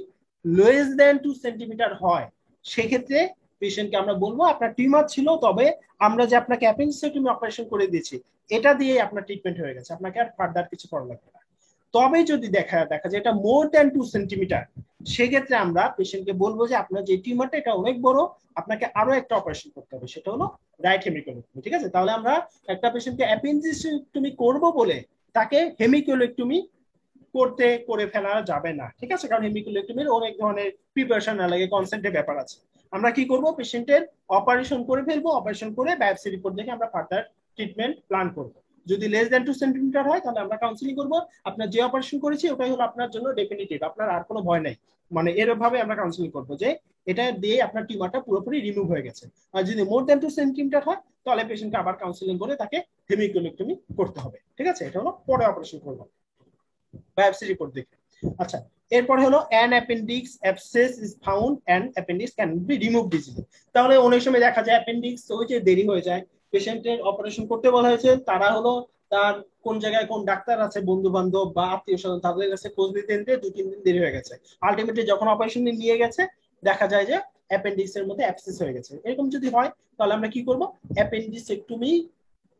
লেস দ্যান 2 সেন্টিমিটার হয়, সেক্ষেত্রে পেশেন্টকে আমরা বলবো আপনার টিউমার ছিল, তবে আমরা যে আপনাকে অ্যাপেন্ডিসেক্টমি অপারেশন করে দিয়েছি, এটা দিয়ে আপনার ট্রিটমেন্ট হয়ে গেছে, আপনাকে আর ফার্দার কিছু করা লাগবে না। তবে যদি দেখা যায় এটা মোর দ্যান 2 সেন্টিমিটার, সেক্ষেত্রে আমরা পেশেন্টকে বলবো যে আপনার যে টিউমারটা এটা অনেক বড়, আপনাকে আরো একটা অপারেশন করতে হবে, সেটা হলো রাইট হেমিকোলেক্টমি। ঠিক আছে, তাহলে আমরা একটা পেশেন্টকে অ্যাপেন্ডিসেক্টমি করব বলে তাকে হেমিকোলেক্টমি করে ফেলা যাবে না। ঠিক আছে, কারণ হেমিকোলেক্টমির অনেক ধরনের প্রিপারেশন লাগে, কনসেন্টের ব্যাপার আছে। আমরা কি করব, পেশেন্টের অপারেশন করে ফেলবো, অপারেশন করে বায়োপসি রিপোর্ট দেখে আমরা ফার্দার ট্রিটমেন্ট প্ল্যান করব। যদি লেস দ্যান 2 সেন্টিমিটার হয়, তাহলে আমরা কাউন্সিলিং করব। আপনার যে অপারেশন করেছি ওটাই হলো আপনার জন্য ডেফিনিটিভ, আপনার আর কোনো ভয় নাই। মানে এরকম ভাবে আমরা কাউন্সিলিং করব যে এটা দিয়ে আপনার টিউমারটা পুরোপুরি রিমুভ হয়ে গেছে। আর যদি মোর দ্যান 2 সেন্টিমিটার হয়, তাহলে পেশেন্টকে আবার কাউন্সিলিং করে তাকে হেমিকোলেক্টমি করতে হবে। ঠিক আছে, এটা হলো পরে অপারেশন করবো বায়োপসি রিপোর্ট দেখে। আচ্ছা, এরপর হলো an appendix abscess is found and appendix can be removed easily। তাহলে অনেক সময় দেখা যায় অ্যাপেন্ডিক্স ওই যে দেরি হয়ে যায়, পেশেন্টের অপারেশন করতে বলা হয়েছে, তারা হলো তার কোন জায়গায় কোন ডাক্তার আছে, বন্ধু বান্ধব বা আত্মীয় স্বজন, তাদের কাছে খোঁজ নিতে নিতে 2-3 দিন দেরি হয়ে গেছে। আলটিমেটলি যখন অপারেশন নিয়ে গেছে, দেখা যায় যে অ্যাপেন্ডিক্স এর মধ্যে অ্যাবসেস হয়ে গেছে। এরকম যদি হয়, তাহলে আমরা কি করব, অ্যাপেন্ডিসেক্টমি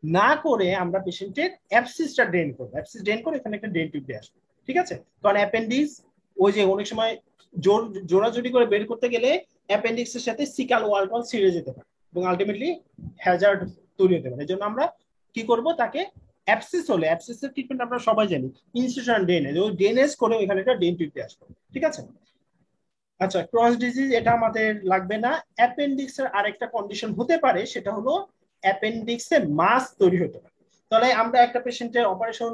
না করে আমরা পেশেন্টের অ্যাবসিসটা ড্রেন করবো। অ্যাবসিস ড্রেন করে এখানে একটা ড্রেন টিউব দিয়ে আসবো। ঠিক আছে, কারণ অ্যাপেন্ডিক্স ওই যে অনেক সময় জোড়াজুড়ি করে বের করতে গেলে অ্যাপেন্ডিক্সের সাথে সিকাল ওয়াল ছিঁড়ে যেতে পারে এবং আলটিমেটলি হ্যাজার্ড তৈরি হতে পারে। এই জন্য আমরা কি করব, তাকে অ্যাবসিস হলে, অ্যাবসিসের ট্রিটমেন্ট আমরা সবাই জানি, ইনস্টিটিউশন ড্রেনেজ, ওই ড্রেনেজ করে ওইখানে একটা ড্রেন টিউব দিয়ে আসবো। ঠিক আছে, আচ্ছা, ক্রস ডিজিজ এটা আমাদের লাগবে না। অ্যাপেন্ডিক্সের আরেকটা কন্ডিশন হতে পারে, সেটা হলো অ্যাপেন্ডিক্সে মাস তৈরি হতে পারে। তাহলে আমরা একটা পেশেন্টের অপারেশন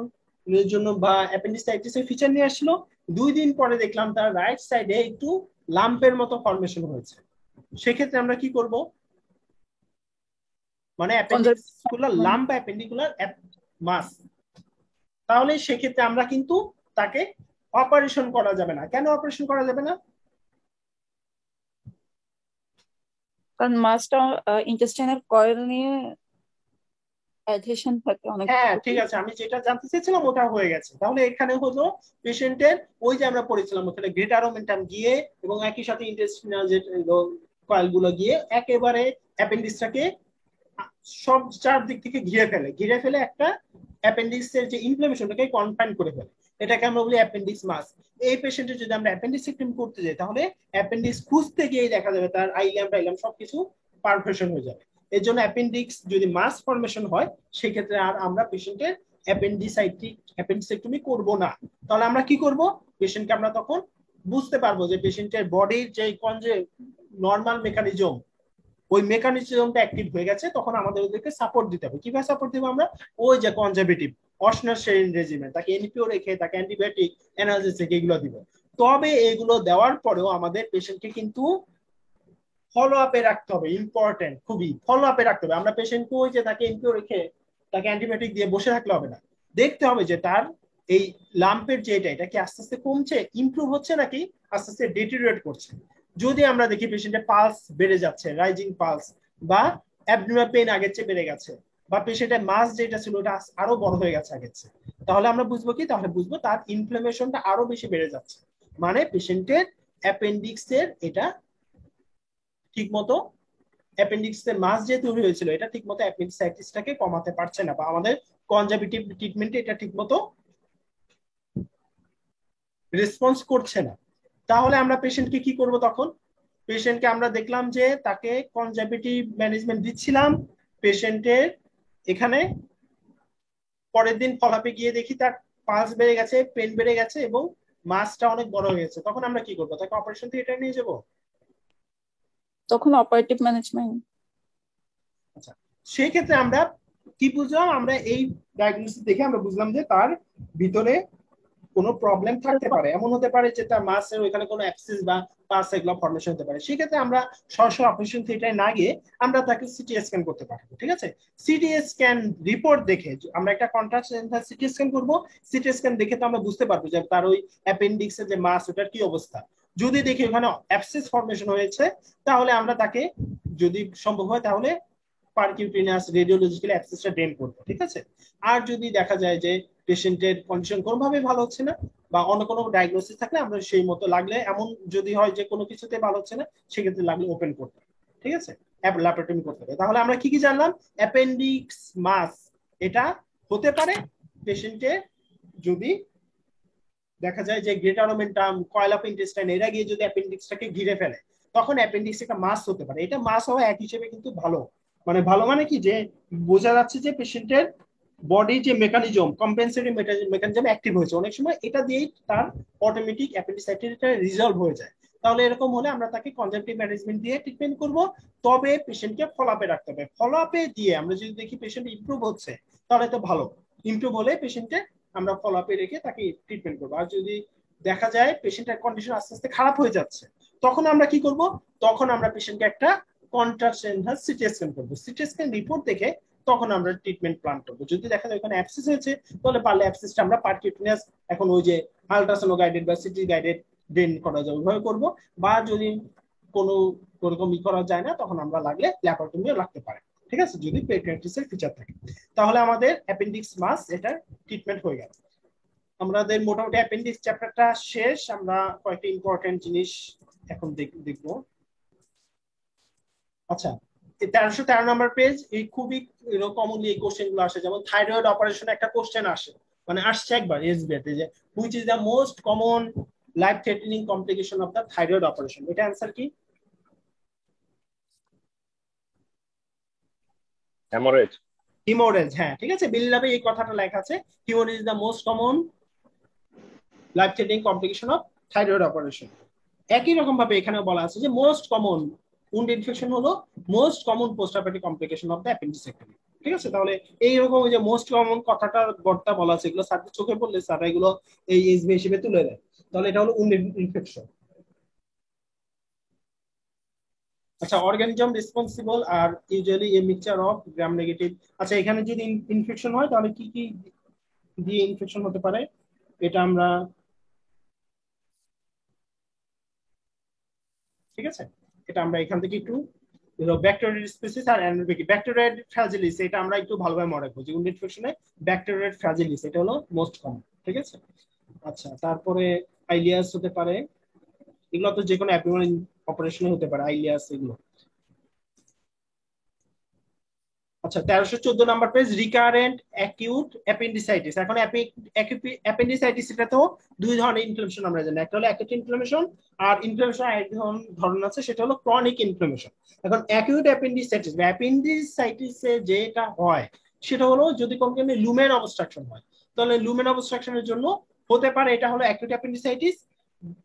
জন্য বা অ্যাপেন্ডিসাইটিসের ফিচার নিয়ে আসলো, 2 দিন পরে দেখলাম তার রাইট সাইডে একটু লাম্পের মতো ফর্মেশন হয়েছে। সেক্ষেত্রে আমরা কি করব, মানে অ্যাপেন্ডিকুলার লাম্প বা অ্যাপেন্ডিকুলার মাস, তাহলে সেক্ষেত্রে আমরা কিন্তু তাকে অপারেশন করা যাবে না। কেন অপারেশন করা যাবে না? কারণ মাসটা ইন্টেস্টাইনাল কয়েল নিয়ে অ্যাডহেশন থাকে অনেক। হ্যাঁ, ঠিক আছে, আমি যেটা জানতে চেয়েছিলাম ওটা হয়ে গেছে। তাহলে এখানে হলো পেশেন্টের ওই যে আমরা পড়েছিলাম ওখানে গ্রেটার ওমেন্টাম গিয়ে এবং একই সাথে ইন্টেস্টিনাল যে কয়েল গুলো গিয়ে একেবারে অ্যাপেন্ডিক্সটাকে সব চারদিক থেকে ঘিরে ফেলে একটা অ্যাপেন্ডিক্সের যে ইনফ্লামেশনটাকে কনফাইন করে ফেলে। এটাকে আমরা বলি অ্যাপেন্ডিক্স মাস। এই পেশেন্টের যদি আমরা অ্যাপেন্ডিসেক্টমি করতে যাই, তাহলে অ্যাপেন্ডিক্স খুঁজতে গিয়ে দেখা যাবে তার আইল্যাম সবকিছু পারফেশন হয়ে যাবে। এর জন্য অ্যাপেন্ডিক্স যদি মাস ফরমেশন হয়, সেক্ষেত্রে আর আমরা পেশেন্টের অ্যাপেন্ডিসেক্টমি করব না। তাহলে আমরা কি করব, পেশেন্টকে আমরা তখন বুঝতে পারবো যে পেশেন্টের বডির যে নর্মাল মেকানিজম, ওই মেকানিজমটা অ্যাক্টিভ হয়ে গেছে, তখন আমাদের ওদেরকে সাপোর্ট দিতে হবে। কিভাবে সাপোর্ট দিব আমরা, ওই যে কনজারভেটিভ অশনার সেরিন রেজিমেন্ট, তাকে এনপিও রেখে তাকে অ্যান্টিবায়োটিক অ্যানালজেসিক এগুলো দিব। তবে এগুলো দেওয়ার পরেও আমাদের পেশেন্টকে কিন্তু ফলো আপে রাখতে হবে, ইম্পর্টেন্ট, খুবই ফলো আপে রাখতে হবে। আমরা পেশেন্টকে ওই যে তাকে এনপিও রেখে তাকে অ্যান্টিবায়োটিক দিয়ে বসে থাকলে হবে না, দেখতে হবে যে তার এই লাম্পের যে এটা কি আস্তে আস্তে কমছে, ইমপ্রুভ হচ্ছে, নাকি আস্তে আস্তে ডেটেরিয়েট করছে। যদি আমরা দেখি পেশেন্টের পালস বেড়ে যাচ্ছে, রাইজিং পালস, বা অ্যাবডোমিনাল পেইন আগের চেয়ে বেড়ে গেছে, বা পেশেন্টের মাস যেটা ছিল ওটা আরো বড় হয়ে গেছে আগের চেয়ে, তাহলে আমরা বুঝবো কি, তাহলে বুঝবো তার ইনফ্লামেশনটা আরো বেশি বেড়ে যাচ্ছে, মানে পেশেন্টের অ্যাপেন্ডিক্সের এটা ঠিকমতো অ্যাপেন্ডিক্সের মাস যে তৈরি হয়েছিল এটা ঠিকমতো অ্যাপেন্ডিসাইটিসটাকে কমাতে পারছে না, বা আমাদের কনজারভেটিভ ট্রিটমেন্টে এটা ঠিকমতো রেসপন্স করছে না, তাহলে আমরা পেশেন্টকে কি করব? তখন পেশেন্টকে আমরা দেখলাম যে তাকে কনজারভেটিভ ম্যানেজমেন্ট দিচ্ছিলাম, পেশেন্টের এখানে পরের দিন ফলাপে গিয়ে দেখি তার পালস বেড়ে গেছে, পেন বেড়ে গেছে এবং মাসটা অনেক বড় হয়ে গেছে, তখন আমরা কি করবো? তাকে অপারেশন থিয়েটারে নিয়ে যাবো? তখন অপারেটিভ ম্যানেজমেন্ট। আচ্ছা, সেই ক্ষেত্রে আমরা কি বুঝলাম? আমরা এই ডায়াগনোসিস দেখে আমরা বুঝলাম যে তার ভিতরে কোনো প্রবলেম থাকতে পারে, এমন হতে পারে যে তার মাসের ওইখানে কোনো অ্যাক্সিস বা পাস এগুলো ফর্মেশন হতে পারে। সেই ক্ষেত্রে আমরা সরাসরি অপারেশন থিয়েটারে না গিয়ে আমরা তাকে সিটি স্ক্যান করতে পারবো। ঠিক আছে, সিটি স্ক্যান রিপোর্ট দেখে আমরা একটা কন্ট্রাস্ট সিটি স্ক্যান করব। সিটি স্ক্যান দেখে তো আমরা বুঝতে পারবো যে তার ওই অ্যাপেন্ডিক্সের যে মাস ওটার কি অবস্থা। যদি দেখি ওখানে অ্যাবসেস ফর্মেশন হয়েছে তাহলে আমরা তাকে যদি সম্ভব হয় তাহলে পারকিউটিনাস রেডিওলজিক্যাল অ্যাক্সেসটা ড্রেন করবো। ঠিক আছে, আর যদি দেখা যায় যে পেশেন্টের কন্ডিশন কোনোভাবেই ভালো হচ্ছে না বা অন্য কোনো ডায়াগনোসিস থাকলে আমরা সেই মতো লাগলে, এমন যদি হয় যে কোনো কিছুতে ভালো হচ্ছে না, সেক্ষেত্রে লাগলে ওপেন করতে হবে। ঠিক আছে, ল্যাপারোটমি করতে হবে। তাহলে আমরা কি কি জানলাম? অ্যাপেন্ডিক্স মাস এটা হতে পারে পেশেন্টের যদি দেখা যায় যে greater omentum coil of intestine এরা গিয়ে যদি অ্যাপেন্ডিক্সটাকে ঘিরে ফেলে, তখন অ্যাপেন্ডিক্স একটা মাস হতে পারে। এটা মাস হওয়া এক হিসেবে কিন্তু ভালো, মানে ভালো মানে কি যে বোঝা যাচ্ছে যে পেশেন্টের বডি যে মেকানিজম কম্পেনসেটরি মেকানিজম অ্যাক্টিভ হয়েছে, অনেক সময় এটা দিয়েই তার অটোমেটিক অ্যাপেন্ডিসাইটিসটা রিজলভ হয়ে যায়। তাহলে এরকম হলে আমরা তাকে কনজারভেটিভ ম্যানেজমেন্ট দিয়ে ট্রিটমেন্ট করব, তবে পেশেন্টকে ফলো আপে রাখতে হবে। ফলো আপে দিয়ে আমরা যদি দেখি পেশেন্ট ইমপ্রুভ হচ্ছে তাহলে তো ভালো, ইমপ্রুভ হলে পেশেন্টকে আমরা ফলো আপে রেখে তাকে ট্রিটমেন্ট করবো। আর যদি দেখা যায় পেশেন্টের কন্ডিশন আস্তে আস্তে খারাপ হয়ে যাচ্ছে, তখন আমরা কি করব? তখন আমরা পেশেন্টকে একটা কন্ট্রাস্ট এনহান্স সিটি স্ক্যান করবো। সিটি স্ক্যান রিপোর্ট দেখে তখন আমরা ট্রিটমেন্ট প্ল্যান করবো। যদি দেখা যায় ওখানে অ্যাবসেস হয়েছে তাহলে পারলে অ্যাবসেসটা আমরা পারকিউটিনাস এখন ওই যে আল্ট্রাসাউন্ড গাইডেড বা সিটি গাইডেড ড্রেন করা যায় ওইভাবে করবো, বা যদি কোনো ওরকম করা যায় না তখন আমরা লাগলে ল্যাপারোটমিও লাগতে পারে। ঠিক আছে, যদি পেরিটোনিয়াসের ফিচার থাকে। তাহলে আমাদের অ্যাপেন্ডিক্স মাস এটার ট্রিটমেন্ট হয়ে গেল। আমাদের মোটামুটি অ্যাপেন্ডিক্স চ্যাপ্টারটা শেষ। আমরা কয়েকটা ইম্পর্টেন্ট জিনিস এখন দেখবো। আচ্ছা, 1313 নম্বর পেজ, এই খুবই কমনলি এই কোশ্চেন গুলো আসে, যেমন থাইরয়েড অপারেশন একটা কোশ্চেন আসে, মানে আসছে একবার এসবিআইতে যে which is the most common life threatening complication of the thyroid operation. এটা অ্যান্সার কি? হেমোরেজ। হিমোরেজ, হ্যাঁ ঠিক আছে, বিল্লাবে এই কথাটা লেখা আছে, haemorrhage is the most common life threatening complication of thyroid operation. একই রকম ভাবে এখানে বলা আছে যে মোস্ট কমন উন্ড ইনফেকশন হলো most common postoperative complication of the appendicectomy. ঠিক আছে, তাহলে এইরকম যে মোস্ট কমন কথাটা বর্তা বলা আছে, এগুলো স্যারদের চোখে পড়লে স্যার এগুলো এই এসবি হিসেবে তুলে দেয়। তাহলে এটা হলো উন্ড ইনফেকশন। আচ্ছা, organism responsible are usually a mixture of gram negative. আচ্ছা, এখানে যদি ইনফেকশন হয় তাহলে কি কি দিয়ে ইনফেকশন হতে পারে এটা আমরা, ঠিক আছে, এটা আমরা এখান থেকে একটু ব্যাকটেরিয়াল স্পেসিস আর অ্যানারোবিক ব্যাকটেরিয়াল ফ্রাজিলিস এটা আমরা একটু ভালোভাবে মনে রাখবো যে উন্ড ইনফেকশনে ব্যাকটেরিয়াল ফ্রাজিলিস এটা হলো মোস্ট কমন। ঠিক আছে, আচ্ছা, তারপরে আইলিয়াস হতে পারে, এগুলো তো যে কোনো অ্যাবডোমিনাল অপারেশনে হতে পারে আইলিয়াস এগুলো। আচ্ছা, 1314 number page, recurrent acute appendicitis. এখন অ্যাপেন্ডিসাইটিস এটা তো দুই ধরনের ইনফ্লামেশন আমরা জানি, একটা হলো অ্যাকিউট ইনফ্লামেশন আর ইনফ্লামেশন এক ধরন আছে সেটা হলো ক্রনিক ইনফ্লামেশন। এখন অ্যাকিউট অ্যাপেন্ডিসাইটিস বা অ্যাপেন্ডিসাইটিসে যেটা হয় সেটা হলো যদি কোনো লুমেন অবস্ট্রাকশন হয়, তাহলে লুমেন অবস্ট্রাকশনের জন্য হতে পারে এটা হলো অ্যাকিউট অ্যাপেন্ডিসাইটিস।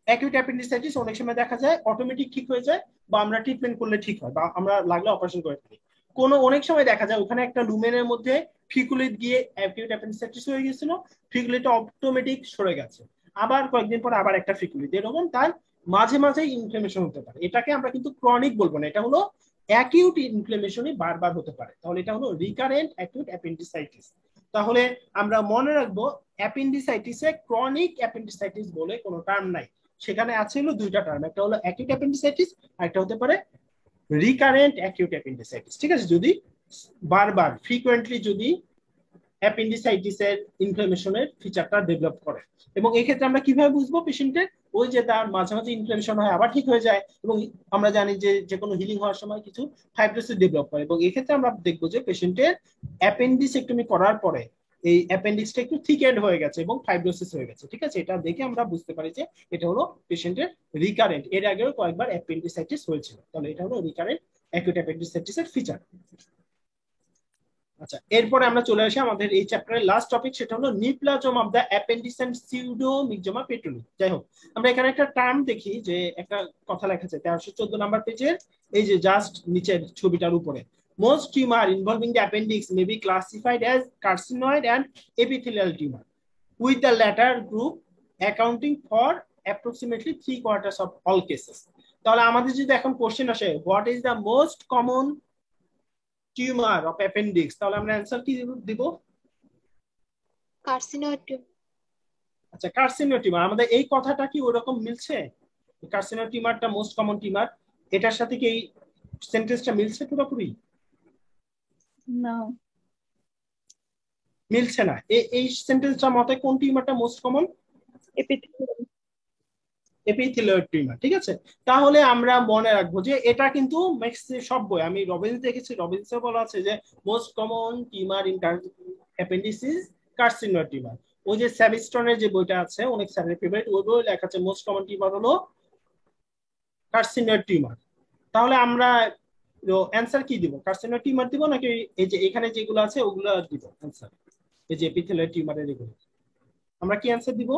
অ্যাকিউট অ্যাপেন্ডিসাইটিস অনেক সময় দেখা যায় অটোমেটিক ঠিক হয়ে যায় বা আমরা ট্রিটমেন্ট করলে ঠিক হয় বা আমরা লাগলে অপারেশন করে ফেলি। অনেক সময় দেখা যায় ওখানে একটা লুমেনের মধ্যে ফিকুলিট গিয়ে অ্যাকিউট অ্যাপেন্ডিসাইটিস হয়ে গিয়েছিল, ফিকুলিটটা অটোমেটিক সরে গেছে, আবার কয়েকদিন পর আবার একটা ফিকুলিট, এরকম তার মাঝে মাঝে ইনফ্লামেশন হতে পারে। এটাকে আমরা কিন্তু ক্রনিক বলবো না, এটা হলো অ্যাকিউট ইনফ্লামেশনই বারবার হতে পারে, তাহলে এটা হলো রিকারেন্ট অ্যাকিউট অ্যাপেন্ডিসাইটিস। তাহলে আমরা মনে রাখবো অ্যাপেন্ডিসাইটিসে ক্রনিক অ্যাপেন্ডিসাইটিস বলে কোনো টার্ম নাই, সেখানে আছে হলো দুইটা টার্ম, একটা হলো অ্যাকিউট অ্যাপেন্ডিসাইটিস আর একটা হতে পারে রিকারেন্ট অ্যাকিউট অ্যাপেন্ডিসাইটিস। ঠিক আছে, যদি বারবার ফ্রিকোয়েন্টলি যদি অ্যাপেন্ডিসাইটিসের ইনফ্লামেশনের ফিচারটা ডেভেলপ করে, এবং এই ক্ষেত্রে আমরা কিভাবে বুঝবো পেশেন্টের ওই যে তার মাঝে মাঝে ইনফ্লামেশন হয় আবার ঠিক হয়ে যায়, এবং আমরা জানি যে যে কোনো হিলিং হওয়ার সময় কিছু ফাইব্রোসিস ডেভেলপ করে, এবং এই ক্ষেত্রে আমরা দেখবো যে পেশেন্টের অ্যাপেন্ডিসেক্টমি করার পরে এই অ্যাপেন্ডিক্সটা একটু থিকেন্ড হয়ে গেছে এবং ফাইব্রোসিস হয়ে গেছে। ঠিক আছে, এটা দেখে আমরা বুঝতে পারি যে এটা হলো পেশেন্টের রিকারেন্ট, এর আগেও কয়েকবার অ্যাপেন্ডিসাইটিস হয়েছিল, তাহলে এটা হলো রিকারেন্ট অ্যাকিউট অ্যাপেন্ডিসাইটিসের ফিচার। আচ্ছা, এরপরে আমরা চলে আসি আমাদের এই চ্যাপ্টারের লাস্ট টপিক, সেটা হলো নিপ্লাজম অফ দ্য অ্যাপেন্ডিক্স এন্ড সিউডোমিক্সোমা পেট্রোনি। যাই হোক, আমরা এখানে একটা টার্ম দেখি যে একটা কথা লেখা আছে 1314 নাম্বার পেজের এই যে জাস্ট নিচের ছবিটার উপরে, most tumor involving the appendix may be classified as carcinoid and epithelial tumor, with the latter group accounting for approximately 3/4 of all cases. তাহলে আমাদের যদি এখন কোশ্চেন আসে what is the most common tumour of appendix, তাহলে আমরা answer কি দিব? Carcinoid. আচ্ছা, কার্সিনোড টিউমার। আমাদের এই কথাটা কি ওরকম মিলছে? কার্সিনোড টিউমারটা মোস্ট কমন টিউমার, এটার সাথে কি এই সেন্টেন্সটা মিলছে পুরোপুরি? না, মিলছে না। এই সেন্টেন্সটা মতে কোন টিউমারটা most common? epithelial। Epithelial tumour. ঠিক আছে, তাহলে আমরা মনে রাখবো যে এটা কিন্তু সব বই, আমি রবিন্স দেখেছি, রবিন্সে বলা আছে যে most common tumour in appendix carcinoid tumour. ওই যে স্যাভিস্টনের যে বইটা আছে অনেক স্যারের ফেভারিট, ওই বই লেখা আছে মোস্ট কমন টিউমার হলো কার্সিনোড টিউমার। তাহলে আমরা অ্যান্সার কি দিব? কার্সিনোড টিউমার দিব নাকি এই যে এখানে যেগুলো আছে ওগুলো দিব অ্যান্সার? এই যে এপিথেলিয়াল টিউমারের এগুলো আমরা কি অ্যান্সার দিব?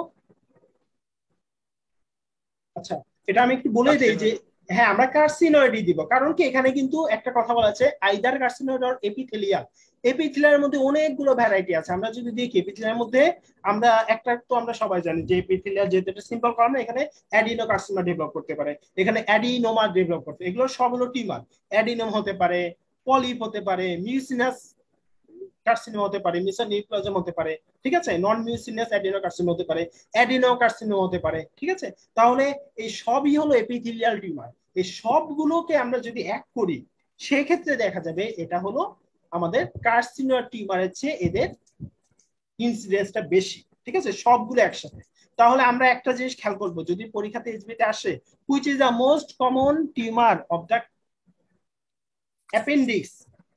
আচ্ছা, এটা আমি একটু বলে দেই যে হ্যাঁ, আমরা কার্সিনয়েডই দিব। কারণ কি এখানে কিন্তু একটা কথা বলা আছে আইদার কার্সিনয়েড অর এপিথেলিয়াল। এপিথেলিয়ালের মধ্যে অনেকগুলো ভ্যারাইটি আছে। আমরা যদি দেখি এপিথেলিয়ালের মধ্যে আমরা একটা তো আমরা সবাই জানি যে এপিথেলিয়াল যেহেতু এটা সিম্পল কারণে এখানে অ্যাডিনোকার্সিনোমা ডেভেলপ করতে পারে, এখানে অ্যাডিনোমা ডেভেলপ করতে, এগুলো সবগুলো টিউমার। অ্যাডিনোম হতে পারে, পলিপ হতে পারে, মিউসিনাস কার্সিনোমা হতে পারে, মেসোনিপ্লাজম হতে পারে। ঠিক আছে, নন মিউসিনাস অ্যাডিনোকার্সিনোমা হতে পারে, অ্যাডিনোকার্সিনোমা হতে পারে। ঠিক আছে, তাহলে এই সবই হলো এপিথেলিয়াল টিউমার। এই সবগুলোকে আমরা যদি এক করি সেক্ষেত্রে দেখা যাবে এটা হলো আমাদের কার্সিনোমা টিউমারের চেয়ে এদের ইনসিডেন্সটা বেশি। ঠিক আছে, সবগুলো একসাথে। তাহলে আমরা একটা জিনিস খেয়াল করবো, যদি পরীক্ষাতে এসবিতে আসে which is the most common tumour of the appendix,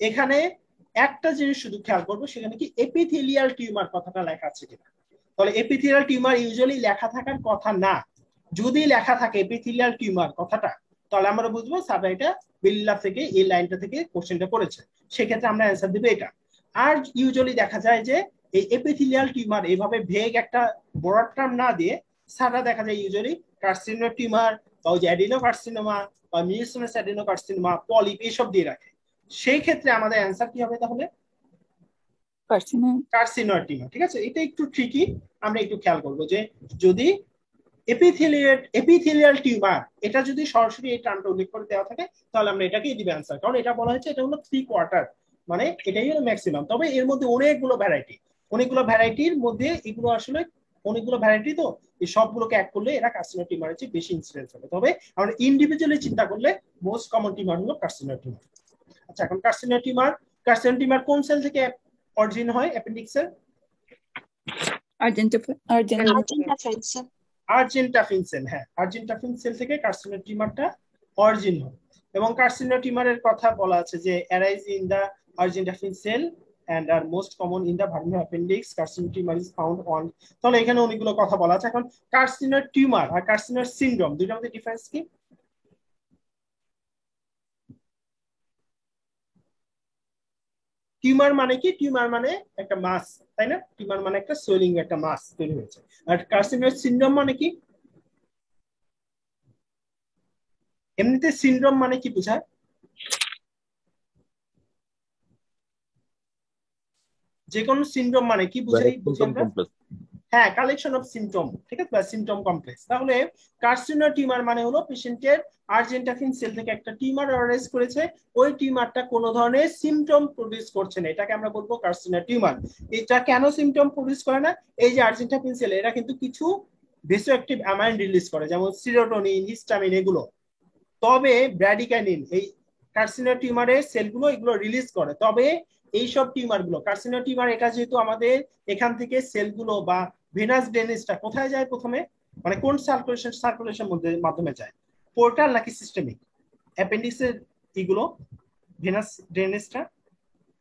এখানে একটা জিনিস শুধু খেয়াল করবো, সেখানে কি এপিথেলিয়াল টিউমার কথাটা লেখা আছে কিনা। তাহলে এপিথেলিয়াল টিউমার ইউজুয়ালি লেখা থাকার কথা না। যদি লেখা থাকে এপিথেলিয়াল টিউমার কথাটা, তাহলে আমরা বুঝবো স্যার এটা বিল্লা থেকে এই লাইনটা থেকে কোশ্চেনটা করেছে, সেক্ষেত্রে আমরা অ্যান্সার দিব এটা। আর ইউজুয়ালি দেখা যায় যে এই এপিথেলিয়াল টিউমার এইভাবে ভেগ একটা বড় টার্ম না দিয়ে স্যাররা দেখা যায় ইউজুয়ালি কার্সিনোমা টিউমার বা ওই যে অ্যাডিনোকার্সিনোমা বা মিউসিনাস অ্যাডিনোকার্সিনোমা, পলিপ এইসব দিয়ে রাখে। সেই ক্ষেত্রে আমাদের অ্যান্সার কি হবে তাহলে? কার্সিনয়েড। কার্সিনোড টিউমার। ঠিক আছে, এটা একটু ট্রিকি, আমরা একটু খেয়াল করবো যে যদি এপিথেলিয়াল টিউমার এটা যদি সরাসরি এই টার্মটা উল্লেখ করে দেওয়া থাকে তাহলে আমরা এটাকেই দিবে অ্যান্সার, কারণ এটা বলা হয়েছে এটা হলো 3/4, মানে এটাই হলো ম্যাক্সিমাম। তবে এর মধ্যে অনেকগুলো ভ্যারাইটির মধ্যে এগুলো আসলে অনেকগুলো ভ্যারাইটি, তো এই সবগুলোকে এক করলে এরা কার্সিনোড টিউমারের চেয়ে বেশি ইনসিডেন্স হবে। তবে আমরা ইন্ডিভিজুয়ালি চিন্তা করলে মোস্ট কমন টিউমার হলো কার্সিনোড টিউমার। আচ্ছা, এখন কার্সিনোড টিউমার কোন সেল থেকে অরিজিন হয় অ্যাপেন্ডিক্সের? আর্জেন্টাফিন সেল। হ্যাঁ, আর্জেন্টাফিন সেল থেকে কার্সিনোড টিউমারটা অরিজিন হয়। এবং কার্সিনোড টিউমারের কথা বলা আছে যে arise in the argentaffin cell and are most common in the vaginal appendix. Carcinoid tumor is found on, তাহলে এখানে অনেকগুলো কথা বলা আছে। এখন কার্সিনোড টিউমার আর কার্সিনোড সিনড্রোম দুইটার মধ্যে ডিফারেন্স কি? টিউমার মানে কি? টিউমার মানে একটা মাস, তাই না? টিউমার মানে একটা সোয়েলিং, একটা মাস তৈরি হয়েছে। আর কার্সিনোড সিনড্রোম মানে কি? এমনিতে সিনড্রোম মানে কি বোঝায়? যে কোনো সিনড্রোম মানে কি বুঝাই? হ্যাঁ, কালেকশন অফ সিমটম। ঠিক আছে, সিমটম কমপ্লেক্স। তাহলে কার্সিনোড টিউমার মানে হলো পেশেন্টের আর্জেন্টাফিন সেল থেকে একটা টিউমার অ্যারাইজ করেছে, ওই টিউমারটা কোনো ধরনের সিমটম প্রডিউস করছে না, এটাকে আমরা বলবো কার্সিনোড টিউমার। এটা কেন সিমটম প্রডিউস করে না? এই যে আর্জেন্টাফিন সেল, এরা কিন্তু কিছু ভেসোঅ্যাক্টিভ অ্যামাইন রিলিজ করে, যেমন সিরোটোনিন, হিস্টামিন এগুলো। তবে ব্র্যাডিকাইনিন এই কার্সিনোড টিউমারের সেলগুলো এগুলো রিলিজ করে। তবে এইসব টিউমার গুলো কার্সিনোড টিউমার, এটা যেহেতু আমাদের এখান থেকে সেলগুলো বা ভেনাস ড্রেনেজটা কোথায় যায় প্রথমে, মানে কোন সার্কুলেশন মাধ্যমে যায়, পোর্টাল নাকি সিস্টেমিক? অ্যাপেন্ডিক্সের এগুলো ভেনাস ড্রেনেজটা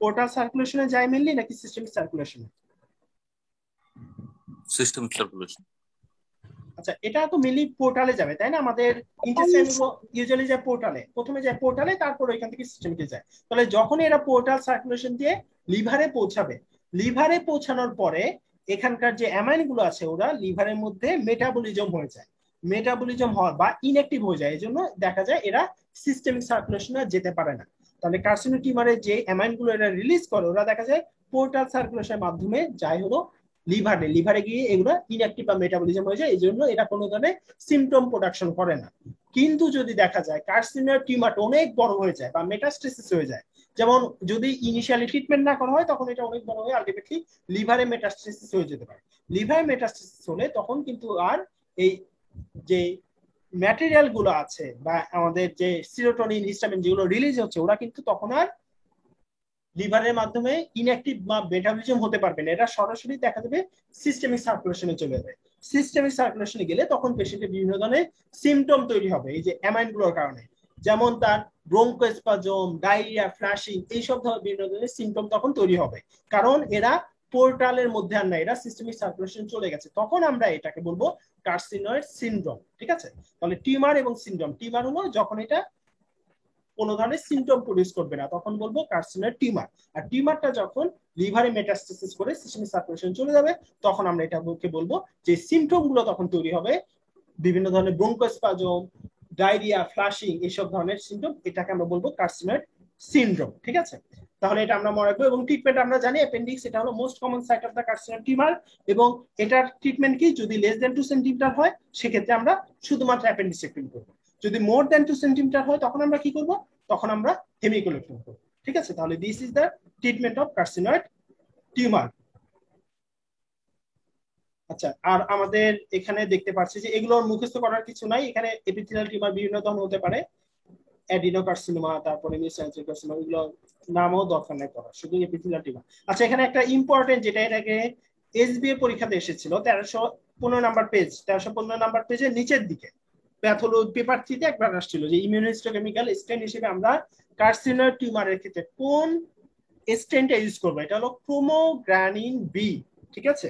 পোর্টাল সার্কুলেশনে যায় মেনলি নাকি সিস্টেমিক সার্কুলেশনে? System circulation. আচ্ছা, এটা তো মেনলি পোর্টালে যাবে তাই না? আমাদের ইন্টেস্টাইন গুলো ইউজুয়ালি যায় পোর্টালে, প্রথমে যায় পোর্টালে, তারপর ওইখান থেকে সিস্টেমে যায়। তাহলে যখন এরা পোর্টাল সার্কুলেশন দিয়ে লিভারে পৌঁছাবে, লিভারে পৌঁছানোর পরে এখানকার যে অ্যামাইন গুলো আছে ওরা লিভারের মধ্যে মেটাবলিজম হয়ে যায়, মেটাবলিজম হওয়ার বা ইনঅ্যাক্টিভ হয়ে যায়, এই জন্য দেখা যায় এরা সিস্টেমিক সার্কুলেশনে যেতে পারে না। তাহলে কার্সিনো টিউমারের যে অ্যামাইন গুলো এরা রিলিজ করে ওরা দেখা যায় পোর্টাল সার্কুলেশনের মাধ্যমে যায় হলো লিভারে, লিভারে গিয়ে এগুলো ইনঅ্যাক্টিভ বা মেটাবলিজম হয়ে যায়, এই জন্য এটা কোনো ধরনের সিমটম প্রোডাকশন করে না। কিন্তু যদি দেখা যায় কার্সিনোর টিউমারটা অনেক বড় হয়ে যায় বা মেটাস্টেসিস হয়ে যায়, যেমন যদি ইনিশিয়ালি ট্রিটমেন্ট না করা হয় তখন এটা অনেক বড় হয়ে আলটিমেটলি লিভারে মেটাস্টেসিস হয়ে যেতে পারে। লিভারে মেটাস্টেসিস হলে তখন কিন্তু আর এই যে ম্যাটেরিয়াল গুলো আছে বা আমাদের যে সিরোটোনিন হিস্টামিন যেগুলো রিলিজ হচ্ছে ওরা কিন্তু তখন আর লিভারের মাধ্যমে ইনঅ্যাক্টিভ বা মেটাবলিজম হতে পারবে না, এটা সরাসরি দেখা যাবে সিস্টেমিক সার্কুলেশনে চলে যাবে। সিস্টেমিক সার্কুলেশনে গেলে তখন পেশেন্টের বিভিন্ন ধরনের সিমটম তৈরি হবে এই যে অ্যামাইন গুলোর কারণে, যেমন তার ব্রঙ্কোস্পাজম, ডায়রিয়া, ফ্ল্যাশিং, এইসব ধরনের বিভিন্ন ধরনের সিমটম তখন তৈরি হবে, কারণ এরা পোর্টালের মধ্যে আর না, এরা সিস্টেমিক সার্কুলেশন চলে গেছে। তখন আমরা এটাকে বলবো কার্সিনয়েড সিনড্রোম। ঠিক আছে, তাহলে টিউমার এবং সিনড্রোম, টিউমার হলো যখন এটা কোন ধরনের সিমটম প্রডিউস করবে না তখন বলবো কার্সিনোয়েড টিউমার, আর টিউমারটা যখন লিভারে মেটাস্টেসিস করে সিস্টেমিক সার্কুলেশন চলে যাবে তখন আমরা এটাকে বলবো যে সিমটম গুলো তখন তৈরি হবে বিভিন্ন ধরনের ব্রঙ্কোস্পাজম, ডায়রিয়া, ফ্লাশিং, এইসব ধরনের সিমটম, এটাকে আমরা বলবো কার্সিনোয়েড সিনড্রোম। ঠিক আছে, তাহলে এটা আমরা মনে রাখবো। এবং ট্রিটমেন্ট আমরা জানি অ্যাপেন্ডিক্স এটা হলো most common site of the carcinoid tumour, এবং এটার ট্রিটমেন্ট কি, যদি লেস দেন 2 সেন্টিমিটার হয় সেক্ষেত্রে আমরা শুধুমাত্র অ্যাপেন্ডিসেক্টমি করবো, যদি মোর দেন 2 সেন্টিমিটার হয় তখন আমরা কি করব, তখন আমরা হেমিকোলেক্টমি করব। ঠিক আছে, তাহলে this is the treatment of carcinoid tumour. আচ্ছা, আর আমাদের এখানে দেখতে পাচ্ছি যে এগুলোর মুখস্থ করার কিছু নাই, এখানে এপিথেলিয়াল টিউমার বিভিন্ন ধরনের হতে পারে, অ্যাডিনোকার্সিনোমা, তারপরে মেসোসেল কার্সিনোমা, এগুলো নামও দরকার নাই পড়া, শুধু এপিথেলিয়াল টিউমার। আচ্ছা, এখানে একটা ইম্পর্টেন্ট যেটা এটাকে এসবিএ পরীক্ষাতে এসেছিল 1315 নাম্বার পেজ, 1315 নাম্বার পেজের নিচের দিকে প্যাথোলজি পেপার 3-তে একবার আসছিল যে ইমিউনোহিস্টোকেমিক্যাল স্টেন হিসেবে আমরা কার্সিনোয়েড টিউমারের ক্ষেত্রে কোন স্টেনটা ইউজ করবো, এটা হলো ক্রোমোগ্রানিন বি। ঠিক আছে,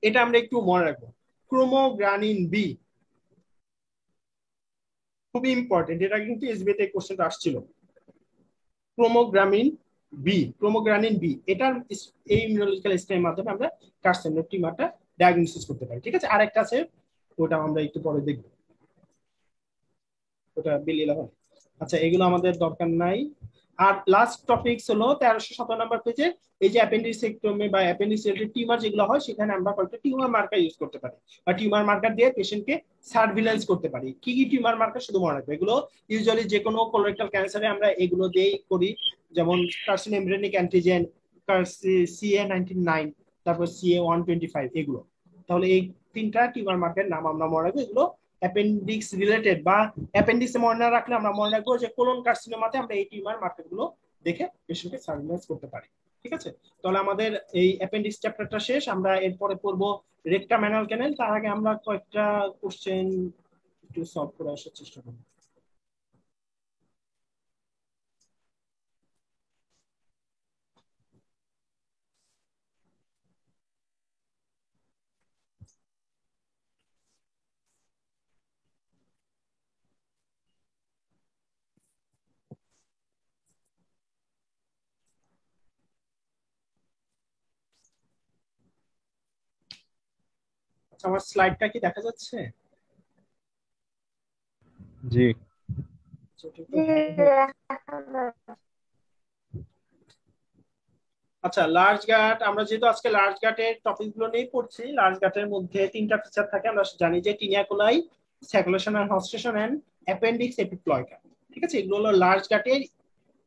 এটা আমরা একটু মনে রাখবো, ক্রোমোগ্রানিন বি খুবই ইম্পর্টেন্ট, এটা কিন্তু এসবিএতে কোশ্চেনটা আসছিল। ক্রোমোগ্রামিন বি, ক্রোমোগ্রানিন বি, এটার এই ইমিউনোলজিক্যাল স্টেনের মাধ্যমে আমরা কার্সিনোয়েড টিউমারটা ডায়াগনোসিস করতে পারি। ঠিক আছে, আরেকটা আছে ওটা আমরা একটু পরে দেখবো, ওটা বিল 11। আচ্ছা, এগুলো আমাদের দরকার নাই। আর লাস্ট টপিকস হলো 1317 নাম্বার পেজে এই যে অ্যাপেন্ডিসেক্টমি বা অ্যাপেন্ডিসাইটিস টিউমার যেগুলো হয় সেখানে আমরা কয়েকটা টিউমার মার্কার ইউজ করতে পারি বা টিউমার মার্কার দিয়ে পেশেন্টকে সার্ভিলেন্স করতে পারি। কি কি টিউমার মার্কার শুধু মনে রাখবে, এগুলো ইউজুয়ালি যে কোনো কোলোরেক্টাল ক্যান্সারে আমরা এগুলো দিয়েই করি, যেমন কার্সিনোএমব্রেনিক অ্যান্টিজেন, CA19-9, তারপর CA125, এগুলো। তাহলে এই 3টা টিউমার মার্কারের নাম আমরা মনে রাখবো। এগুলো অ্যাপেন্ডিক্স রিলেটেড বা অ্যাপেন্ডিক্স মনে না রাখলে আমরা মনে রাখবো যে কোলন কার্সিনোমাতে আমরা এই টিউমার মার্কারগুলো দেখে পেশেন্টকে সার্ভিলেন্স করতে পারি। ঠিক আছে, তাহলে আমাদের এই অ্যাপেন্ডিক্স চ্যাপ্টারটা শেষ, আমরা এরপরে পড়বো রেকটাম অ্যানাল ক্যানেল। তার আগে আমরা কয়েকটা কোশ্চেন একটু সলভ করে আসার চেষ্টা করব। আচ্ছা, আমার স্লাইডটা কি দেখা যাচ্ছে? জি। আচ্ছা, লার্জ গাট, আমরা যেহেতু আজকে লার্জ গাটের টপিক গুলো নিয়ে পড়ছি, লার্জ গাটের মধ্যে 3টা ফিচার থাকে, আমরা জানি যে টিনিয়া কোলাই, স্যাকুলেশন এন্ড হস্টেশন এন্ড অ্যাপেন্ডিক্স এপিপ্লয়কা। ঠিক আছে, এগুলো হলো লার্জ গাটের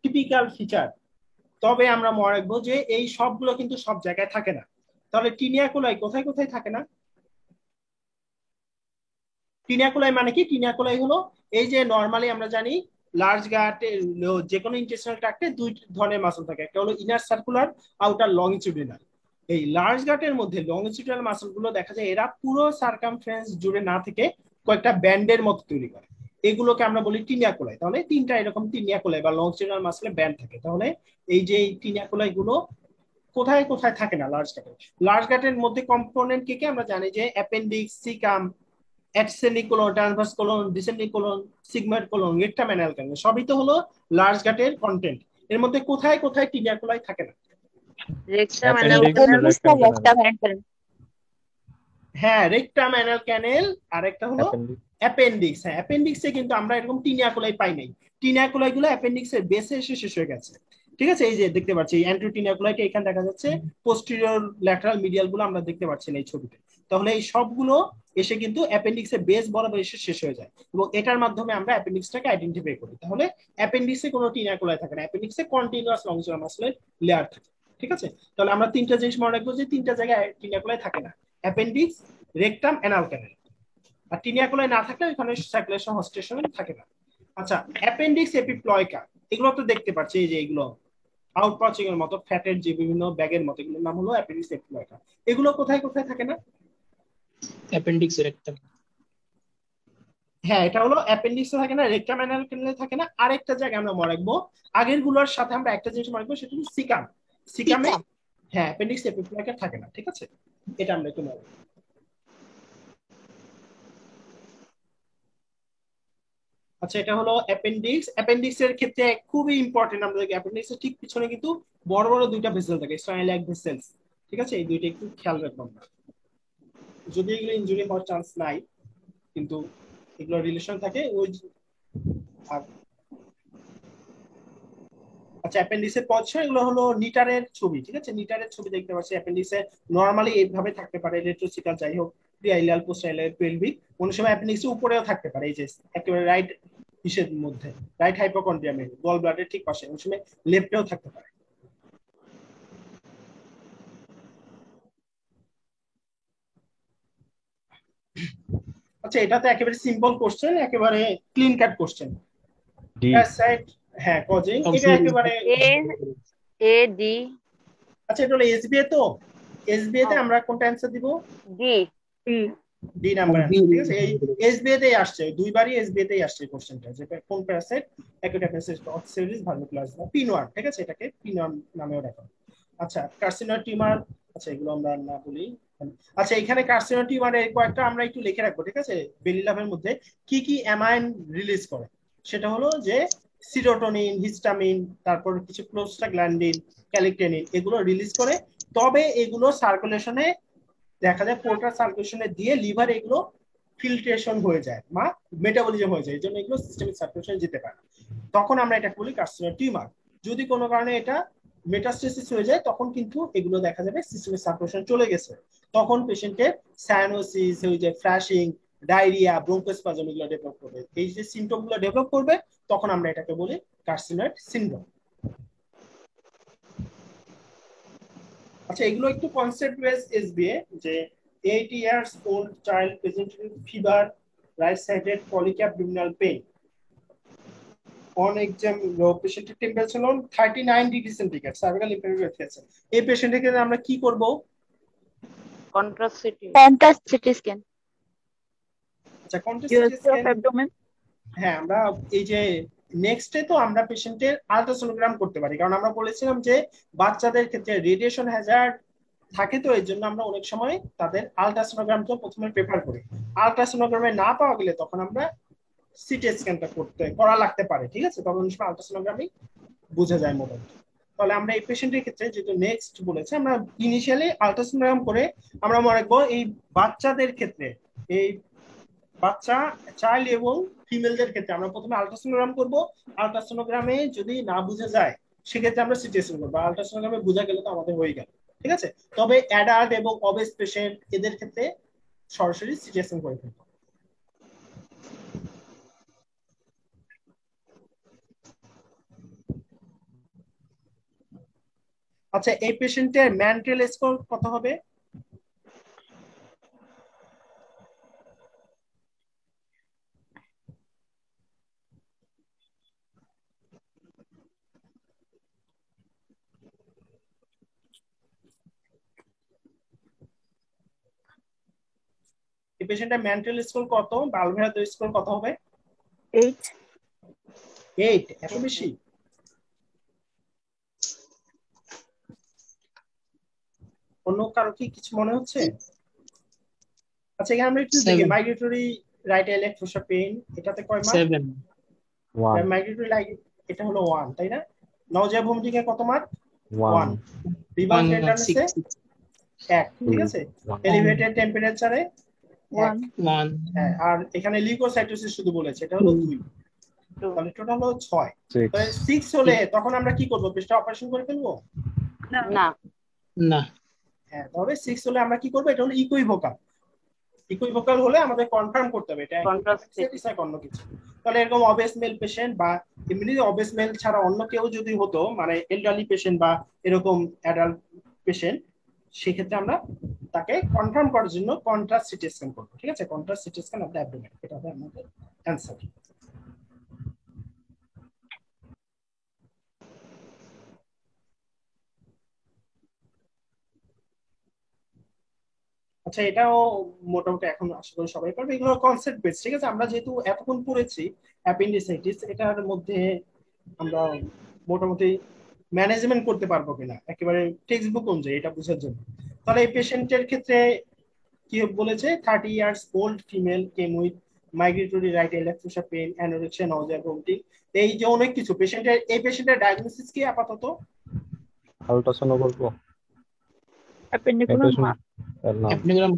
টিপিক্যাল ফিচার। তবে আমরা মনে রাখবো যে এই সবগুলো কিন্তু সব জায়গায় থাকে না। তাহলে টিনিয়া কোলাই কোথায় কোথায় থাকে না? টিনিয়া কোলাই মানে কি, টিনিয়া কোলাই হলো এই যে নরমালি আমরা জানি লার্জ গাটে যে কোনো ইন্টেস্টিনাল ট্র্যাক্টে 2 ধরনের মাসল থাকে, একটা হলো ইনার সার্কুলার, আউটার লংজিটিউডিনাল। এই লার্জ গাটের মধ্যে লংজিটিউডিনাল মাসল গুলো দেখা যায় এরা পুরো সার্কামফারেন্স জুড়ে না থেকে কয়েকটা ব্যান্ডের মতো তৈরি করে, এগুলোকে আমরা বলি টিনিয়া কোলাই। তাহলে 3টা এরকম টিনিয়া কোলাই বা লংজিটিউডিনাল মাসলে ব্যান্ড থাকে। তাহলে এই যে টিনিয়া কোলাই গুলো কোথায় কোথায় থাকে না লার্জ গাটের? লার্জ গাটের মধ্যে কম্পোনেন্ট কে কে আমরা জানি যে appendix, caecum, ascending colon, transverse colon, descending colon, sigmoid colon, rectum anal canal, সবই তো হলো লার্জ গাটের কন্টেন্ট। এর মধ্যে কোথায় কোথায় টিনিয়াকুলাই থাকে না? Rectum Appendix, rectum canal. হ্যাঁ, রেক্টাম অ্যানাল ক্যানেল, আর একটা হলো Appendix. অ্যাপেন্ডিক্স। হ্যাঁ, অ্যাপেন্ডিক্সে কিন্তু আমরা এরকম টিনিয়াকুলাই পাই নাই। টিনিয়াকুলাই গুলো অ্যাপেন্ডিক্সের বেসে এসে শেষ হয়ে গেছে। ঠিক আছে, এই যে দেখতে পাচ্ছি অ্যান্ট্রোটিনিয়াকুলাইটা এখানে দেখা যাচ্ছে, পোস্টেরিয়র ল্যাটারাল মিডিয়াল গুলো আমরা দেখতে পাচ্ছি না এই ছবিতে। তাহলে এই সবগুলো এসে কিন্তু অ্যাপেন্ডিক্সের বেস বরাবর এসে শেষ হয়ে যায়, এবং এটার মাধ্যমে আমরা অ্যাপেন্ডিক্সটাকে আইডেন্টিফাই করি। তাহলে অ্যাপেন্ডিক্সে কোনো টিনিয়াকুলাই থাকে না, অ্যাপেন্ডিক্সে কন্টিনিউয়াস লংজিটুডাল মাসলের লেয়ার থাকে। ঠিক আছে, তাহলে আমরা তিনটা জিনিস মনে রাখবো যে তিনটা জায়গায় টিনিয়াকুলাই থাকে না, অ্যাপেন্ডিক্স, রেকটাম, অ্যানাল ক্যানেল। আর টিনিয়াকুলাই না থাকলে এখানে সার্কুলেশন হস্টেশন থাকে না। আচ্ছা, অ্যাপেন্ডিক্স এপিপ্লয়কা, এগুলো তো দেখতে পাচ্ছি, এই যে এগুলো আউটপাউচিং এর মতো ফ্যাটের যে বিভিন্ন ব্যাগের মতো, এগুলোর নাম হলো অ্যাপেন্ডিক্স এপিপ্লয়কা। এগুলো কোথায় কোথায় থাকে না? Appendix rectum. হ্যাঁ, এটা হলো অ্যাপেন্ডিক্সে থাকে না, রেকটাম অ্যানাল ক্যানেলে থাকে না। আরেকটা জায়গা আমরা মনে রাখবো, আগের গুলোর সাথে আমরা একটা জিনিস মনে রাখবো, সেটা হলো সিকাম। সিকামে হ্যাঁ অ্যাপেন্ডিক্স এপিপ্লয়কা থাকে না। ঠিক আছে, এটা আমরা একটু মনে রাখবো। আচ্ছা, এটা হলো অ্যাপেন্ডিক্স। অ্যাপেন্ডিক্স এর ক্ষেত্রে খুবই ইম্পর্টেন্ট, আমাদের অ্যাপেন্ডিক্স এর ঠিক পিছনে কিন্তু বড় বড় দুইটা ভেসেল থাকে, স্টাইলাক ভেসেলস। ঠিক আছে, এই দুইটা একটু খেয়াল রাখবো আমরা, যদি এগুলো ইনজুরি হওয়ার চান্স নাই, কিন্তু এগুলো রিলেশন থাকে ওই আচ্ছা, অ্যাপেন্ডিক্সের পজিশন এগুলো হলো নিটারের ছবি। ঠিক আছে, নিটারের ছবি দেখতে পাচ্ছি। অ্যাপেন্ডিক্সে নরমালি এইভাবে থাকতে পারে, রেট্রোসিকাল যাই হোক, প্রিআইলাল, পোস্টাইলাল, পেলভিক। অনেক সময় অ্যাপেন্ডিক্সের উপরেও থাকতে পারে, এই যে একেবারে রাইট হিসের মধ্যে, রাইট হাইপোকন্ড্রিয়ামে, গল ব্লাডের ঠিক পাশে, অনেক সময় লেফটেও থাকতে পারে। আচ্ছা, এটা তো একেবারে সিম্পল কোশ্চেন, একেবারে ক্লিন কাট কোশ্চেন। D. প্যারাসাইট, হ্যাঁ কজিং, এটা একেবারে। A D. আচ্ছা, এটা হলো এসবিএ, তো এসবিএ তে আমরা কোনটা অ্যান্সার দিব? ডি। D number. ঠিক আছে, এই এসবিএ তেই আসছে, দুইবারই এসবিএ তেই আসছে কোশ্চেনটা, যে কোন প্যারাসাইট অ্যাকুট অ্যাপেন্ডিসাইটিস অক্সিলারিস ভার্মিকুলারিস, পিনওয়ার। ঠিক আছে, এটাকে পিনওয়ার নামেও ডাকা। আচ্ছা, কার্সিনোয়েড টিউমার, আচ্ছা এগুলো আমরা না বলি। আচ্ছা, এখানে কার্সিনোয়েড টিউমারের কয়েকটা আমরা একটু লিখে রাখবো। ঠিক আছে, বেলি লাভের মধ্যে কি কি অ্যামাইন রিলিজ করে, সেটা হলো যে সিরোটোনিন, হিস্টামিন, তারপর কিছু প্রোস্টাগ্ল্যান্ডিন, ক্যালিকটেনিন, এগুলো রিলিজ করে। তবে এগুলো সার্কুলেশনে দেখা যায়, পোর্টাল সার্কুলেশনে দিয়ে লিভার এগুলো ফিল্ট্রেশন হয়ে যায় বা মেটাবলিজম হয়ে যায়, এই জন্য এগুলো সিস্টেমিক সার্কুলেশনে যেতে পারে না। তখন আমরা এটা বলি কার্সিনোয়েড টিউমার। যদি কোনো কারণে এটা মেটাস্টেসিস হয়ে যায়, তখন কিন্তু এগুলো দেখা যাবে সিস্টেমিক সার্কুলেশন চলে গেছে, তখন পেশেন্টের সায়ানোসিস হয়ে যায়, ফ্ল্যাশিং, ডায়রিয়া, ব্রঙ্কোস্পাজম, এগুলো ডেভেলপ করবে। এই যে সিমটম গুলো ডেভেলপ করবে, তখন আমরা এটাকে বলি কার্সিনোয়েড সিনড্রোম। আচ্ছা, এগুলো একটু কনসেপ্ট বেস এসবিএ, যে 8 years old child presented with fever, right sided colic abdominal pain. On exam, পেশেন্টের টেম্পারেচার হল 39 ডিগ্রি সেন্টিগ্রেড, সার্ভিক্যাল ইনফেকশন আছে। এই পেশেন্টের ক্ষেত্রে আমরা কি করব? Contrast CT scan. আচ্ছা, contrast USG of scan. abdomen. হ্যাঁ, আমরা এই যে নেক্সটে তো আমরা পেশেন্টের আল্ট্রাসোনোগ্রাম করতে পারি, কারণ আমরা বলেছিলাম যে বাচ্চাদের ক্ষেত্রে রেডিয়েশন হ্যাজার্ড থাকে, তো এর জন্য আমরা অনেক সময় তাদের আল্ট্রাসোনোগ্রামটা প্রথমে প্রেফার করি। আল্ট্রাসোনোগ্রামে না পাওয়া গেলে তখন আমরা সিটি স্ক্যানটা করা লাগতে পারে। ঠিক আছে, তখন অনেক সময় আল্ট্রাসোনোগ্রামই বোঝা যায় মোটামুটি। তাহলে আমরা এই পেশেন্টের ক্ষেত্রে যেহেতু নেক্সট বলেছে, আমরা ইনিশিয়ালি আল্ট্রাসোনোগ্রাম করে আমরা মনে রাখবো এই বাচ্চাদের ক্ষেত্রে, এই বাচ্চা, চাইল্ড এবং ফিমেলদের ক্ষেত্রে আমরা প্রথমে আল্ট্রাসোনোগ্রাম করব। আল্ট্রাসোনোগ্রামে যদি না বোঝা যায়, সেক্ষেত্রে আমরা সিটি স্ক্যান করবো। আল্ট্রাসোনোগ্রামে বোঝা গেলে তো আমাদের হয়ে গেল। ঠিক আছে, তবে অ্যাডাল্ট এবং অবেস পেশেন্ট, এদের ক্ষেত্রে সরাসরি সিটি স্ক্যান করে ফেলবো। আচ্ছা, এই পেশেন্টের ম্যান্টেল স্কোর কত হবে? এই পেশেন্টের ম্যান্টাল স্কোর কত, বালভেরাদ স্কোর কত হবে? 8. 8, এত বেশি? কারো কি কিছু মনে হচ্ছে? আচ্ছা এখানে আমরা একটু দেখি 7 মাইগ্রেটরি রাইট ইলেকট্রোসা পেইন, এটাতে কয় মার্ক? 7 1 মাইগ্রেটরি এটা হলো 1, তাই না? নওজা ভূমিটিকে কত মার্ক? 1 1। রিভার্স 1 টেন্ডারেন্সে 6 1, ঠিক 2 আছে। 1 এলিভেটেড টেম্পারেচারে 1, 1 1 আর এখানে লিউকোসাইটোসিস শুধু বলেছে, এটা হলো 2, তাহলে টোটাল হলো 6। 6 তাহলে 6 হলে তখন আমরা কি করব? পেশটা অপারেশন করে ফেলবো? না না, না হ্যাঁ, তাহলে 6 হলে আমরা কি করব? এটা হলো ইকুইভোকাল। ইকুইভোকাল হলে আমাদের কনফার্ম করতে হবে এটা Contrastive. অন্য কিছু। তাহলে এরকম অবেস মেল পেশেন্ট বা এমনি অবেস মেল ছাড়া অন্য কেউ যদি হতো, মানে এলডারলি পেশেন্ট বা এরকম অ্যাডাল্ট পেশেন্ট, সেক্ষেত্রে আমরা তাকে কনফার্ম করার জন্য কন্ট্রাস্ট সিটি স্ক্যান করবো, ঠিক আছে। Contrast CT scan of the abdomen, এটা হবে আমাদের অ্যানসার। আচ্ছা এটাও মোটামুটি এখন আশা করি সবাই পারবে, এগুলো কনসেপ্ট বেস, ঠিক আছে। আমরা যেহেতু এতক্ষণ পড়েছি অ্যাপেন্ডিসাইটিস, এটার মধ্যে আমরা মোটামুটি ম্যানেজমেন্ট করতে পারবো কিনা একেবারে টেক্সট বুক অনুযায়ী এটা বোঝার জন্য। তাহলে এই পেশেন্টের ক্ষেত্রে কি বলেছে? 30 years old female came with migratory right iliac fossa pain, anorexia, nausea, vomiting, এই যে অনেক কিছু। এই পেশেন্টের ডায়াগনোসিস কি আপাতত? আলট্রাসাউন্ড করব অ্যাপেন্ডিকুলার মাস অ্যাপনিকুলার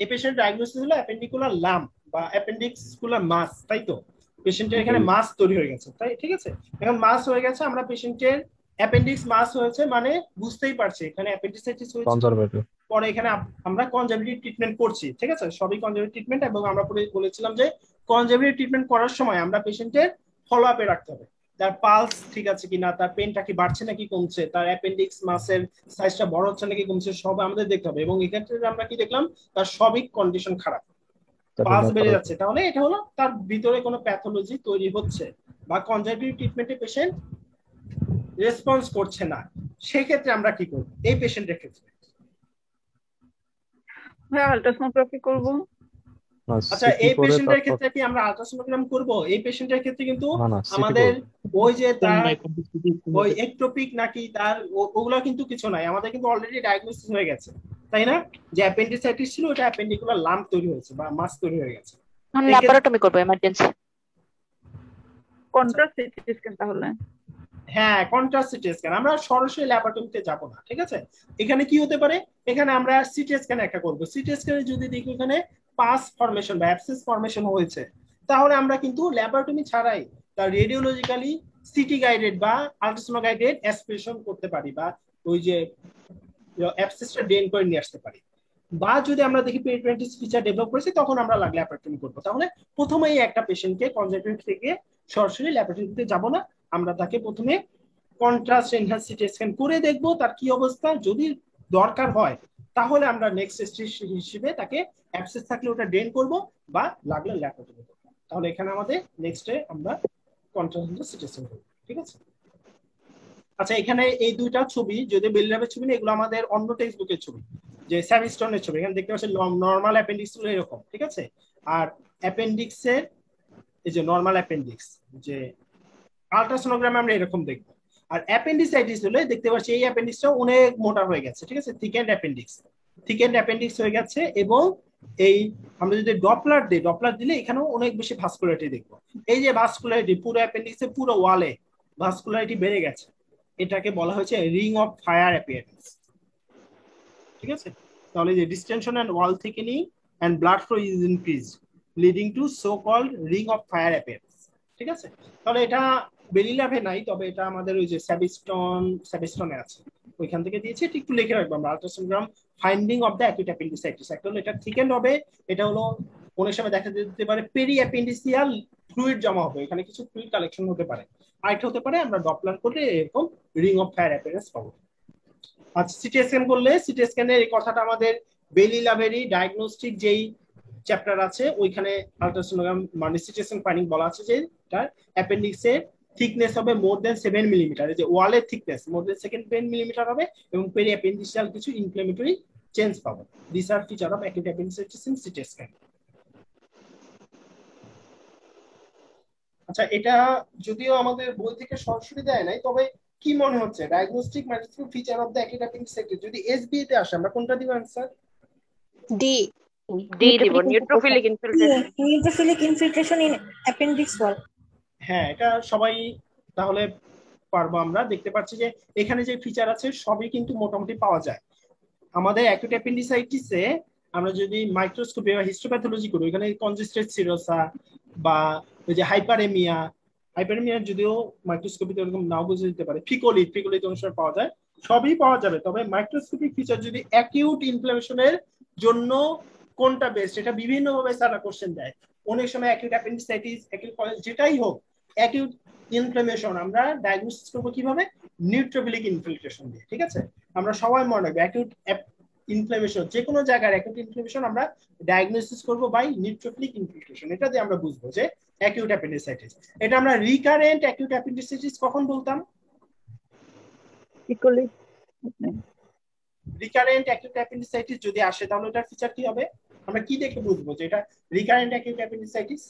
এই পেশেন্টের ডায়াগনোসিস হলো অ্যাপেন্ডিকুলার লাম্প বা অ্যাপেন্ডিক্সকুলার মাস, তাই তো? পেশেন্টের এখানে মাস তৈরি হয়ে গেছে, তাই, ঠিক আছে। এখন মাস হয়ে গেছে, আমরা পেশেন্টের অ্যাপেন্ডিক্স মাস হয়েছে মানে বুঝতেই পারছি এখানে অ্যাপেন্ডিসাইটিস হয়েছে। কনজারভেটিভ পরে এখানে আমরা কনজারভেটিভ ট্রিটমেন্ট করছি, ঠিক আছে, সবই কনজারভেটিভ ট্রিটমেন্ট। এবং আমরা বলেছিলাম যে কনজারভেটিভ ট্রিটমেন্ট করার সময় আমরা পেশেন্টের ফলো আপে রাখতে হবে, তার পালস ঠিক আছে কিনা, তার পেনটা কি বাড়ছে নাকি কমছে, তার অ্যাপেন্ডিক্স মাসের সাইজটা বড় হচ্ছে নাকি কমছে, সব আমাদের দেখতে হবে। এবং এক্ষেত্রে আমরা কি দেখলাম? তার সবই কন্ডিশন খারাপ, পালস বেড়ে যাচ্ছে, তাহলে এটা হলো তার ভিতরে কোনো প্যাথোলজি তৈরি হচ্ছে বা কনজারভেটিভ ট্রিটমেন্টে পেশেন্ট রেসপন্স করছে না। সেক্ষেত্রে আমরা কি করব এই পেশেন্টের ক্ষেত্রে? হ্যাঁ আলট্রাসোনোগ্রাফি করব। আচ্ছা এই পেশেন্টের ক্ষেত্রে কি আমরা আলট্রাসোনোগ্রাম করব? এই পেশেন্টের ক্ষেত্রে কিন্তু আমাদের ওই যে তার ওই একটোপিক নাকি তার ওগুলা কিন্তু কিছু নাই, আমাদের কিন্তু অলরেডি ডায়াগনোসিস হয়ে গেছে, তাই না? যে অ্যাপেন্ডিসাইটিস ছিল, ওটা অ্যাপেন্ডিকুলার লাম্প তৈরি হয়েছে বা মাস তৈরি হয়ে গেছে। ল্যাপারোটমি করবো এমার্জেন্সি। কন্ট্রাস্ট সিটি স্ক্যান তাহলে। হ্যাঁ, কন্ট্রাস্ট সিটি স্ক্যান, আমরা সরাসরি ল্যাপারটমিতে যাব না, ঠিক আছে। এখানে কি হতে পারে? এখানে আমরা সিটি স্ক্যান একটা করব। সিটি স্ক্যানে যদি দেখি এখানে পাস ফরমেশন বা অ্যাবসেস ফরমেশন হয়েছে, তাহলে আমরা কিন্তু ল্যাপারটমি ছাড়াই তার রেডিওলজিক্যালি সিটি গাইডেড বা আল্ট্রাসোনো গাইডেড অ্যাসপিরেশন করতে পারি বা ওই যে অ্যাবসেসটা ড্রেন করে নিয়ে আসতে পারি। বা যদি আমরা দেখি পেরিটোনিয়াইটিস ফিচার ডেভেলপ করেছে, তখন আমরা ল্যাপারটমি করব। তাহলে প্রথমেই একটা পেশেন্টকে কনজারভেটিভ থেকে সরাসরি ল্যাপারটমিতে যাব না, আমরা তাকে প্রথমে কন্ট্রাস্ট এনহান্স সিটি স্ক্যান করে দেখব তার কি অবস্থা। যদি দরকার হয় তাহলে আমরা নেক্সট স্টেজ হিসেবে তাকে অ্যাবসেস থাকলে ওটা ড্রেন করব বা লাগলে ল্যাপারটমি করব। তাহলে এখানে আমাদের নেক্সটে আমরা কন্ট্রাস্ট সিটি স্ক্যান করব, ঠিক আছে। আচ্ছা এখানে এই দুইটা ছবি যদি বেলিলাভের ছবি না, এগুলো আমাদের অন্য টেক্সট বুকের ছবি, যে স্যাভিস্টনের ছবি। এখানে দেখতে পাচ্ছেন নরমাল অ্যাপেন্ডিক্স হলো এরকম, ঠিক আছে। আর অ্যাপেন্ডিক্সের এই যে নরমাল অ্যাপেন্ডিক্স, যে আলট্রাসোনোগ্রামে আমরা এরকম দেখব। আর অ্যাপেন্ডিসাইটিস হলে দেখতে পাচ্ছি এই অ্যাপেন্ডিক্সটা অনেক মোটা হয়ে গেছে, ঠিক আছে, থিকেন্ড অ্যাপেন্ডিক্স হয়ে গেছে। এবং এই আমরা যদি ডপলার দিই, ডপলার দিলে এখানেও অনেক বেশি ভাস্কুলারিটি দেখবো। এই যে ভাস্কুলারিটি পুরো অ্যাপেন্ডিক্সের পুরো ওয়ালে ভাস্কুলারিটি বেড়ে গেছে, এটাকে বলা হয়েছে রিং অফ ফায়ার অ্যাপিয়ারেন্স, ঠিক আছে। তাহলে যে distension and wall thickening and blood flow is increased leading to so called ring of fire appearance, ঠিক আছে। তাহলে এটা বেলিলাভে নাই, তবে এটা আমাদের ওই যে স্যাভিস্টনে আছে, ওইখান থেকে দিয়েছি। এটা একটু লিখে রাখবো আমরা, ultrasonogram finding of the acute appendicitis. একটা হলো এটা থিকেন্ড হবে, এটা হলো অনেক সময় দেখা যেতে পারে পেরি অ্যাপেন্ডিসিয়াল ফ্লুইড জমা হবে, এখানে কিছু ফ্লুইড কালেকশন হতে পারে। আরেকটা হতে পারে আমরা ডপলার করলে এরকম রিং অফ ফায়ার অ্যাপিয়ারেন্স পাবো। আচ্ছা সিটি স্ক্যান করলে, সিটি স্ক্যানের এই কথাটা আমাদের বেলিলাভেরই ডায়াগনস্টিক যেই চ্যাপ্টার আছে ওইখানে আলট্রাসোনোগ্রাম মানে সিটি স্ক্যান ফাইন্ডিং বলা আছে যে তার অ্যাপেন্ডিক্সের থিকনেস হবে মোর দেন 7 মিলিমিটার, এই যে ওয়ালের থিকনেস মোর দেন 7 মিলিমিটার হবে, এবং পেরি অ্যাপেন্ডিসিয়াল কিছু ইনফ্লেমেটরি চেঞ্জ পাবো। This are feature of acute appendicitis in CT scan. আচ্ছা এটা যদিও আমাদের বই থেকে সরাসরি দেয় নাই, তবে কি মনে হচ্ছে diagnostic microscope feature of the acute appendicitis যদি এসবিএ তে আসে আমরা কোনটা দিব आंसर? ডি। ডি দিব, neutrophilic infiltration. Neutrophilic infiltration in appendix wall. হ্যাঁ, এটা সবাই তাহলে পারবো। আমরা দেখতে পাচ্ছি যে এখানে যে ফিচার আছে সবই কিন্তু মোটামুটি পাওয়া যায়। আমাদের অ্যাকিউট অ্যাপেন্ডিসাইটিসে আমরা যদি মাইক্রোস্কোপি বা হিস্টোপ্যাথোলজি করি এখানে কনজেস্টেড সিরোসা বা ওই যে হাইপারেমিয়া যদিও মাইক্রোস্কোপিতে এরকম নাও বুঝে দিতে পারে, ফিকোলিট অনুসারে পাওয়া যায়, সবই পাওয়া যাবে। তবে মাইক্রোস্কোপিক ফিচার যদি অ্যাকিউট ইনফ্লামেশনের জন্য কোনটা বেস্ট, এটা বিভিন্ন ভাবে সারা কোশ্চেন দেয়। অনেক সময় অ্যাকিউট অ্যাপেন্ডিসাইটিস, অ্যাকিউট যেটাই হোক, অ্যাকিউট ইনফ্লামেশন আমরা ডায়াগনোসিস করবো কিভাবে? নিউট্রোফিলিক ইনফিল্ট্রেশন দিয়ে। ঠিক আছে, আমরা সবাই মনে রাখবো অ্যাকিউট ইনফ্লামেশন, যে কোনো জায়গার অ্যাকিউট ইনফ্লামেশন আমরা ডায়াগনোসিস করব বাই নিউট্রোফিলিক ইনফিল্ট্রেশন। এটা দিয়ে আমরা বুঝবো যে অ্যাকিউট অ্যাপেন্ডিসাইটিস। এটা আমরা রিকারেন্ট অ্যাকিউট অ্যাপেন্ডিসাইটিস কখন বলতাম? ইকুয়ালি রিকারেন্ট অ্যাকিউট অ্যাপেন্ডিসাইটিস যদি আসে তাহলে এটার ফিচার কি হবে? আমরা কি দেখে বুঝবো যে এটা রিকারেন্ট অ্যাকিউট অ্যাপেন্ডিসাইটিস?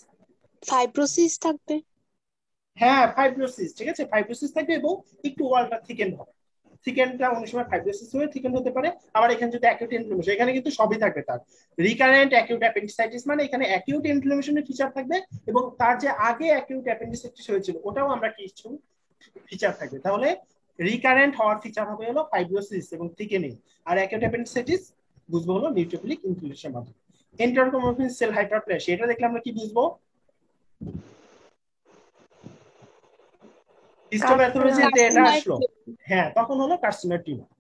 ফাইব্রোসিস থাকবে। হ্যাঁ, ফাইব্রোসিস। ঠিক আছে, ফাইব্রোসিস থাকবে এবং একটু ওয়ালটা থিকেন হবে। থিকেনটা অনেক সময় ফাইব্রোসিস হয়ে থিকেন হতে পারে। আবার এখানে যদি অ্যাকিউট ইনফ্লামেশন, এখানে কিন্তু সবই থাকবে তার। রিকারেন্ট অ্যাকিউট অ্যাপেন্ডিসাইটিস মানে এখানে অ্যাকিউট ইনফ্লামেশনের ফিচার থাকবে এবং তার যে আগে অ্যাকিউট অ্যাপেন্ডিসাইটিস হয়েছিল ওটাও আমরা কিছু ফিচার থাকবে। তাহলে রিকারেন্ট হওয়ার ফিচার হবে হলো ফাইব্রোসিস এবং থিকেনিং, আর অ্যাকিউট অ্যাপেন্ডিসাইটিস বুঝবো হলো নিউট্রোফিলিক ইনফ্লামেশনের মাধ্যমে। এন্টারকমোফিন সেল হাইপারপ্লেসিয়া, এটা দেখলে আমরা কি বুঝবো? হিস্টোপ্যাথোলজিতে এটা আসলো, হ্যাঁ, তখন হলো কার্সিনোমার টিউমার।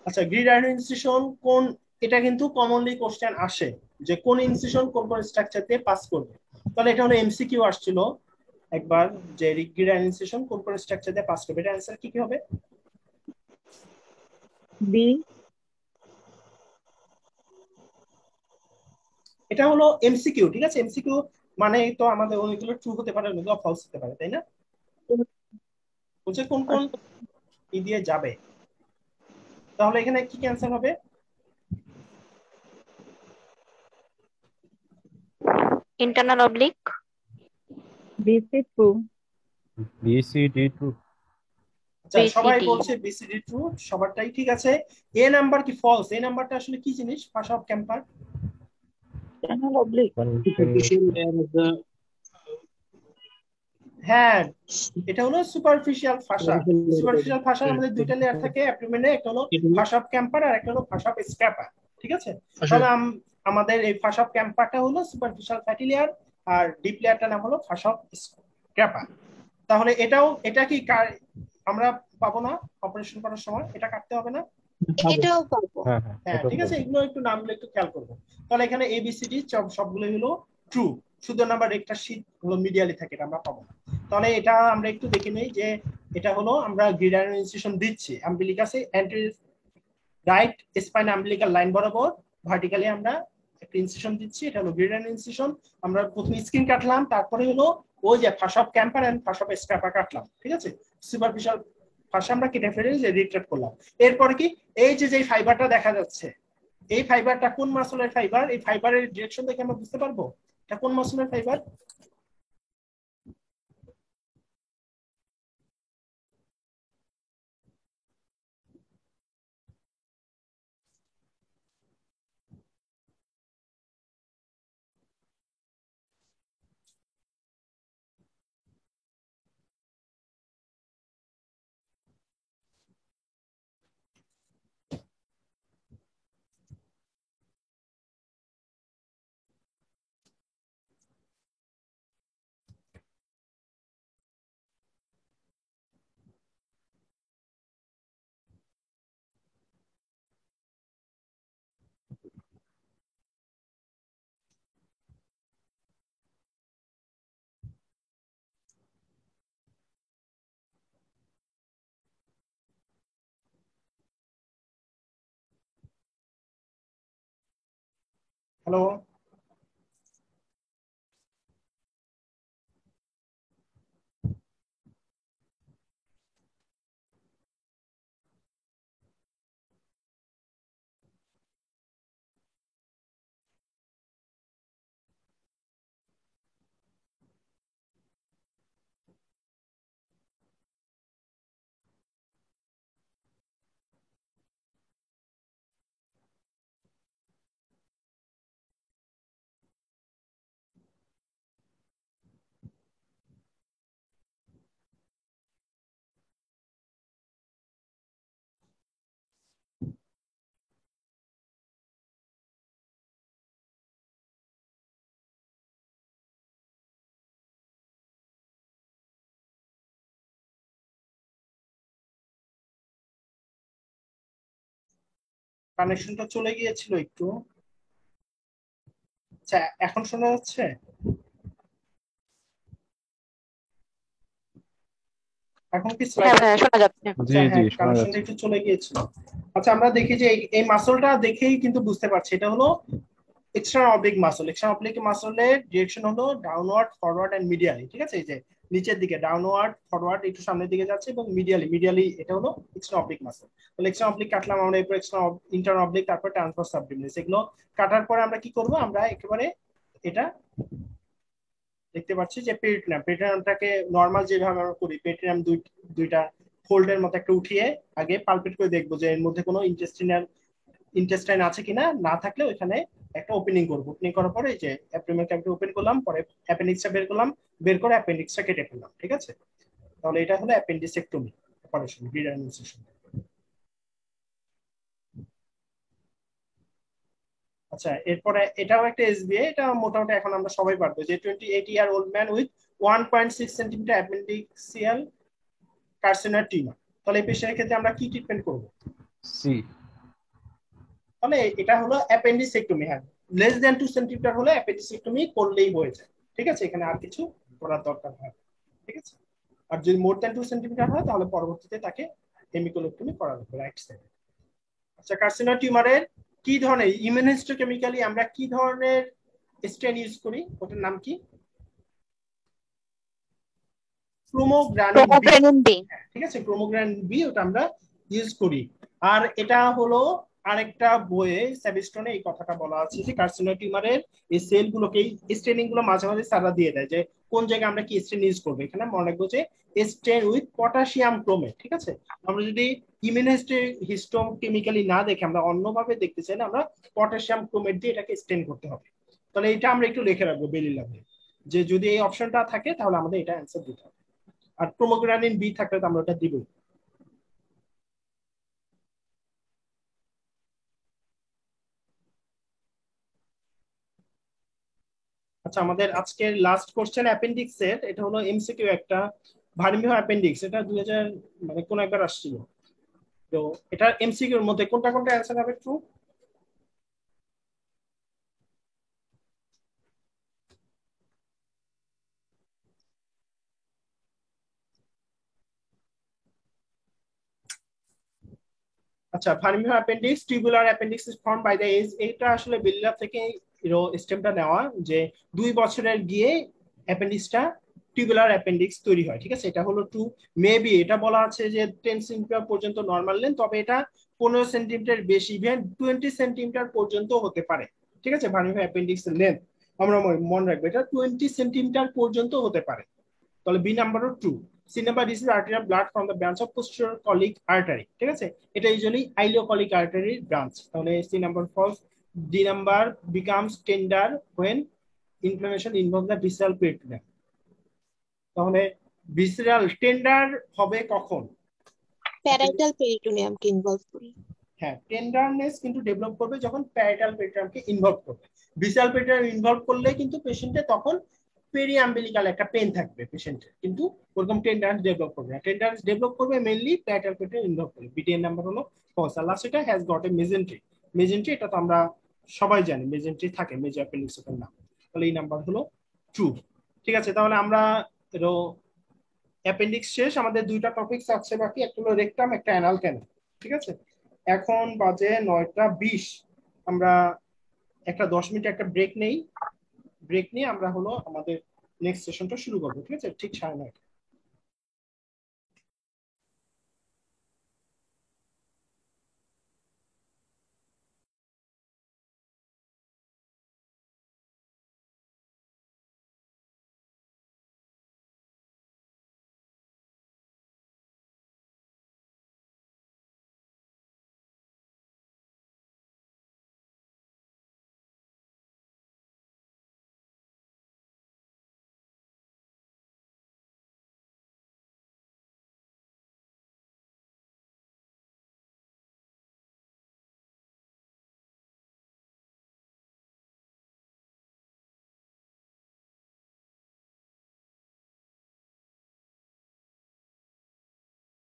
আচ্ছা, গ্রিড ইনসিশন কোন, এটা কিন্তু কমনলি কোশ্চেন আসে যে কোন ইনসিশন কোন কোন স্ট্রাকচার দিয়ে পাস করবে। তাহলে এটা হলো এমসিকিউ আসছিল একবার যে গ্রিড ইনসিশন কোন কোন স্ট্রাকচার দিয়ে পাস করবে। এটা आंसर কি কি হবে? বি। এটা হলো এমসিকিউ। ঠিক আছে, এমসিকিউ মানে তো আমাদের অনেকগুলো ট্রু হতে পারে, অনেকগুলো ফলস হতে পারে, তাই না? বলছে কোন কোন ই দিয়ে যাবে। তাহলে এখানে কি ক্যান্সার হবে? Internal oblique. BC true. BCD2 আচ্ছা, সবাই BCD বলছে বিসিডি ট্রু, সবারটাই ঠিক আছে। এ নাম্বার কি ফলস? এই নাম্বারটা আসলে কি জিনিস? Fascia of Camper. Internal oblique. superficial layer of the হ্যাঁ, এটা হলো সুপারফিশিয়াল ফাঁসা। superficial layer of সুপারফিশিয়াল ফাঁসার the আমাদের দুইটা লেয়ার থাকে অ্যাবডোমেনে, একটা হলো ফাঁসা অফ ক্যাম্পার আর একটা হলো ফাঁসা অফ স্ক্র্যাপার। ঠিক আছে, তাহলে আমাদের এই ফাঁসা অফ ক্যাম্পারটা হলো সুপারফিশিয়াল ফ্যাটি লেয়ার আর ডিপ লেয়ারটার নাম হলো ফাঁসা অফ স্ক্র্যাপার। তাহলে এটা কি আমরা পাবো না অপারেশন করার সময়? এটা কাটতে হবে না? এটাও পাবো। হ্যাঁ হ্যাঁ, ঠিক আছে, এগুলো একটু নামগুলো একটু খেয়াল করবো। তাহলে এখানে এবিসিডি সবগুলো হলো ট্রু, শুধু নাম্বার একটা শীট হলো মিডিয়ালি থাকে, এটা আমরা পাবো না। তাহলে এটা আমরা একটু দেখে নেই যে এটা হলো আমরা গ্রিডাইন ইনসিশন দিচ্ছি অ্যাম্বিলিকাসে entry right spine umbilical line বরাবর ভার্টিক্যালি আমরা একটা ইনসিশন দিচ্ছি। এটা হলো গ্রিডাইন ইনসিশন। আমরা প্রথমে স্কিন কাটলাম, তারপরে হলো ওই যে fascia of Camper and fascia of Scarpa কাটলাম। ঠিক আছে, সুপারফিশিয়াল ফাঁসা আমরা কেটে ফেলে যে রিট্রেট করলাম। এরপরে কি এই যে ফাইবারটা দেখা যাচ্ছে, এই ফাইবারটা কোন মাসলের ফাইবার? এই ফাইবারের ডিরেকশন দেখে আমরা বুঝতে পারবো এটা কোন মাসলের ফাইবার। হ্যালো। কানেকশনটা চলে গিয়েছিল একটু। আচ্ছা এখন শোনা যাচ্ছে? এখন কি হ্যাঁ ভাইয়া শোনা যাচ্ছে। জি জি হ্যাঁ শোনা কানেকশনটা যাচ্ছে। একটু চলে গিয়েছিল। আচ্ছা আমরা দেখি যে এই মাসলটা দেখেই কিন্তু বুঝতে পারছি এটা হলো external oblique muscle. External oblique মাসলের ডিরেকশন হলো ডাউনওয়ার্ড, ফরওয়ার্ড এন্ড মিডিয়ালি। ঠিক আছে, এই যে নিচের দিকে ডাউনওয়ার্ড, ফরওয়ার্ড একটু সামনের দিকে যাচ্ছে এবং মিডিয়ালি এটা হলো এক্সটার্নাল অবলিক মাসল। তাহলে এক্সটার্নাল অবলিক কাটলাম আমরা, এরপর এক্সটার্নাল ইন্টারনাল অবলিক, তারপর ট্রান্সভার্স সাবডোমিনাস। এগুলো কাটার পরে আমরা কি করব, আমরা একেবারে এটা দেখতে পাচ্ছি যে পেরিটোনিয়ামটাকে নরমাল যেভাবে আমরা করি, পেরিটোনিয়াম দুইটা ফোল্ডের মতো একটা উঠিয়ে আগে পালপেট করে দেখবো যে এর মধ্যে কোনো ইন্টেস্টাইন আছে কিনা, না থাকলে ওইখানে একটা ওপেনিং করবো। ওপেনিং করার পরে যে অ্যাবডোমেন ক্যাভিটি ওপেন করলাম, পরে অ্যাপেন্ডিক্সটা বের করলাম, বের করে অ্যাপেন্ডিক্সটা কেটে ফেললাম। ঠিক আছে, তাহলে এটা হলো অ্যাপেন্ডিসেক্টমি অপারেশন, রিডাইমিনেশন। আচ্ছা এরপরে এটাও একটা এসবিএ, এটা মোটামুটি এখন আমরা সবাই পারবো যে 28-year-old man with 1.6 centimetre appendiceal carcinoma tumour. তাহলে এই পেশেন্টের ক্ষেত্রে আমরা কি ট্রিটমেন্ট করব? সি। তাহলে এটা হলো অ্যাপেন্ডিসেক্টমি। হ্যাঁ, লেস দ্যান 2 সেন্টিমিটার হলে অ্যাপেন্ডিসেক্টমি করলেই হয়ে যায়। ঠিক আছে, এখানে আর কিছু করার দরকার হয়। ঠিক আছে, আর যদি মোর দ্যান 2 সেন্টিমিটার হয় তাহলে পরবর্তীতে তাকে হেমিকোলেক্টমি করা হবে রাইট সাইডে। আচ্ছা কার্সিনোমা টিউমারের কি ধরনের ইমিউনোহিস্টোকেমিক্যালি আমরা কি ধরনের স্টেন ইউজ করি, ওটার নাম কি? Pomegranate B. ঠিক আছে, ক্রোমোগ্রানিন বি, ওটা আমরা ইউজ করি। আর এটা হলো আরেকটা বইয়ে সেভিস্টনে এই কথাটা বলা আছে যে কার্সিনোমা টিউমারের এই সেলগুলোকে স্টেনিং গুলো মাঝে মাঝে সারা দিয়ে দেয় যে কোন জায়গায় আমরা কি স্টেন ইউজ করবো। এখানে মনে রাখবো যে স্টেন উইথ পটাশিয়াম ক্রোমেট। ঠিক আছে, আমরা যদি ইমিউনোহিস্টোকেমিক্যালি না দেখে আমরা অন্যভাবে দেখতে চাই না, আমরা পটাশিয়াম ক্রোমেট দিয়ে এটাকে স্টেন করতে হবে। তাহলে এটা আমরা একটু লিখে রাখবো বেলি লাভে, যে যদি এই অপশনটা থাকে তাহলে আমাদের এটা অ্যান্সার দিতে হবে। আর ক্রোমোগ্রানিন বি থাকলে তো আমরা ওটা দিবই। আচ্ছা আমাদের আজকের লাস্ট কোশ্চেন অ্যাপেন্ডিক্স এর, এটা হলো এমসিকিউ একটা, ভার্মিও অ্যাপেন্ডিক্স। এটা 2000 মানে কোন একবার আসছিল, তো এটা এমসিকিউ এর মধ্যে কোনটা কোনটা অ্যান্সার হবে একটু? আচ্ছা ভার্মিও appendix, tubular appendix is formed by the age. এটা আসলে বেলিলা থেকে স্টেমটা নেওয়া, যে 2 বছরের গিয়ে অ্যাপেন্ডিক্সটা টিউবুলার অ্যাপেন্ডিক্স তৈরি হয়। ঠিক আছে, এটা হলো 2 মেবি, এটা বলা আছে যে 10 সেন্টিমিটার পর্যন্ত নরমাল লেন্থ, তবে এটা 15 সেন্টিমিটার বেশি, ইভেন 20 সেন্টিমিটার পর্যন্ত হতে পারে। ঠিক আছে, ভার্মিও অ্যাপেন্ডিক্স এর লেন্থ আমরা মনে রাখবো এটা 20 সেন্টিমিটার পর্যন্ত হতে পারে। তাহলে B number 2। C number, this is arterial blood from the branch of posterior colic artery. ঠিক আছে, এটা ইউজুয়ালি আইলিওকলিক আর্টারির ব্রাঞ্চ। তাহলে C number falls. D number, becomes tender when inflammation involves the visceral peritoneum। তাহলে visceral tender হবে কখন? Parietal পেরিটোনিয়ামকে involve করি। হ্যাঁ, টেন্ডারনেস কিন্তু ডেভেলপ করবে যখন প্যারাইটাল পেরিটোনিয়ামকে ইনভলভ করবে। ভিসেরাল পেরিটোনিয়াম ইনভলভ করলে কিন্তু পেশেন্টে তখন পেরিয়াম্বিলিকাল একটা পেন থাকবে পেশেন্টের, কিন্তু ওরকম টেন্ডারনেস ডেভেলপ করবে না। টেন্ডারনেস ডেভেলপ করবে মেইনলি প্যারাইটাল পেরিটোনিয়াম ইনভলভ করবে। বিটিএন নাম্বার হলো ফলস। আর লাস্ট এটা হ্যাজ গট এ মেজেন্ট্রি। মেজেন্ট্রি এটা তো আমরা সবাই জানি, মেজেন্ট্রি থাকে মেজর অ্যাপেন্ডিক্সের নাম। তাহলে এই নাম্বার হলো ট্রু। ঠিক আছে, তাহলে আমরা অ্যাপেন্ডিক্স শেষ, আমাদের দুইটা টপিকস আছে বাকি, একটা হলো রেকটাম, একটা অ্যানাল ক্যানাল। ঠিক আছে, এখন বাজে 9:20। আমরা একটা 10 মিনিট একটা ব্রেক নেই, ব্রেক নিয়ে আমরা হলো আমাদের নেক্সট সেশনটা শুরু করবো। ঠিক আছে, ঠিক 9:30।